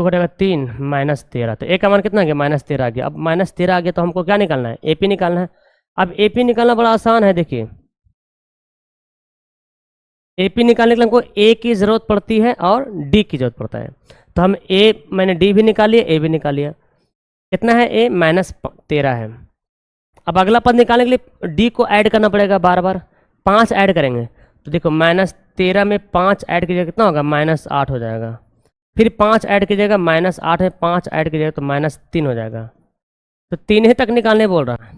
घटेगा 3, -13, तो a का मान कितना आ गया -13 आ गया। अब -13 आ गया तो हमको क्या निकालना है, AP निकालना है। अब AP निकालना बड़ा आसान है, देखिए AP निकालने के लिए हमको A की ज़रूरत पड़ती है और D की ज़रूरत पड़ता है, तो हम मैंने D भी निकाल लिया, A भी निकाल लिया। कितना है A -13 है। अब अगला पद निकालने के लिए D को ऐड करना पड़ेगा, बार बार 5 ऐड करेंगे, तो देखो -13 में 5 ऐड कीजिएगा कितना होगा -8 हो जाएगा, फिर 5 ऐड कीजिएगा -8 में 5 ऐड कीजिएगा तो -3 हो जाएगा। तो 3 ही तक निकालने बोल रहा है,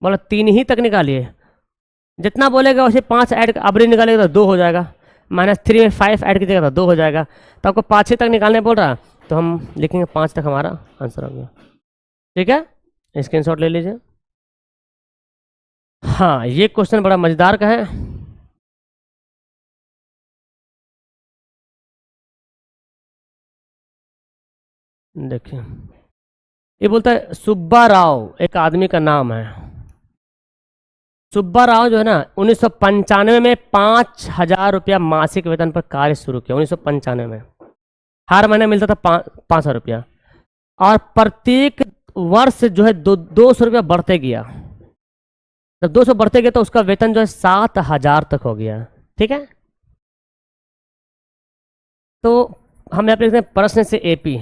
बोला 3 ही तक निकालिए, जितना बोलेगा उसे 5 ऐड, अब निकालेगा तो 2 हो जाएगा, -3 में 5 ऐड कीजिएगा तो 2 हो जाएगा, तो आपको 5 तक निकालने बोल रहा है, तो हम लिखेंगे 5 तक, हमारा आंसर हो गया। ठीक है, स्क्रीनशॉट ले लीजिए। हाँ ये क्वेश्चन बड़ा मज़ेदार का है, देखिए ये बोलता है सुब्बा राव एक आदमी का नाम है, सुब्बा राव जो है ना 1995 में 5,000 रुपया मासिक वेतन पर कार्य शुरू किया। 1995 में हर महीने मिलता था 500 रुपया, और प्रत्येक वर्ष जो है 200 रुपया बढ़ते गया, जब 200 बढ़ते गया तो उसका वेतन जो है 7,000 तक हो गया। ठीक है, तो हम यहाँ पे लिखते हैं प्रश्न से AP।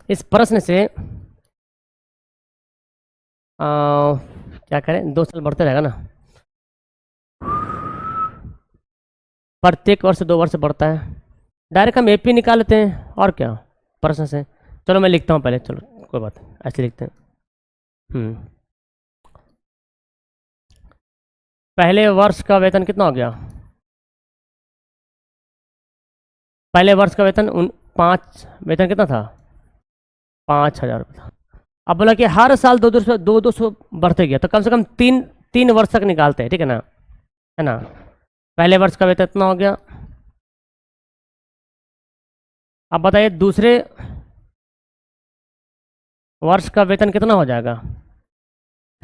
इस प्रश्न से क्या करें, 2 साल बढ़ते रहेगा ना, प्रत्येक वर्ष 2 वर्ष बढ़ता है। डायरेक्ट हम एपी निकाल लेते हैं और क्या प्रश्न से। चलो मैं लिखता हूँ पहले, चलो कोई बात नहीं, ऐसे लिखते हैं। पहले वर्ष का वेतन कितना हो गया? पहले वर्ष का वेतन 5, वेतन कितना था? 5,000 रुपये था। अब बोला कि हर साल 200 बढ़ते गया, तो कम से कम 3 वर्ष तक निकालते हैं, ठीक है ना, है ना। पहले वर्ष का वेतन इतना हो गया। अब बताइए दूसरे वर्ष का वेतन कितना हो जाएगा?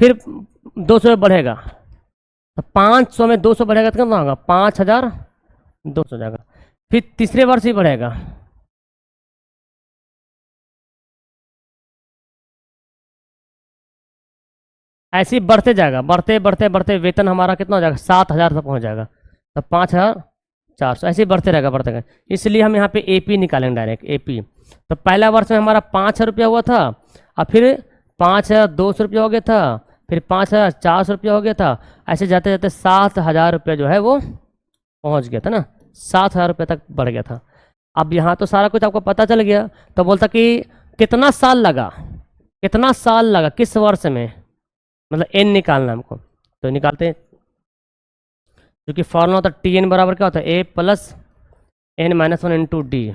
फिर 200 बढ़ेगा, तो 500 में 200 बढ़ेगा तो कितना होगा? 5,200 जाएगा। फिर तीसरे वर्ष ही बढ़ेगा, ऐसे ही बढ़ते जाएगा, बढ़ते बढ़ते बढ़ते वेतन हमारा कितना हो जाएगा? 7,000 तक पहुंच जाएगा। तो 5,400 ऐसे ही बढ़ते रहेगा, बढ़ते रहेगा। इसलिए हम यहाँ पे एपी निकालेंगे, डायरेक्ट एपी। तो पहला वर्ष में हमारा 5,000 रुपया हुआ था, और फिर 5,200 रुपया हो गया था, फिर 5,400 रुपया हो गया था। ऐसे जाते जाते 7,000 रुपया जो है वो पहुँच गया था ना, 7,000 रुपये तक बढ़ गया था। अब यहाँ तो सारा कुछ आपको पता चल गया। तो बोलता कि कितना साल लगा, कितना साल लगा किस वर्ष में, मतलब एन निकालना हमको। तो निकालते हैं, क्योंकि फॉर्मूला होता है टी एन बराबर क्या होता है? ए plus N minus 1 into d.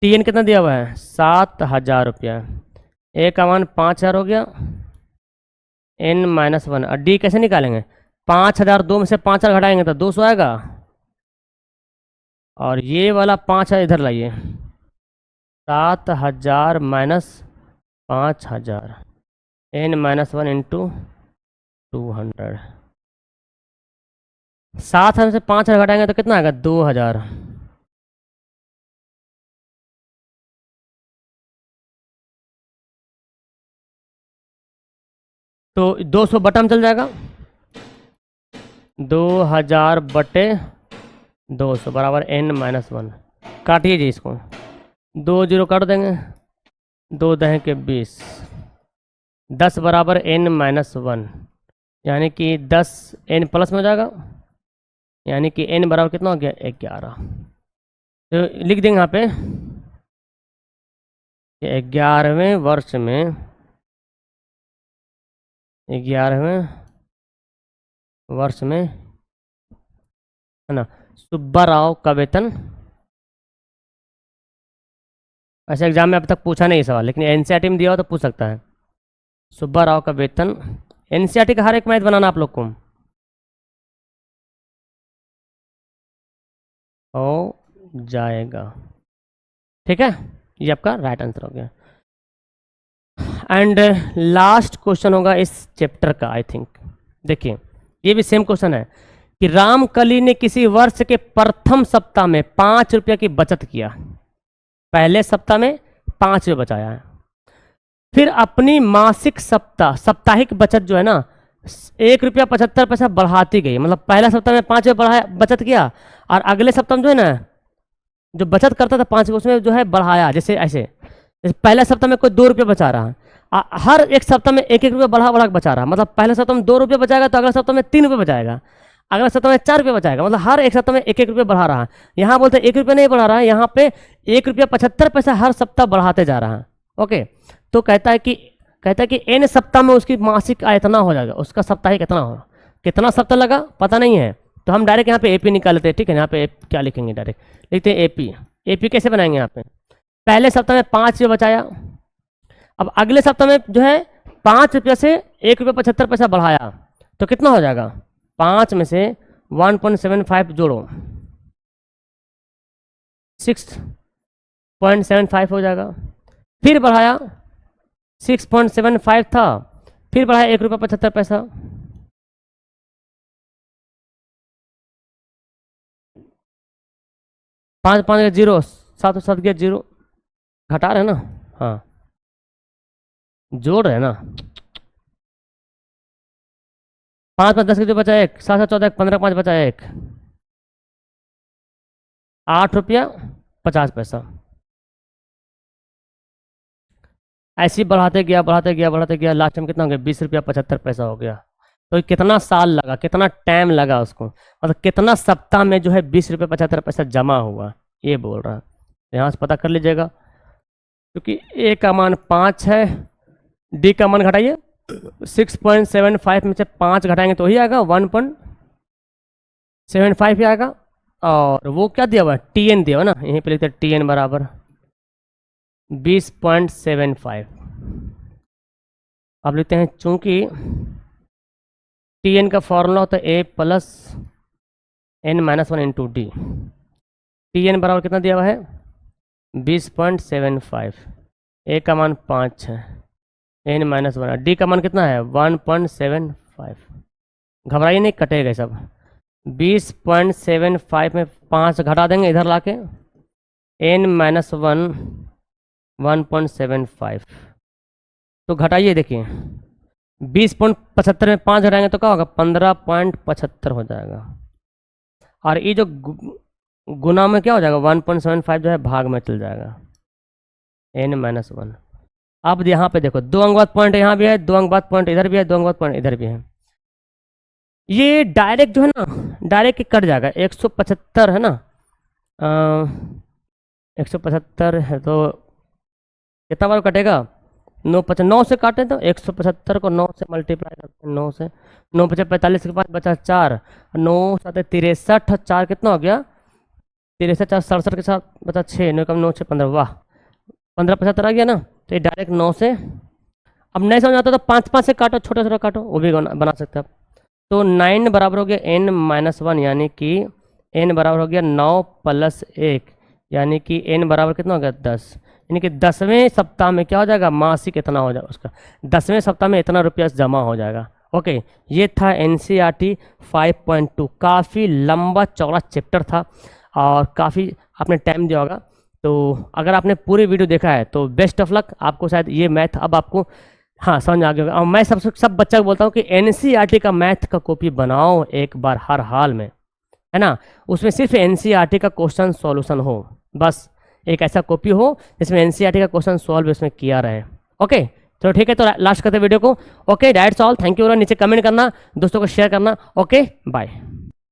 T n कितना दिया हुआ है? 7,000 रुपया। ए का मान 5,000 हो गया, एन माइनस 1, और डी कैसे निकालेंगे? 5,000, 2 में से 5,000 घटाएंगे तो 200 आएगा, और ये वाला 5,000 इधर लाइए, 7,000 माइनस 5,000, एन माइनस 1 इंटू 200। 7,000 से 5,000 घटाएंगे तो कितना आएगा? 2,000। तो 200 बटा में चल जाएगा, 2,000 बटे 200 बराबर एन माइनस 1। काटिए जी इसको, 2 0 काट देंगे, 2 दहें के 20, 10 बराबर एन माइनस 1, यानी कि 10 एन प्लस में हो जाएगा, यानी कि एन बराबर कितना हो गया? 11। तो लिख देंगे यहाँ पे 11वें वर्ष में, 11वें वर्ष में, है ना, सुब्बा राव का वेतन। ऐसे एग्जाम में अब तक पूछा नहीं सवाल, लेकिन एनसीईआरटी में दिया हो तो पूछ सकता है। सुब्बा राव का वेतन, एनसीईआरटी का हर एक मैथ बनाना आप लोग को हो जाएगा, ठीक है। ये आपका राइट आंसर हो गया। एंड लास्ट क्वेश्चन होगा इस चैप्टर का, आई थिंक। देखिए ये भी सेम क्वेश्चन है कि रामकली ने किसी वर्ष के प्रथम सप्ताह में 5 रुपये की बचत किया, पहले सप्ताह में 5 रुपये बचाया है। फिर अपनी मासिक साप्ताहिक बचत जो है ना, 1 रुपया 75 पैसा बढ़ाती गई। मतलब पहला सप्ताह में 5 रुपये बढ़ाया, बचत किया, और अगले सप्ताह में जो है ना, जो बचत करता था 5 रुपये, उसमें जो है बढ़ाया। जैसे ऐसे, जैसे पहले सप्ताह में कोई 2 रुपये बचा रहा है, हर एक सप्ताह में 1 1 रुपया बढ़ा बढ़ा के बचा रहा है। मतलब पहले सप्ताह में 2 रुपये बचाएगा तो अगले सप्ताह में 3 रुपये बचाएगा, अगले सप्ताह में 4 रुपये बचाएगा। मतलब हर एक सप्ताह में 1 1 रुपये बढ़ा रहा है। यहाँ बोलते हैं 1 रुपये नहीं बढ़ा रहा है, यहाँ पे 1 रुपया 75 पैसा हर सप्ताह बढ़ाते जा रहा है। ओके, तो कहता है कि एन सप्ताह में उसकी मासिक आय इतना हो जाएगा, उसका साप्ताहिक कितना होगा। कितना सप्ताह लगा पता नहीं है, तो हम डायरेक्ट यहाँ पे एपी निकाल लेते हैं, ठीक है। यहाँ पे क्या लिखेंगे? डायरेक्ट लिखते हैं एपी। एपी कैसे बनाएंगे? यहाँ पे पहले सप्ताह में 5 रुपये बचाया, अब अगले सप्ताह में जो है 5 रुपये से 1 रुपया 75 पैसा बढ़ाया, तो कितना हो जाएगा? 5 में से 1.75 जोड़ो, 6.75 हो जाएगा। फिर बढ़ाया, 6.75 था, फिर बढ़ाया 1 रुपया 75 पैसा, 5 5 गया 0, 7 7 गया 0, घटा रहे हैं ना, हाँ जोड़ रहे हैं ना। 5 5 10 के जो बचा 1, 7 7 14 15 5 बचा 1, 8 रुपया 50 पैसा। ऐसे ही बढ़ाते गया बढ़ाते गया बढ़ाते गया, लास्ट टाइम कितना हो गया, 20 रुपया 75 पैसा हो गया। तो कितना साल लगा, कितना टाइम लगा उसको, मतलब कितना सप्ताह में जो है 20 रुपया 75 पैसा जमा हुआ, ये बोल रहा है। यहाँ से पता कर लीजिएगा, क्योंकि ए का मान 5 है, डी का मान घटाइए 6.75 में से 5 घटाएंगे तो ही आएगा 1.75 ही आएगा। और वो क्या दिया हुआ है, टी एन दिया हुआ ना, यहीं पे लिखते हैं टी एन बराबर 20.75। अब लिखते हैं चूंकि टी एन का फॉर्मूला होता है ए plus N minus 1 into d. T n बराबर कितना दिया हुआ है 20.75, ए का मान 5 है, एन माइनस 1, डी का मान कितना है 1.75। घबराइए नहीं, कटेगा सब। 20.75 में 5 घटा देंगे इधर लाके, एन माइनस 1 1.75, तो घटाइए देखिए 20.75 में 5 घटाएंगे तो क्या होगा 15.75 हो जाएगा। और ये जो गुना में क्या हो जाएगा 1.75 जो है भाग में चल जाएगा, एन माइनस 1। अब यहाँ पे देखो 2 अंक बाद पॉइंट यहाँ भी है, 2 अंक बाद पॉइंट इधर भी है, 2 अंक बाद पॉइंट इधर भी है। ये डायरेक्ट जो है ना, डायरेक्ट कट जाएगा। 175 है ना, 175 है तो कितना बार कटेगा 9 से काटे तो 175 को 9 से मल्टीप्लाई करते हैं, 9 से 9 5 45 के पास बचा 4, 9 7 63, 4 कितना हो गया 63, 4 67 के साथ बचा 6, 9 कम 9 6 15, वाह 15 75 आ गया ना। तो ये डायरेक्ट 9 से, अब नहीं समझ आता तो 5 से काटो, छोटा छोटा काटो, वो भी बना सकते हैं आप। तो 9 बराबर हो गया n माइनस 1, यानी कि n बराबर हो गया 9 प्लस 1, यानी कि n बराबर कितना हो गया 10, यानी कि 10वें सप्ताह में क्या हो जाएगा मासिक इतना हो जाएगा उसका, 10वें सप्ताह में इतना रुपया जमा हो जाएगा। ओके, ये था NCERT 5.2, काफ़ी लंबा चौड़ा चैप्टर था और काफ़ी आपने टाइम दिया होगा। तो अगर आपने पूरी वीडियो देखा है तो बेस्ट ऑफ लक, आपको शायद ये मैथ अब आपको हाँ समझ आ गया होगा। और मैं सब बच्चा को बोलता हूँ कि NCERT का मैथ का कॉपी बनाओ एक बार हर हाल में, है ना, उसमें सिर्फ NCERT का क्वेश्चन सॉल्यूशन हो, बस एक ऐसा कॉपी हो जिसमें NCERT का क्वेश्चन सॉल्व इसमें किया रहे। ओके चलो ठीक है, तो लास्ट करते वीडियो को। Okay that's all, thank you. नीचे कमेंट करना, दोस्तों को शेयर करना। Okay bye.